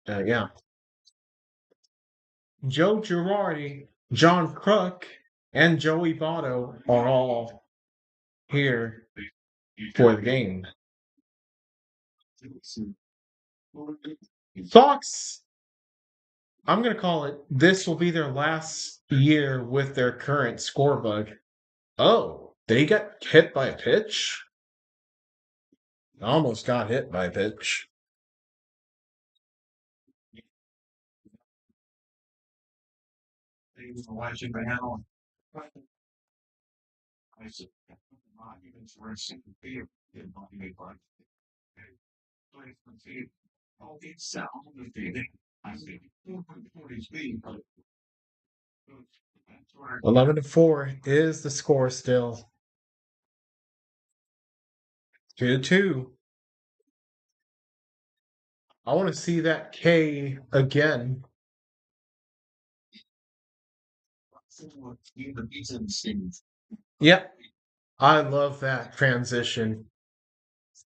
yeah, Joe Girardi, John Kruk, and Joey Votto are all here for the game. Fox, I'm gonna call it. This will be their last year with their current score bug. Oh, did he get hit by a pitch? Almost got hit by a pitch. Eleven to 4 is the score still. 2-2. I want to see that K again. Yep, I love that transition.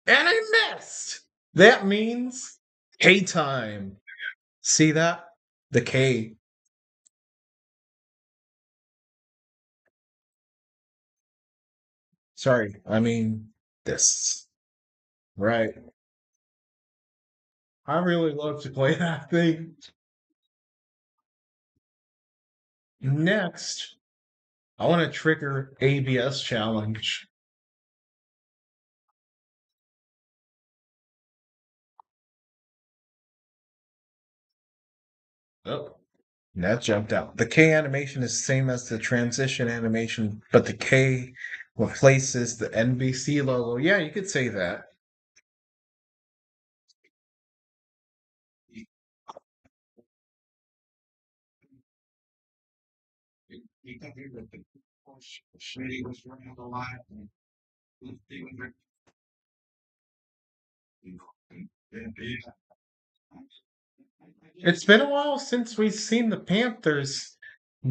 And I missed. That means K time. See that? The K. Sorry, I mean this. Right. I really love to play that thing. Next, I want to trigger ABS challenge. Oh, that jumped out. The K animation is the same as the transition animation, but the K replaces the NBC logo. Yeah, you could say that. It's been a while since we've seen the Panthers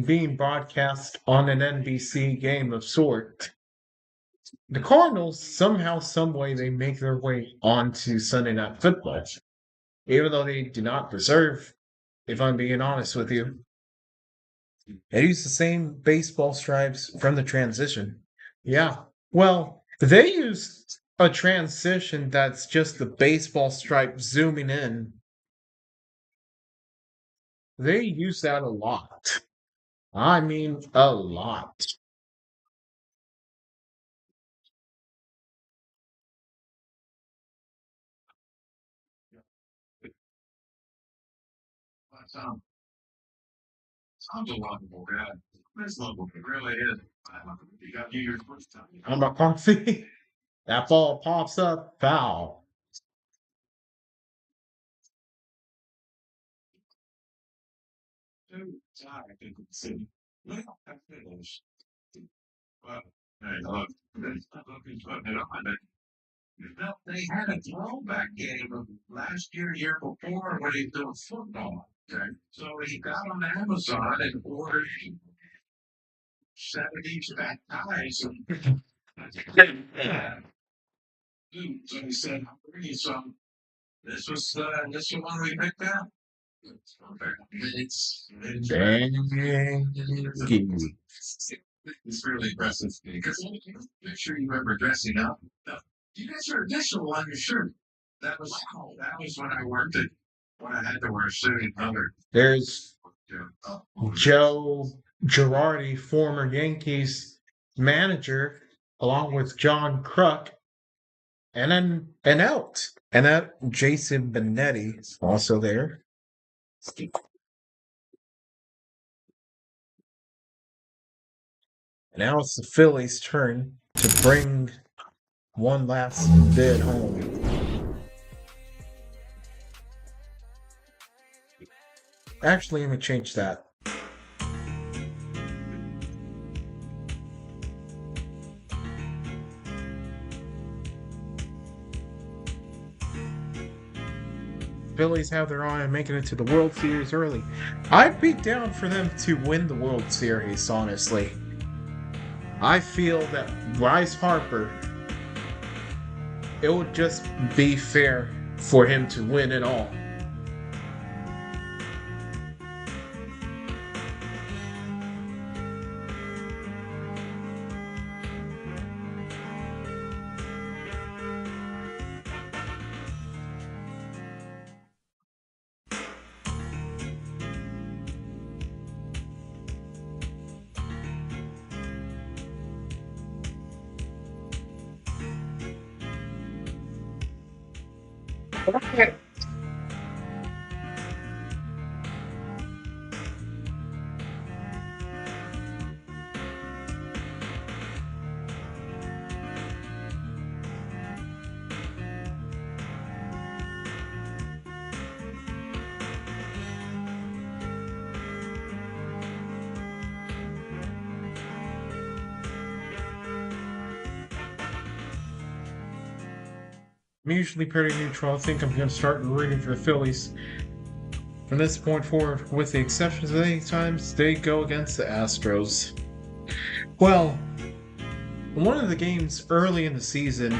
being broadcast on an NBC game of sort. The Cardinals, somehow, someway, they make their way onto Sunday Night Football, even though they do not deserve, if I'm being honest with you. They use the same baseball stripes from the transition. Yeah. Well, they used a transition that's just the baseball stripe zooming in. They use that a lot. I mean, a lot. Sounds a lovable guy. It's lovable. It really is. You got New Year's first time. I'm a coffee. That ball pops up. Foul. I think it's well, I finished. Well, hey, look, looking to it up. Well, they had a throwback game of last year before when he doing football. Okay, so he got on Amazon and ordered 70s back ties. And so he said, "I'll bring you some." This was one we picked out. Dang. It's really impressive because make sure you remember dressing up. You got your initial on your shirt. That was when I worked it when I had to wear a suit and color. There's Joe Girardi, former Yankees manager, along with John Kruk, and then and that Jason Benetti is also there. Now it's the Phillies' turn to bring one last bid home. Actually, let me change that. Phillies have their eye on making it to the World Series early. I'd be down for them to win the World Series, honestly. I feel that Bryce Harper, it would just be fair for him to win it all. Okay. I'm usually pretty neutral. I think I'm going to start rooting for the Phillies from this point forward, with the exceptions of any times they go against the Astros. Well, one of the games early in the season,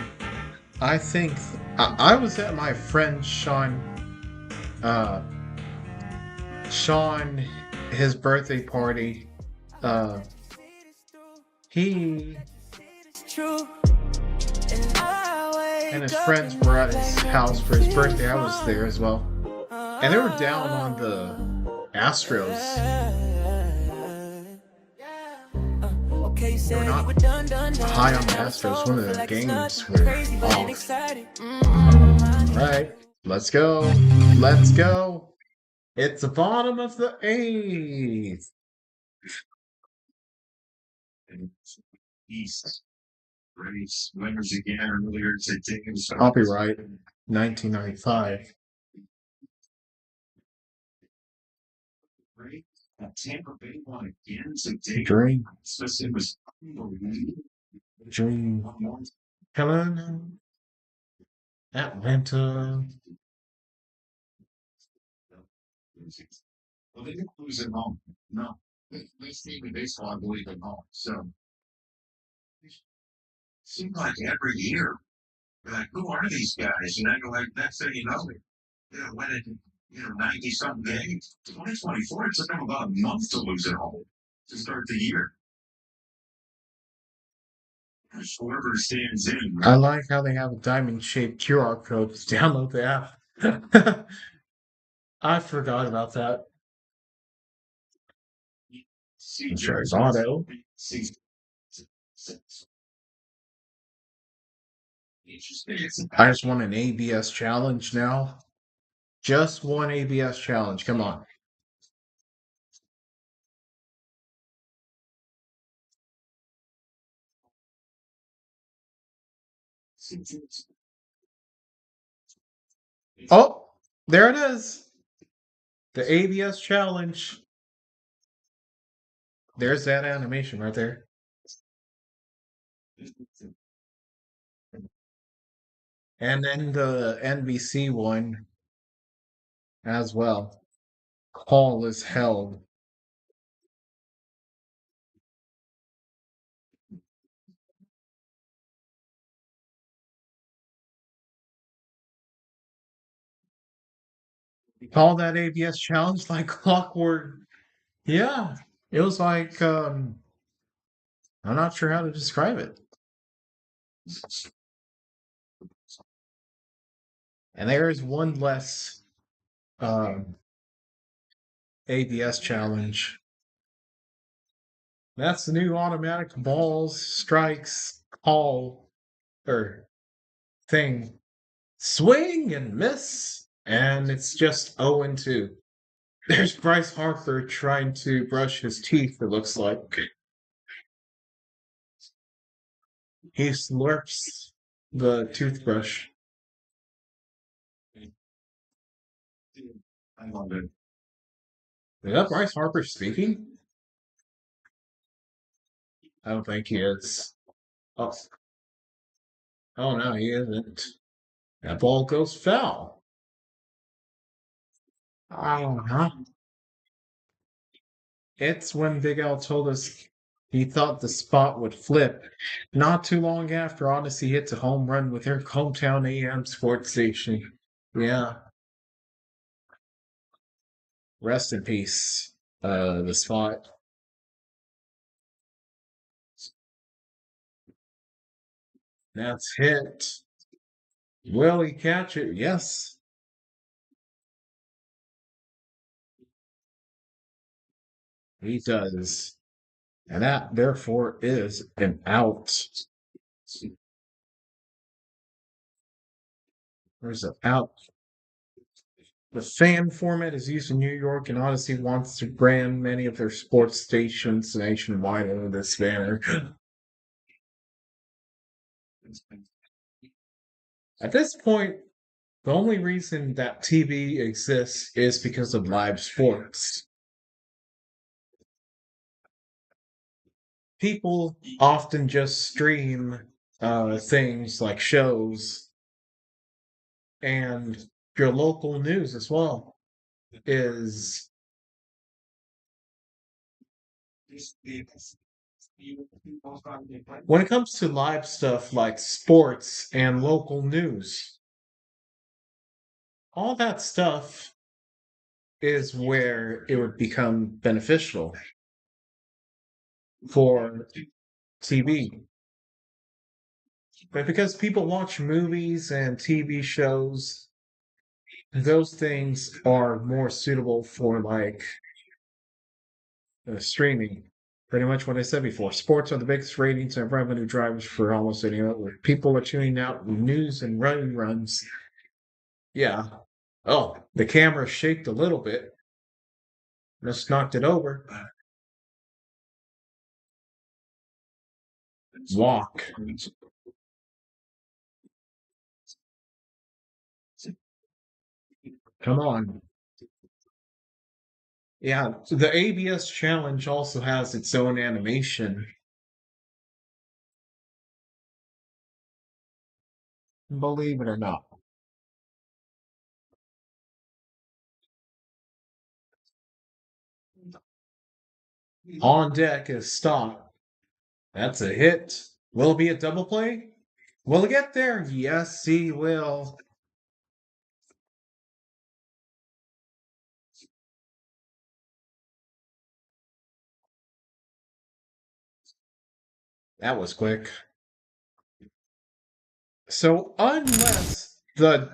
I think I was at my friend uh, Sean, his birthday party. He and his friends were at his house for his birthday. I was there as well. And they were down on the Astros. They were not high on the Astros. One of the games were off. Alright, let's go. Let's go. It's the bottom of the eighth. East. Race winners again earlier today. I'll be right. 1995. Right? Tampa Bay won again today. Dream. It was Dream. Helen. Atlanta. Well, they didn't lose at home. No. They stayed in baseball, I believe, at home. So seems like every year, you're like, who are these guys? And then you're like, next thing you know, winning, 90 something games. 2024, it took them about a month to lose at home to start the year. Whoever stands in. I like how they have a diamond shaped QR code to download the app. I forgot about that. Insurance auto. I just want an ABS challenge now. Just one ABS challenge. Come on. Oh, there it is. The ABS challenge. There's that animation right there. And then the NBC one as well. Call is held. Call that ABS challenge like clockwork. Yeah. It was like I'm not sure how to describe it. And there's one less ABS challenge. That's the new automatic balls, strikes, call, or thing. Swing and miss, and it's just 0-2. There's Bryce Harper trying to brush his teeth, it looks like. He slurps the toothbrush. I love it. Is that Bryce Harper speaking? I don't think he is. Oh, oh no, he isn't. That ball goes foul. Uh-huh. It's when Big Al told us he thought the spot would flip. Not too long after, Odyssey hits a home run with her hometown AM sports station. Yeah. Rest in peace. The spot. That's hit. Will he catch it? Yes. He does. And that, therefore, is an out. There's an out. The fan format is used in New York, and Odyssey wants to brand many of their sports stations nationwide under this banner. At this point, the only reason that TV exists is because of live sports. People often just stream things like shows, and your local news as well is when it comes to live stuff like sports and local news, all that stuff is where it would become beneficial for TV. But because people watch movies and TV shows, those things are more suitable for like streaming. Pretty much what I said before. Sports are the biggest ratings and revenue drivers for almost any other. People are tuning out news and running runs. Yeah. Oh, the camera shaked a little bit. Just knocked it over. Walk. Come on. Yeah, the ABS challenge also has its own animation. Believe it or not. On deck is stop. That's a hit. Will it be a double play? Will it get there? Yes, he will. That was quick. So unless the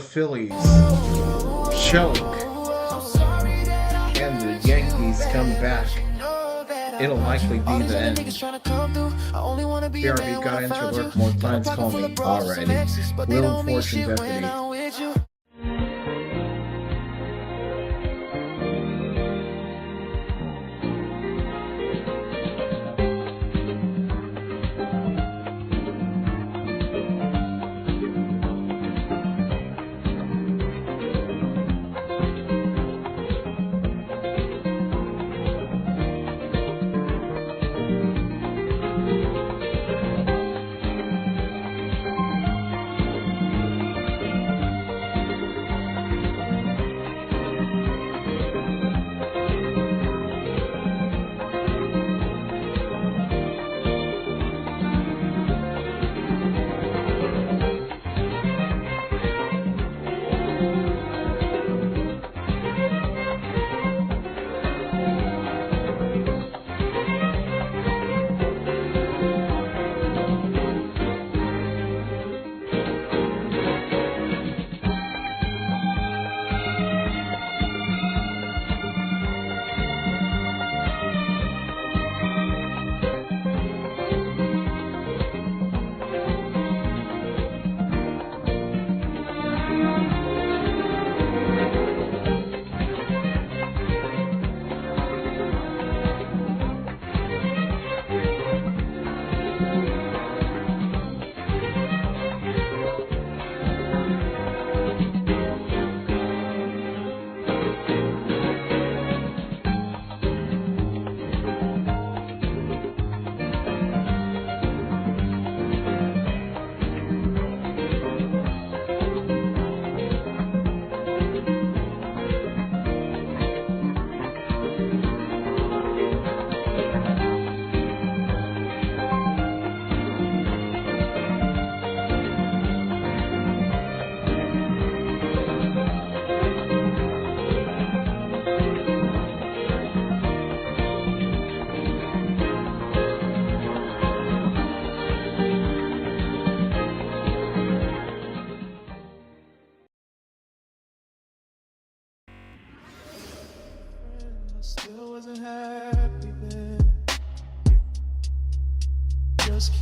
Phillies choke and the Yankees come back, it'll likely be the end. BRB got into work more clients call me. Alrighty. Wheel of Fortune Deputy.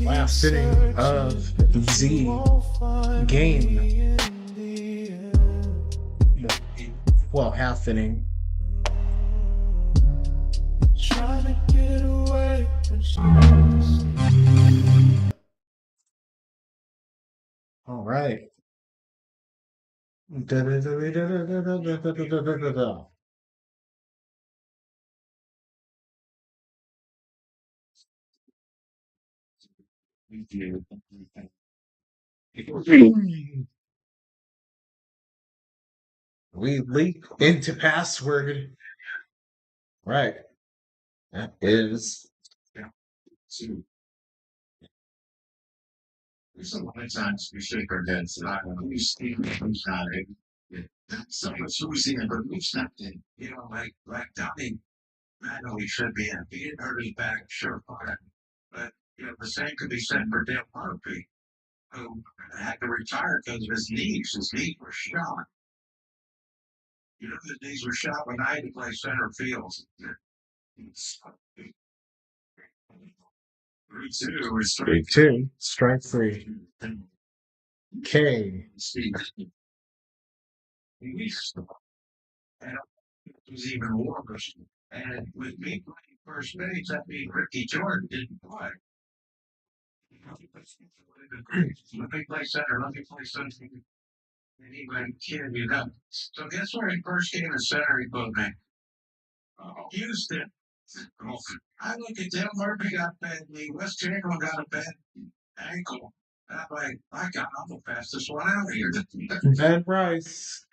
Last inning of the game. Well, half inning. All right. We leap into password. Right. That is. There's a lot of times we shake our heads and I don't understand sometimes. Someone's losing it, but we've nothing. Like Donnie, I know he should be happy. He didn't hurt his back, sure, fine. But, the same could be said for Dale Murphy, who had to retire because of his knees. His knees were shot. His knees were shot when I had to play center field. 3-2, strike two, strike three. K. And it was even worse. And with me playing first base, that means Ricky Jordan didn't play. Let me play center. Let me play center. And he went, kid, So guess where he first came in center? He put me. Houston. I look at Dale Murphy got bad knee. Wes Chamberlain got a bad ankle. I'm like, my God, I'm the fastest one out of here. Ben Rice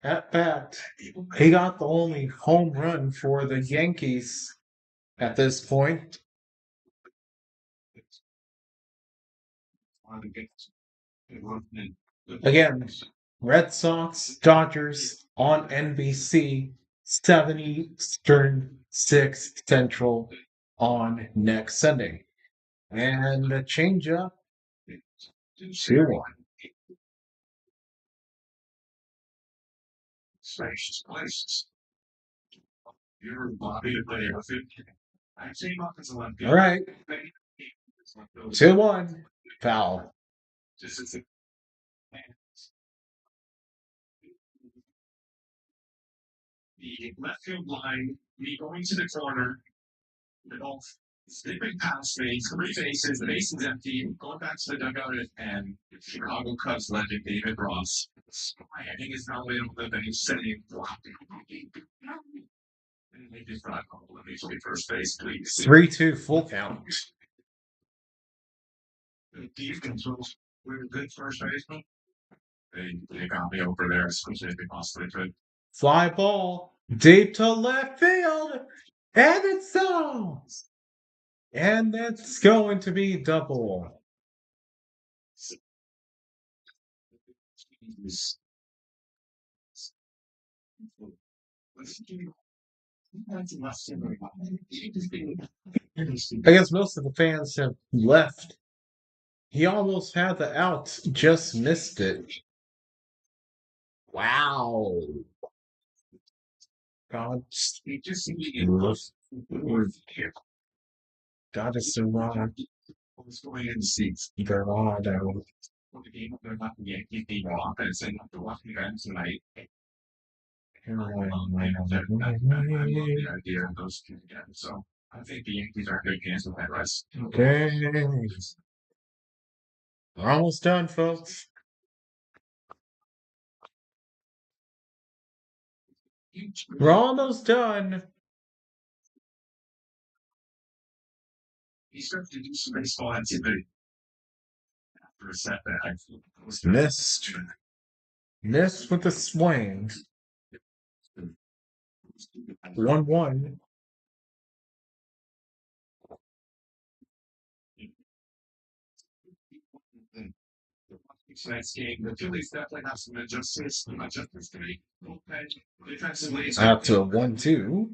at bat. He got the only home run for the Yankees at this point. Again, Red Sox, Dodgers on NBC, 7 Eastern, 6 Central on next Sunday. And the changeup, 2-1. Spacious places. You're Bobby to play All right. 2-1. Foul. Three, two, full count. Fly ball deep to left field, and it's on. And that's going to be double. I guess most of the fans have left. He almost had the out, just missed it. Wow. God, God is so wrong. Dorado. Okay. We're almost done, folks. We're almost done. Missed. Missed with the swing. 1-1. After 1-2.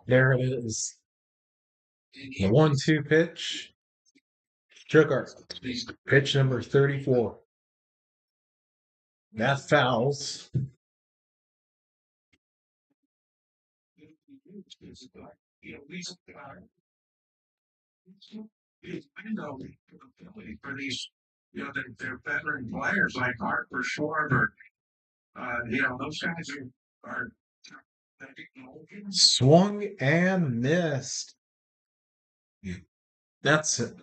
There it is. The 1-2 pitch. Sugar. Pitch number 34. That fouls. Swung and missed. That's it.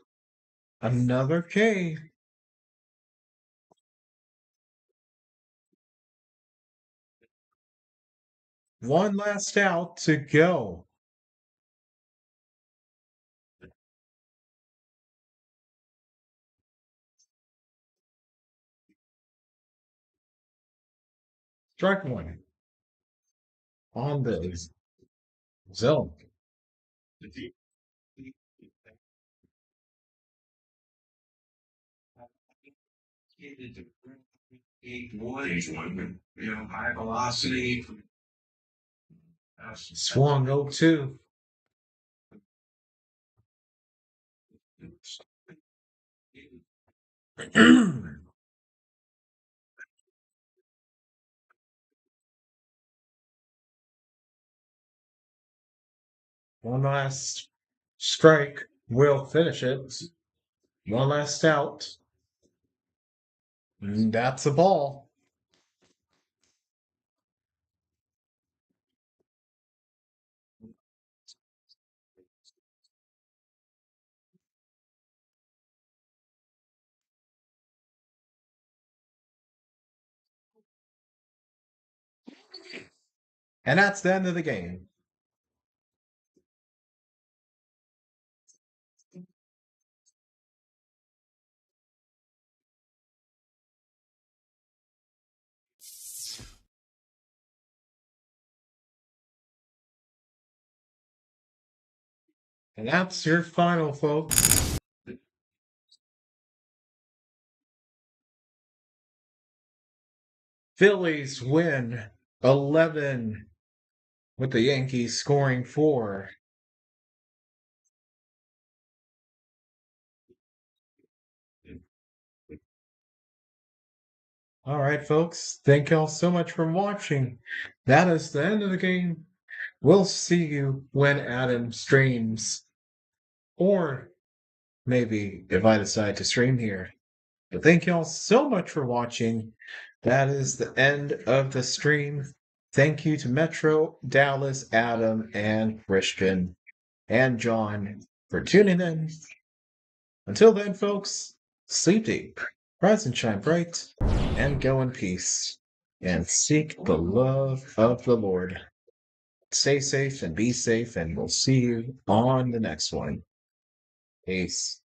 Another K. One last out to go. Strike one. On the zone. High velocity. Swung 0-2. One last strike will finish it. One last out. And that's a ball. And that's the end of the game. And that's your final, folks. Phillies win 11 with the Yankees scoring 4. All right, folks. Thank y'all so much for watching. That is the end of the game. We'll see you when Adam streams. Or maybe if I decide to stream here. But thank y'all so much for watching. That is the end of the stream. Thank you to Metro, Dallas, Adam, and Christian, and John for tuning in. Until then, folks, sleep deep, rise and shine bright, and go in peace, and seek the love of the Lord. Stay safe and be safe, and we'll see you on the next one. Peace.